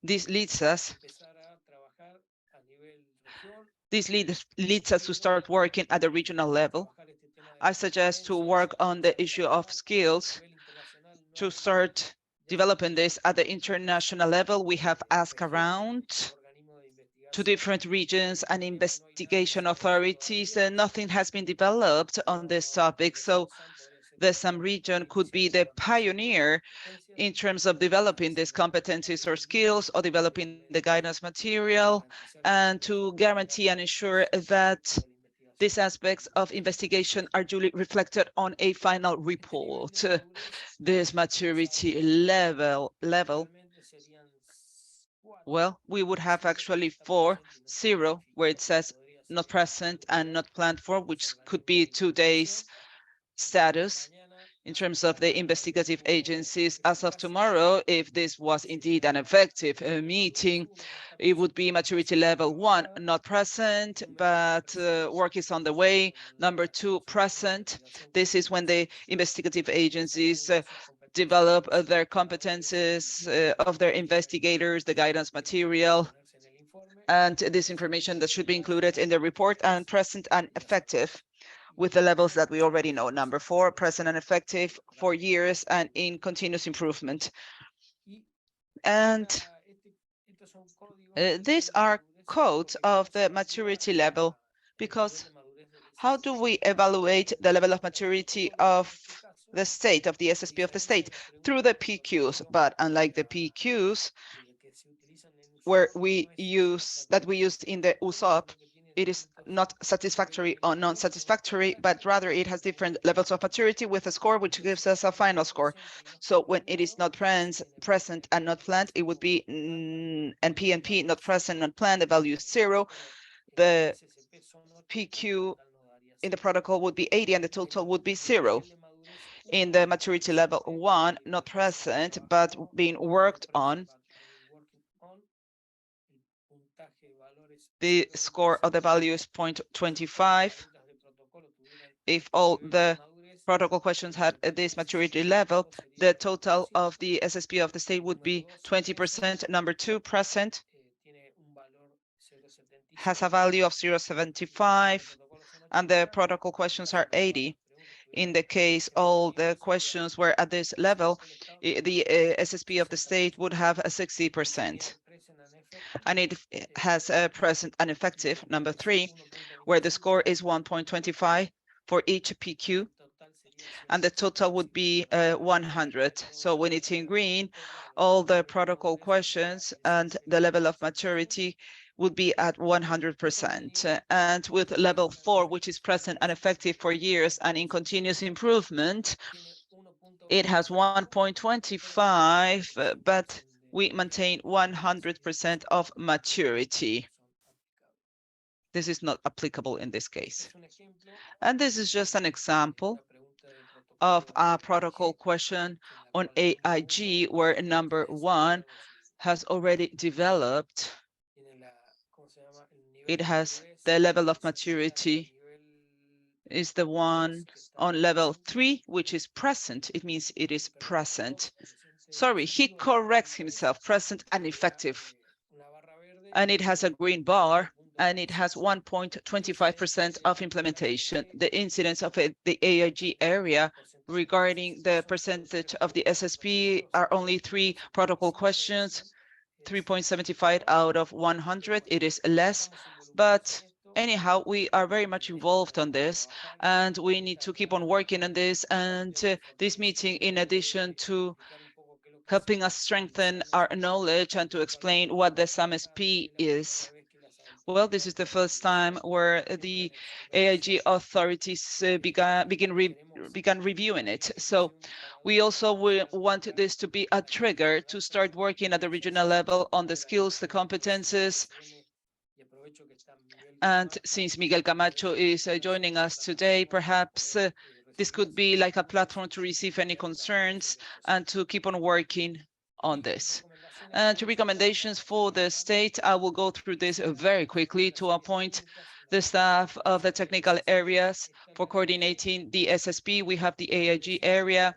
this leads us to start working at the regional level. I suggest to work on the issue of skills to start developing this at the international level. We have asked around to different regions and investigation authorities, and nothing has been developed on this topic. So the SAM region could be the pioneer in terms of developing these competencies or skills, or developing the guidance material, and to guarantee and ensure that these aspects of investigation are duly reflected on a final report. This maturity level, well, we would have actually 4-0, where it says not present and not planned for, which could be 2 days status. In terms of the investigative agencies, as of tomorrow, if this was indeed an effective meeting, it would be maturity level 1, not present, but work is on the way. Number 2, present. This is when the investigative agencies develop their competences of their investigators, the guidance material, and this information that should be included in the report. And present and effective, with the levels that we already know. Number 4, present and effective, 4 years and in continuous improvement. And these are codes of the maturity level, because how do we evaluate the level of maturity of the state, of the SSP of the state? Through the PQs, but unlike the PQs where we use in the USOP, it is not satisfactory or non-satisfactory, but rather it has different levels of maturity with a score which gives us a final score. So when it is not present and not planned, it would be NP, not present, not planned, the value is 0. The PQ in the protocol would be 80 and the total would be 0. In the maturity level 1, not present, but being worked on, the score of the value is 0.25. If all the protocol questions had this maturity level, the total of the SSP of the state would be 20%. Number 2, present, has a value of 0.75, and the protocol questions are 80. In the case all the questions were at this level, the SSP of the state would have a 60%. And it has a present and effective, number 3, where the score is 1.25 for each PQ, and the total would be 100. So when it's in green, all the protocol questions and the level of maturity would be at 100%. And with level 4, which is present and effective for years and in continuous improvement, it has 1.25, but we maintain 100% of maturity. This is not applicable in this case. And this is just an example of a protocol question on AIG, where number 1 has already developed. It has the level of maturity is the one on level 3, which is present. It means it is present. Sorry, he corrects himself, present and effective. And it has a green bar, and it has 1.25% of implementation. The incidence of the AIG area regarding the percentage of the SSP are only 3 protocol questions, 3.75 out of 100. It is less, but anyhow, we are very much involved on this, and we need to keep on working on this. And this meeting, in addition to helping us strengthen our knowledge and to explain what the SAMSP is, well, this is the first time where the AIG authorities began reviewing it. So we also want this to be a trigger to start working at the regional level on the skills, the competences. And since Miguel Camacho is joining us today, perhaps this could be like a platform to receive any concerns and to keep on working on this. And to recommendations for the state, I will go through this very quickly. To appoint the staff of the technical areas for coordinating the SSP, we have the AIG area.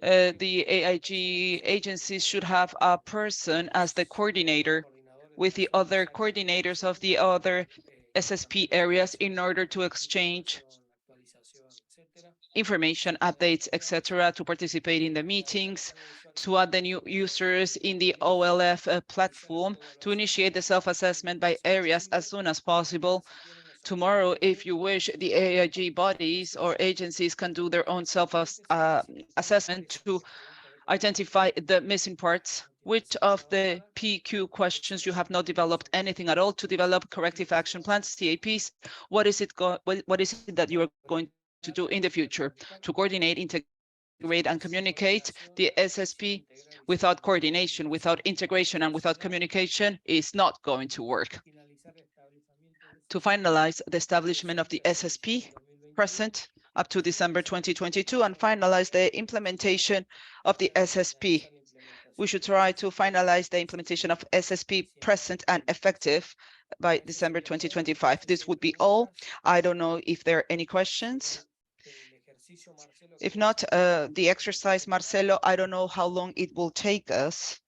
The AIG agencies should have a person as the coordinator with the other coordinators of the other SSP areas in order to exchange information, updates, etc., to participate in the meetings, to add the new users in the OLF platform, to initiate the self-assessment by areas as soon as possible. Tomorrow, if you wish, the AIG bodies or agencies can do their own self-assessment to identify the missing parts. Which of the PQ questions you have not developed anything at all, to develop corrective action plans, CAPs? What is it that you are going to do in the future to coordinate, integrate, and communicate? The SSP without coordination, without integration, and without communication is not going to work. To finalize the establishment of the SSP present up to December 2022 and finalize the implementation of the SSP. We should try to finalize the implementation of SSP present and effective by December 2025. This would be all. I don't know if there are any questions. If not, the exercise, Marcelo, I don't know how long it will take us.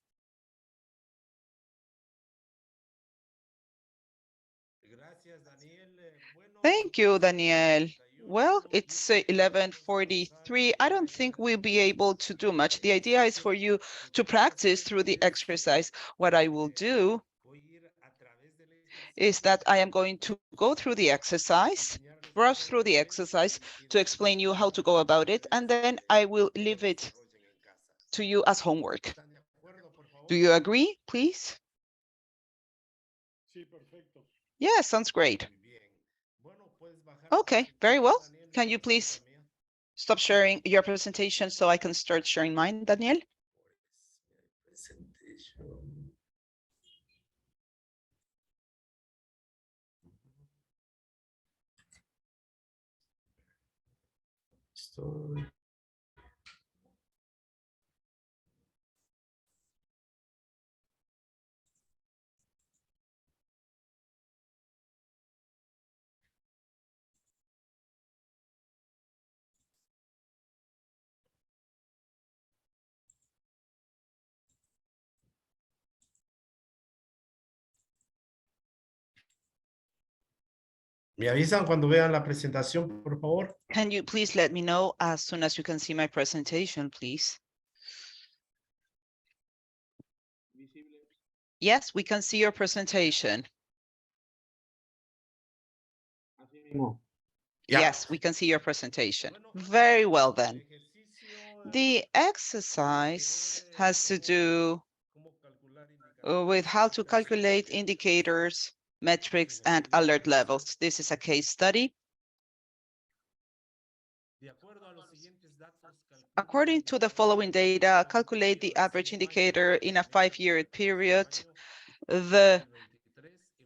Thank you, Daniel. Well, it's 11:43. I don't think we'll be able to do much. The idea is for you to practice through the exercise. What I will do is that I am going to go through the exercise, brush through the exercise to explain you how to go about it, and then I will leave it to you as homework. Do you agree, please? Yeah, sounds great. Okay, very well. Can you please stop sharing your presentation so I can start sharing mine, Daniel? estoy. ¿Me avisan cuando vean la presentación, por favor? Can you please let me know as soon as you can see my presentation, please? Yes, we can see your presentation. Ya. Yes, we can see your presentation. Very well then. The exercise has to do with how to calculate indicators, metrics, and alert levels. This is a case study. According to the following data, calculate the average indicator in a 5-year period, the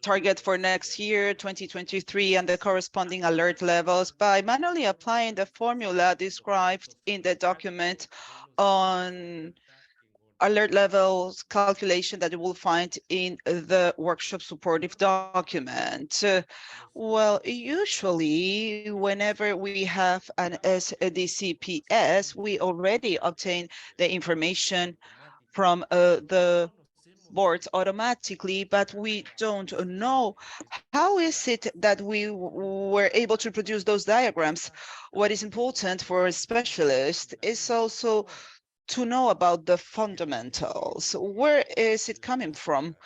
target for next year, 2023, and the corresponding alert levels by manually applying the formula described in the document on alert levels calculation that you will find in the workshop supportive document. Well, usually whenever we have an SDCPS, we already obtain the information from the boards automatically, but we don't know how is it that we were able to produce those diagrams. What is important for a specialist is also to know about the fundamentals. Where is it coming from?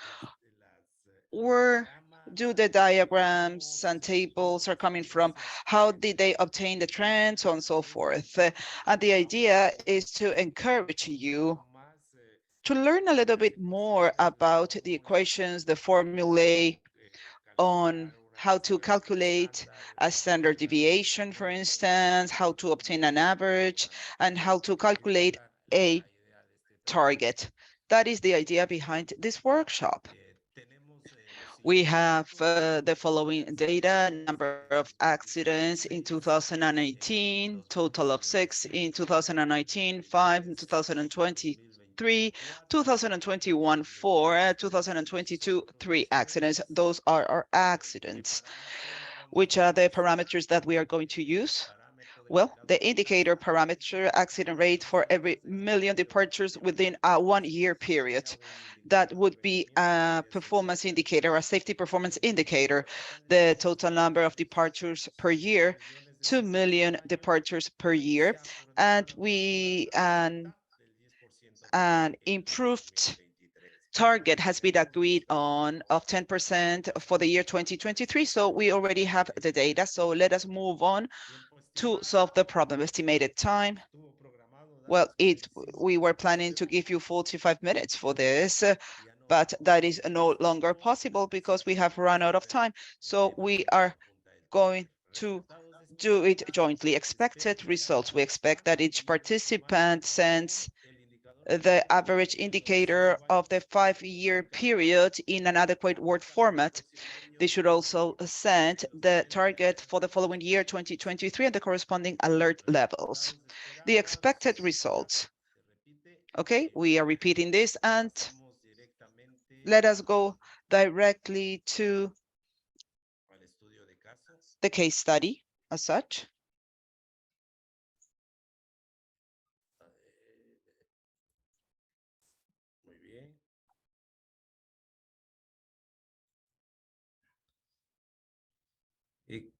Where do the diagrams and tables are coming from? How did they obtain the trends, so on and so forth? And the idea is to encourage you to learn a little bit more about the equations, the formulae on how to calculate a standard deviation, for instance, how to obtain an average, and how to calculate a target. That is the idea behind this workshop. We have the following data: number of accidents in 2018, total of 6 in 2019, 5 in 2023, 2021, 4, 2022, 3 accidents. Those are our accidents. Which are the parameters that we are going to use? Well, the indicator parameter accident rate for every million departures within a 1-year period. That would be a performance indicator, a safety performance indicator. The total number of departures per year, 2 million departures per year. And an improved target has been agreed on of 10% for the year 2023. So we already have the data. So let us move on to solve the problem. Estimated time. Well, we were planning to give you 45 minutes for this, but that is no longer possible because we have run out of time. So we are going to do it jointly. Expected results. We expect that each participant sends the average indicator of the 5-year period in an adequate Word format. They should also send the target for the following year, 2023, and the corresponding alert levels. The expected results. Okay, we are repeating this, and let us go directly to the case study as such.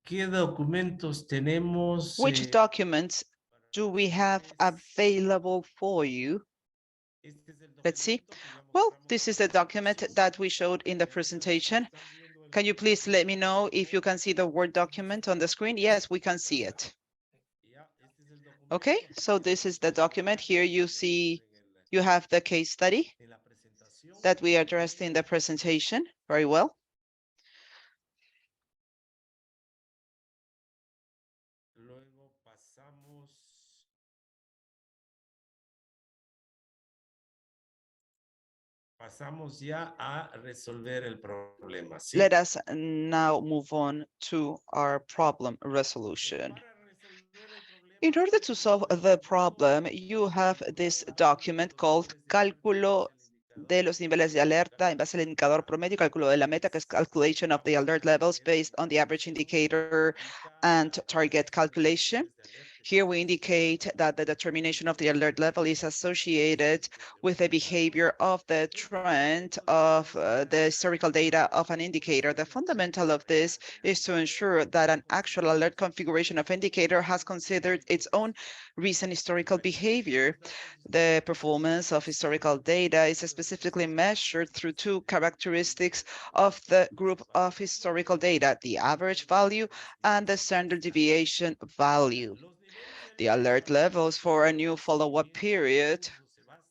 ¿Qué documentos tenemos? Which documents do we have available for you? Let's see. Well, this is the document that we showed in the presentation. Can you please let me know if you can see the Word document on the screen? Yes, we can see it. Okay, so this is the document. Here you see, you have the case study that we addressed in the presentation. Very well. Pasamos ya a resolver el problema, ¿sí? Let us now move on to our problem resolution. In order to solve the problem, you have this document called Cálculo de los niveles de alerta en base al indicador promedio, cálculo de la meta, que is calculation of the alert levels based on the average indicator and target calculation. Here we indicate that the determination of the alert level is associated with the behavior of the trend of the historical data of an indicator. The fundamental of this is to ensure that an actual alert configuration of indicator has considered its own recent historical behavior. The performance of historical data is specifically measured through two characteristics of the group of historical data, the average value and the standard deviation value. The alert levels for a new follow-up period,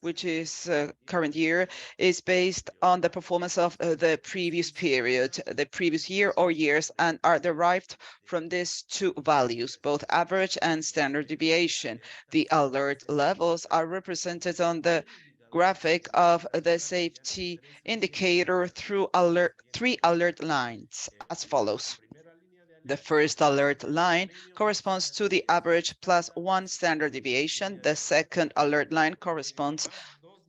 which is current year, is based on the performance of the previous period, the previous year or years, and are derived from these two values, both average and standard deviation. The alert levels are represented on the graphic of the safety indicator through three alert lines as follows. The first alert line corresponds to the average plus 1 standard deviation. The second alert line corresponds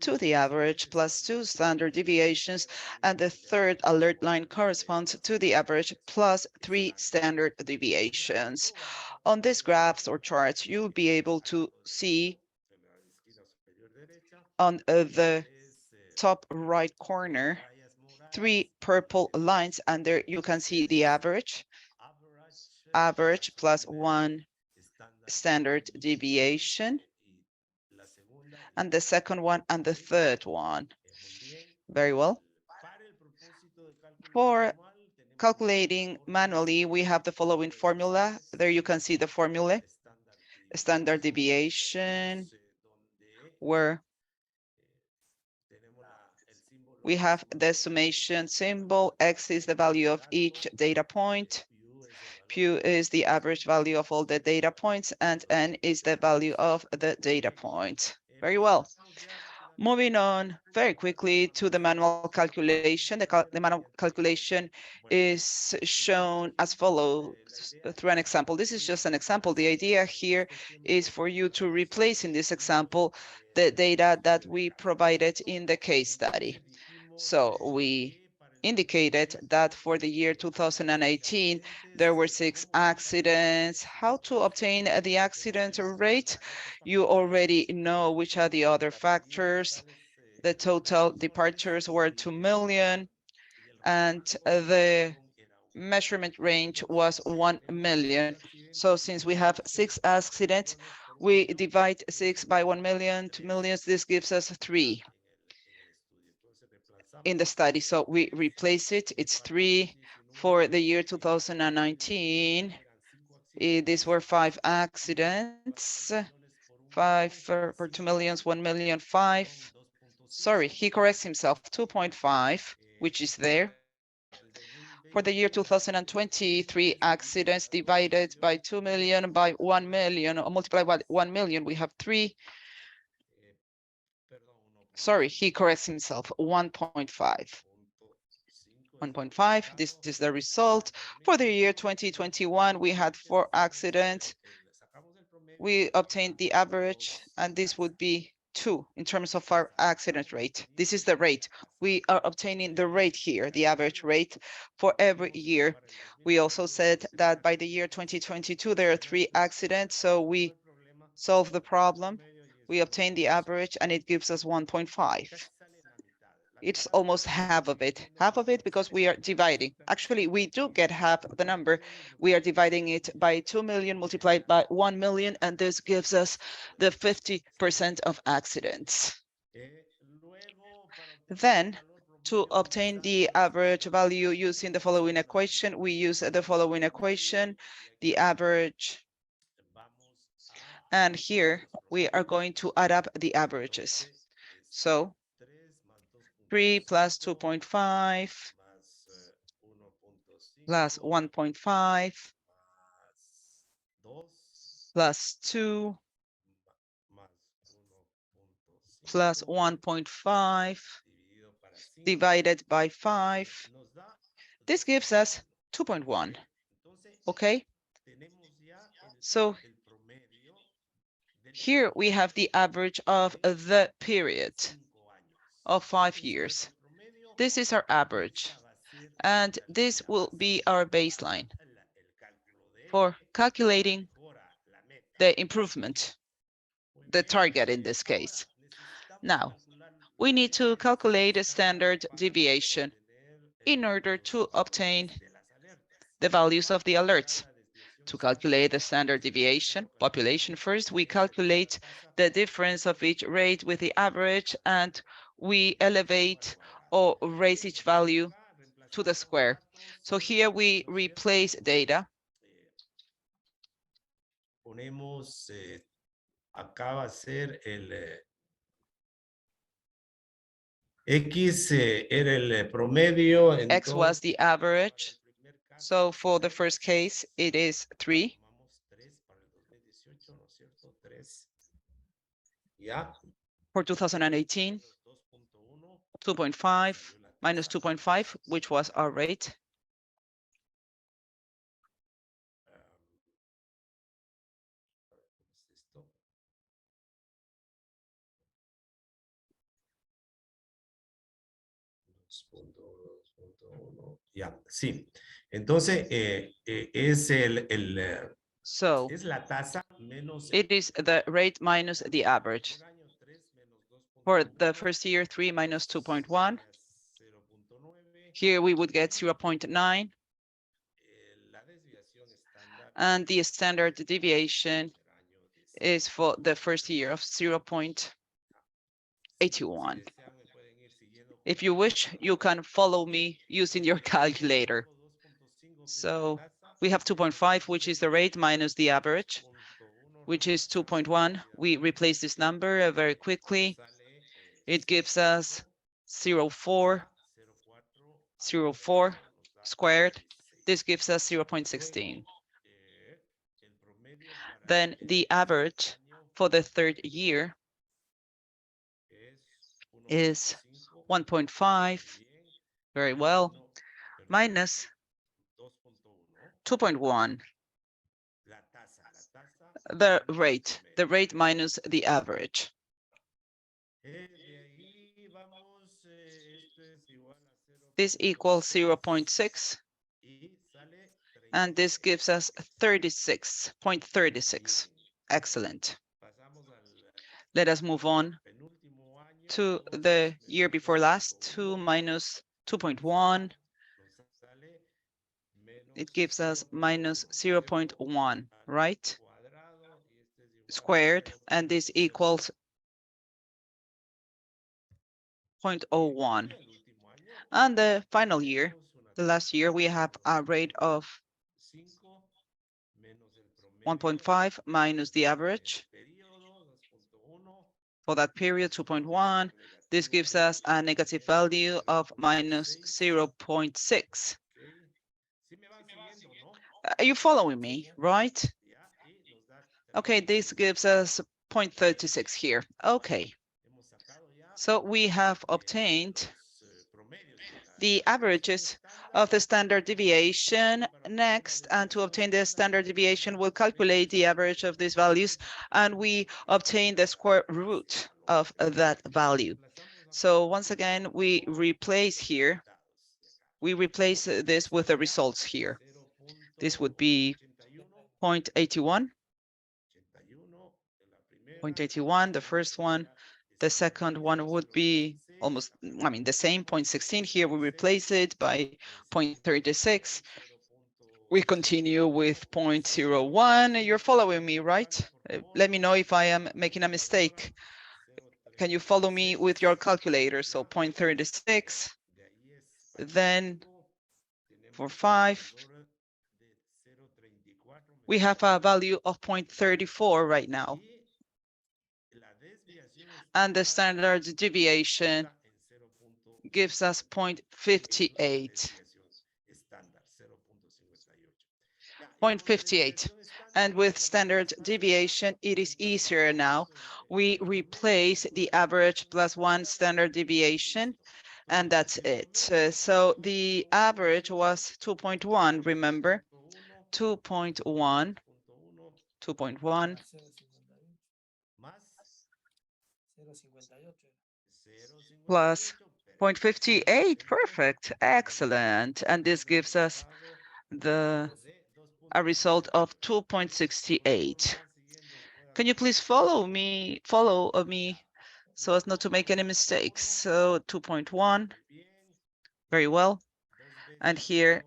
to the average plus 2 standard deviations. And the third alert line corresponds to the average plus 3 standard deviations. On these graphs or charts, you'll be able to see on the top right corner, 3 purple lines, and there you can see the average plus 1 standard deviation, and the second one and the third one. Very well. For calculating manually, we have the following formula. There you can see the formula, standard deviation, where we have the summation symbol. X is the value of each data point. Q is the average value of all the data points, and N is the value of the data points. Very well. Moving on very quickly to the manual calculation. The manual calculation is shown as follows through an example. This is just an example. The idea here is for you to replace in this example the data that we provided in the case study. So we indicated that for the year 2018, there were 6 accidents. How to obtain the accident rate? You already know which are the other factors. The total departures were 2 million, and the measurement range was 1 million. So since we have 6 accidents, we divide 6 by 1 million, 2 millions. This gives us 3 in the study. So we replace it. It's 3 for the year 2019. These were 5 accidents, 5 for 2 millions, 1 million, 5. Sorry, he corrects himself, 2.5, which is there. For the year 2023, accidents divided by 2 million by 1 million, or multiplied by 1 million, we have 3. Sorry, he corrects himself, 1.5. 1.5, this is the result. For the year 2021, we had 4 accidents. We obtained the average, and this would be 2 in terms of our accident rate. This is the rate. We are obtaining the rate here, the average rate for every year. We also said that by the year 2022, there are 3 accidents, so we solve the problem. We obtain the average, and it gives us 1.5. It's almost half of it because we are dividing. Actually, we do get half the number. We are dividing it by 2 million multiplied by 1 million, and this gives us the 50% of accidents. Then, to obtain the average value using the following equation, we use the following equation, the average. And here, we are going to add up the averages. So 3 plus 2.5 plus 1.5 plus 2 plus 1.5 divided by 5. This gives us 2.1. Okay? So Here we have the average of the period of 5 years. This is our average, and this will be our baseline for calculating the improvement, the target in this case. Now, we need to calculate a standard deviation in order to obtain the values of the alerts. To calculate the standard deviation population, first we calculate the difference of each rate with the average, and we elevate or raise each value to the square. So here we replace data. Ponemos, acá va a ser el X era el promedio. X was the average. So for the first case, it is 3. For 2018, 2.5 minus 2.5, which was our rate. Ya, sí. Entonces, es So es la tasa menos it is the rate minus the average. For the first year, 3 minus 2.1. Here we would get 0.9. And the standard deviation is for the first year of 0.81. If you wish, you can follow me using your calculator. So we have 2.5, which is the rate minus the average, which is 2.1. We replace this number very quickly. It gives us 0.4 squared. This gives us 0.16. Then the average for the third year is 1.5, very well, minus 2.1, the rate minus the average. This equals 0.6, and this gives us 36.36. Excellent. Let us move on to the year before last, 2 minus 2.1. It gives us minus 0.1, right? Squared, and this equals 0.01. And the final year, the last year, we have a rate of 1.5 minus the average. For that period, 2.1. This gives us a negative value of minus 0.6. Are you following me, right? Okay, this gives us 0.36 here. Okay. So we have obtained the averages of the standard deviation next, and to obtain the standard deviation, we'll calculate the average of these values, and we obtain the square root of that value. So once again, we replace this with the results here. This would be 0.81, 0.81, the first one. The second one would be almost, the same, 0.16. Here we replace it by 0.36. We continue with 0.01. You're following me, right? Let me know if I am making a mistake. Can you follow me with your calculator? So 0.36, then for 5, we have a value of 0.34 right now. And the standard deviation gives us 0.58. 0.58. And with standard deviation, it is easier now. We replace the average plus 1 standard deviation, and that's it. So the average was 2.1, remember? 2.1. plus 0.58. Perfect. Excellent. And this gives us a result of 2.68. Can you please follow me so as not to make any mistakes? So 2.1, very well. And here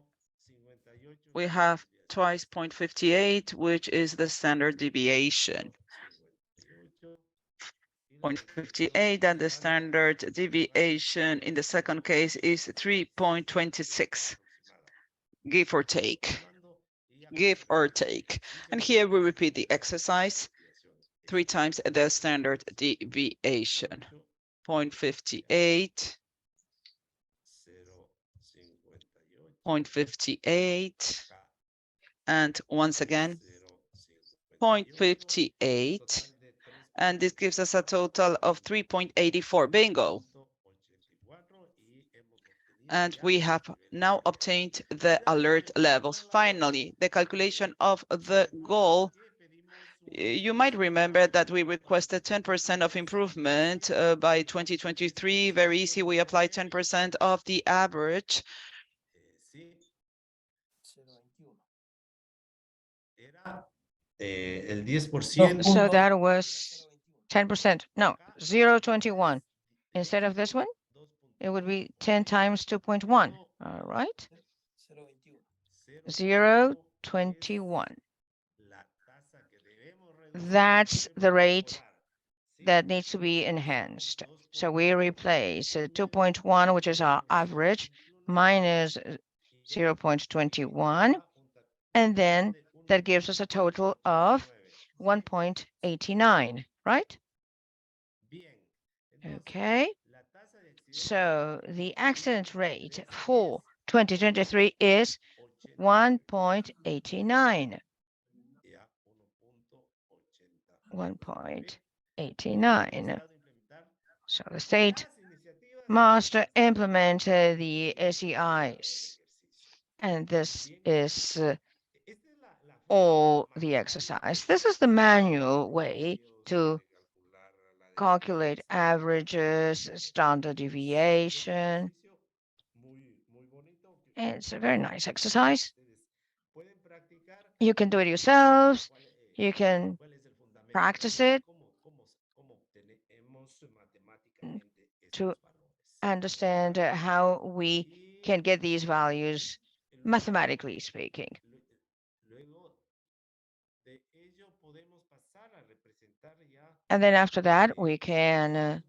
we have twice 0.58, which is the standard deviation. 0.58, and the standard deviation in the second case is 3.26, give or take. Give or take. And here we repeat the exercise 3 times the standard deviation. 0.58, 0.58, and once again 0.58, and this gives us a total of 3.84. Bingo. And we have now obtained the alert levels. Finally, the calculation of the goal. You might remember that we requested 10% of improvement by 2023. Very easy. We applied 10% of the average. So that was 10%. No, 0.21. Instead of this one, it would be 10 times 2.1. All right. 0.21. That's the rate that needs to be enhanced. So we replace 2.1, which is our average, minus 0.21, and then that gives us a total of 1.89, right? Okay. So the accident rate for 2023 is 1.89. 1.89. So the state must implement the SEIs. And this is all the exercise. This is the manual way to calculate averages, standard deviation. It's a very nice exercise. You can do it yourselves. You can practice it to understand how we can get these values mathematically speaking. And then after that, we can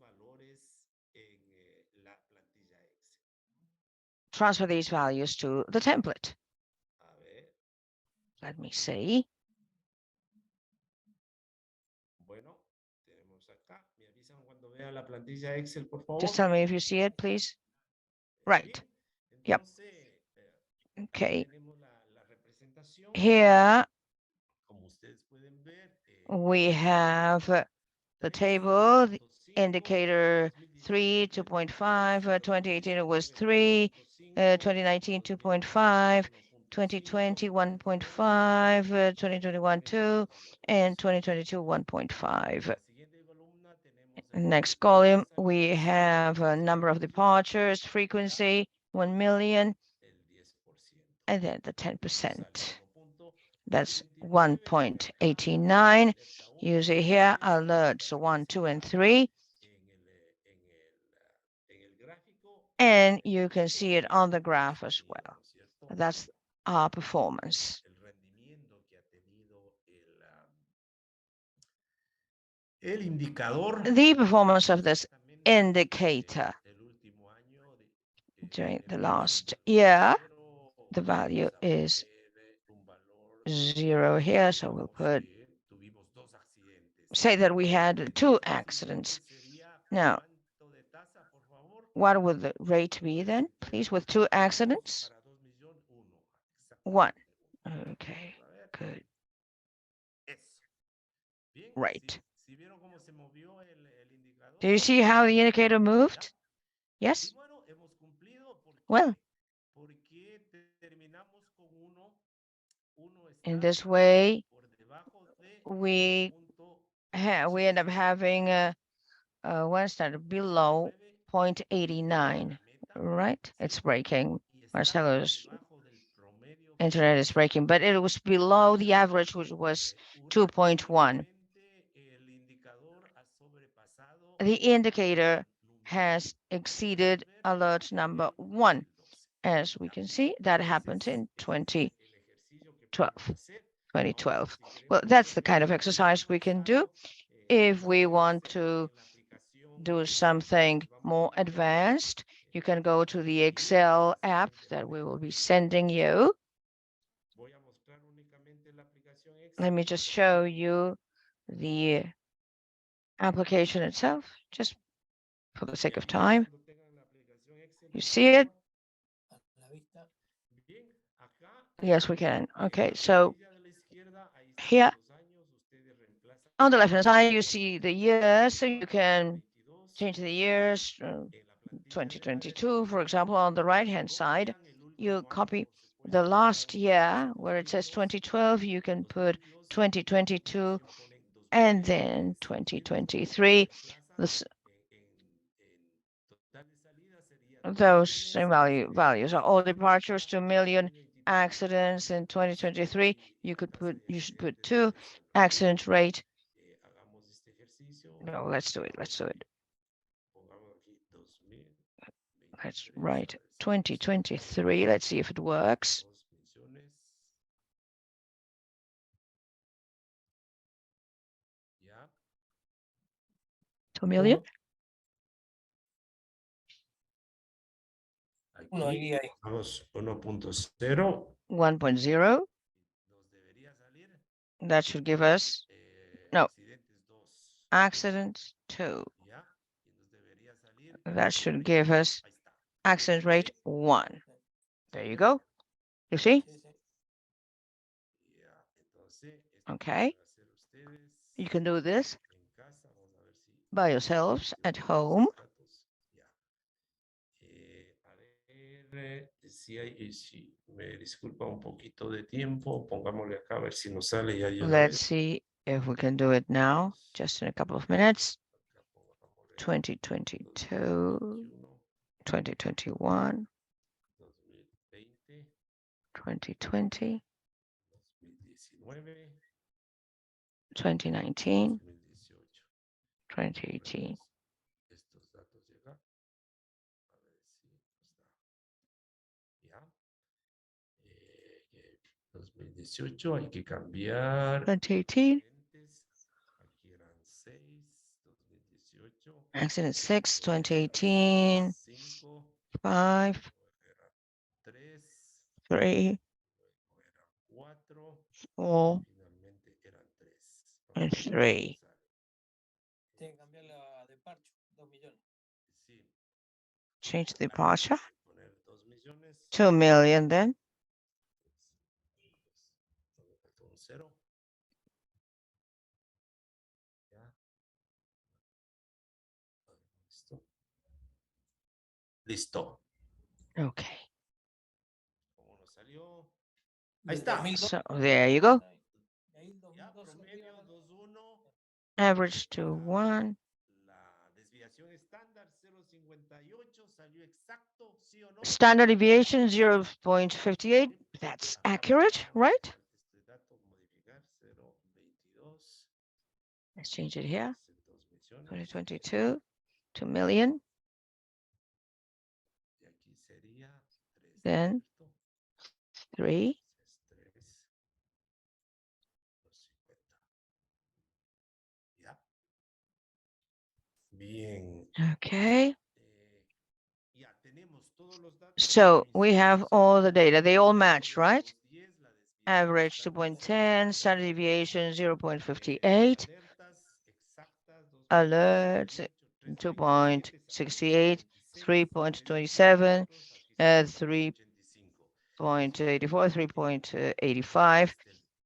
transfer these values to the template. Let me see. Just tell me if you see it, please. Right. Yep. Okay. Here we have the table, the indicator 3, 2.5, 2018 it was 3, 2019 2.5, 2020 1.5, 2021 2, and 2022 1.5. Next column, we have a number of departures, frequency, 1 million, and then the 10%. That's 1.89. You see here, alerts 1, 2, and 3. And you can see it on the graph as well. That's our performance. The performance of this indicator during the last year, the value is 0 here, so we'll put, say that we had 2 accidents. Now, what would the rate be then, please, with 2 accidents? 1. Okay, good. Right. Do you see how the indicator moved? Yes? Well, in this way, we end up having one standard below 0.89, right? It's breaking. Marcelo's internet is breaking, but it was below the average, which was 2.1. The indicator has exceeded alert number 1. As we can see, that happened in 2012. Well, that's the kind of exercise we can do. If we want to do something more advanced, you can go to the Excel app that we will be sending you. Let me just show you the application itself, just for the sake of time. You see it? Yes, we can. Okay, so here on the left-hand side, you see the years, so you can change the years. 2022, for example, on the right-hand side, you copy the last year where it says 2012, you can put 2022 and then 2023. Those same values are all departures, 2 million accidents in 2023. You should put 2 accident rate. No, let's do it. Let's write 2023. Let's see if it works. 2 million. Uno ahí, ahí. Vamos 1.0. 1.0. That should give us, no, accidents 2. That should give us accident rate 1. There you go. You see? Okay. You can do this by yourselves at home. Si me disculpa un poquito de tiempo, pongámosle acá a ver si nos sale ya. Let's see if we can do it now, just in a couple of minutes. 2022, 2021, 2020, 2019, 2018. Hay que cambiar. 2018. Accident 6, 2018, 5, 3, 4, and 3. Tiene que cambiar la de parcho, 2 millones. Change the departure. 2 million then. Listo. Okay. Ahí está. So there you go. Ahí 2012 Average to 1. La desviación estándar 0.58 salió exacto, ¿sí o no? Standard deviation 0.58. That's accurate, right? Let's change it here. 2022, 2 million. Then 3. Bien. Okay. So we have all the data. They all match, right? Average 2.10, standard deviation 0.58, alerts 2.68, 3.27, 3.84, 3.85.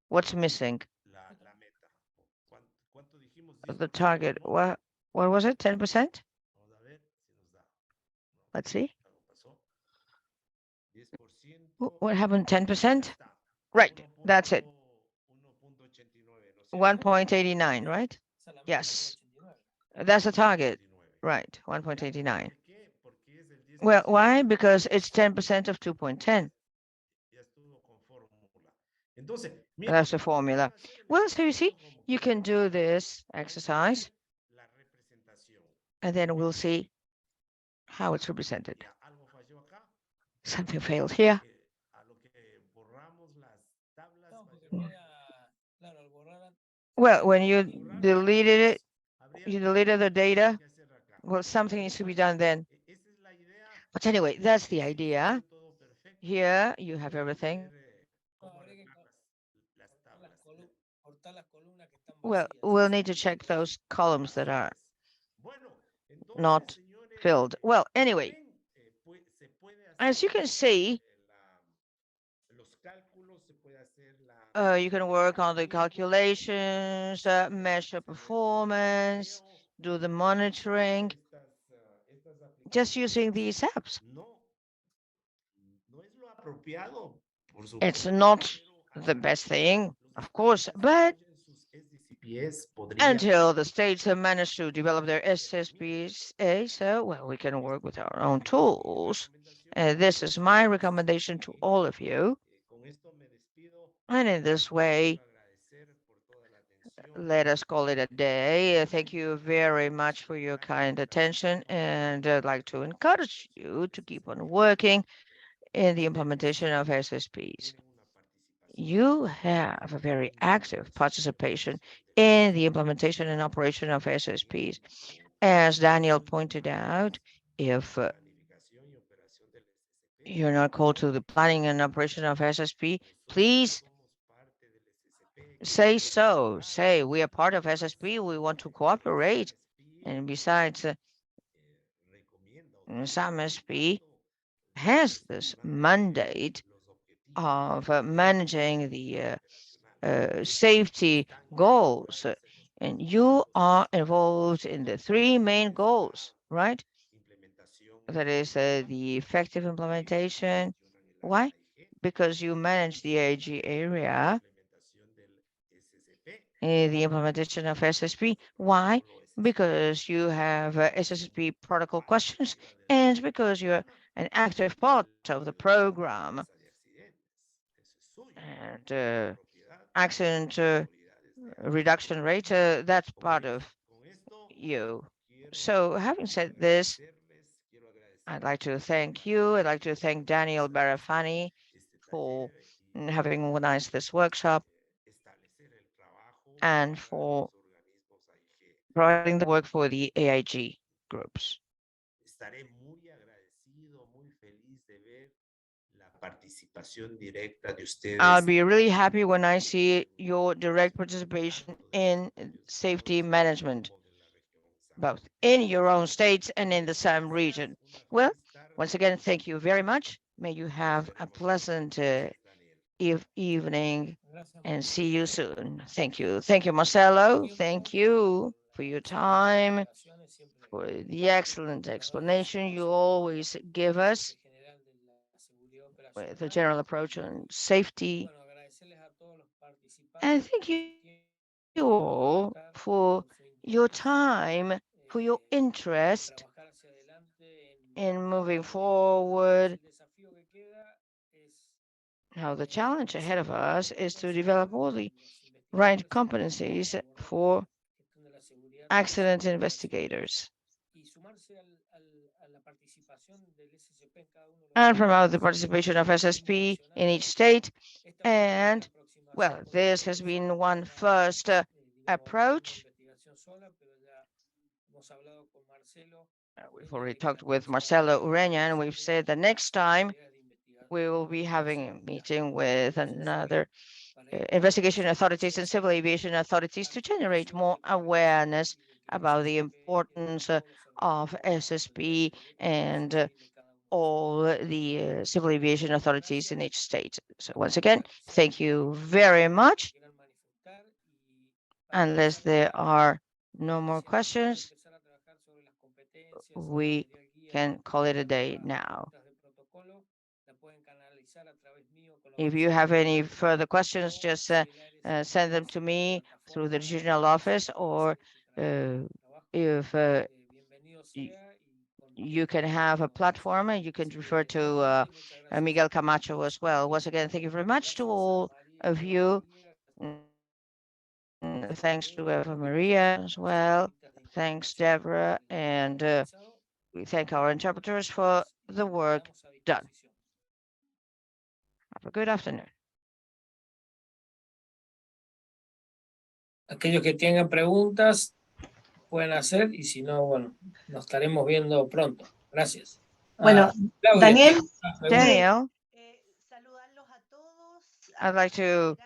What's missing? The target. What was it? 10%? Let's see. What happened? 10%? Right. That's it. 1.89, right? Yes. That's the target, right? 1.89. Well, why? Because it's 10% of 2.10. That's the formula. Well, so you see, you can do this exercise, and then we'll see how it's represented. Something failed here. Well, when you deleted it, you deleted the data. Well, something needs to be done then. But anyway, that's the idea. Here you have everything. Well, we'll need to check those columns that are not filled. Well, anyway, as you can see, you can work on the calculations, measure performance, do the monitoring, just using these apps. It's not the best thing, of course, but until the states have managed to develop their SSPA, so well, we can work with our own tools. This is my recommendation to all of you. And in this way, let us call it a day. Thank you very much for your kind attention, and I'd like to encourage you to keep on working in the implementation of SSPs. You have a very active participation in the implementation and operation of SSPs. As Daniel pointed out, if you're not called to the planning and operation of SSP, please say so. Say, we are part of SSP, we want to cooperate. And besides, SAMSP has this mandate of managing the safety goals. And you are involved in the three main goals, right? That is the effective implementation. Why? Because you manage the AIG area, the implementation of SSP. Why? Because you have SSP protocol questions, and because you're an active part of the program. And accident reduction rate, that's part of you. So having said this, I'd like to thank you. I'd like to thank Daniel Barafani for having organized this workshop and for providing the work for the AIG groups. I'll be really happy when I see your direct participation in safety management, both in your own states and in the SAM region. Well, once again, thank you very much. May you have a pleasant evening and see you soon. Thank you. Thank you, Marcelo. Thank you for your time, for the excellent explanation you always give us with the general approach on safety. And thank you all for your time, for your interest in moving forward. Now, the challenge ahead of us is to develop all the right competencies for accident investigators and promote the participation of SSP in each state. And well, this has been one first approach. We've already talked with Marcelo Ureña, and we've said the next time we will be having a meeting with another investigation authorities and civil aviation authorities to generate more awareness about the importance of SSP and all the civil aviation authorities in each state. So once again, thank you very much. Unless there are no more questions, we can call it a day now. If you have any further questions, just send them to me through the regional office or if you can have a platform, and you can refer to Miguel Camacho as well. Once again, thank you very much to all of you. Thanks to Eva Maria as well. Thanks, Deborah, and we thank our interpreters for the work done. Have a good afternoon. Aquellos que tengan preguntas pueden hacer, y si no, bueno, nos estaremos viendo pronto. Gracias. Bueno, Claudia, Daniel, Daniel, I'd like to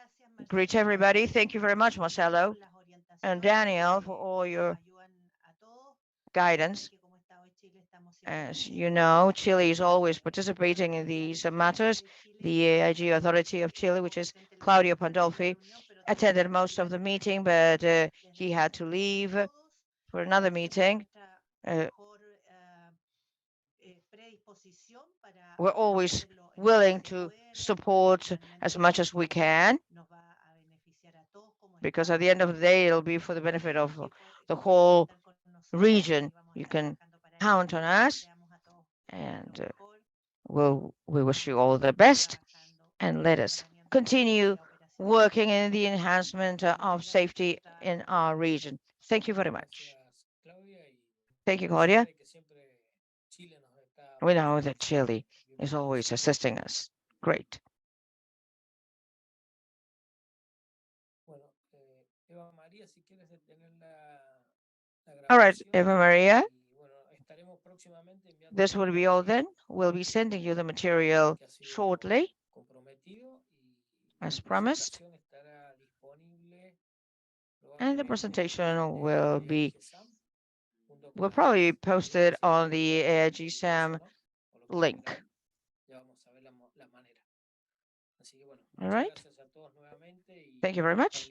greet everybody. Thank you very much, Marcelo and Daniel, for all your guidance. As you know, Chile is always participating in these matters. The AIG Authority of Chile, which is Claudio Pandolfi, attended most of the meeting, but he had to leave for another meeting. We're always willing to support as much as we can, because at the end of the day, it'll be for the benefit of the whole region. You can count on us, and we wish you all the best, and let us continue working in the enhancement of safety in our region. Thank you very much. Thank you, Claudia. We know that Chile is always assisting us. Great. All right, Eva Maria, this will be all then. We'll be sending you the material shortly, as promised. And the presentation will probably be posted on the AIG SAM link. All right. Thank you very much.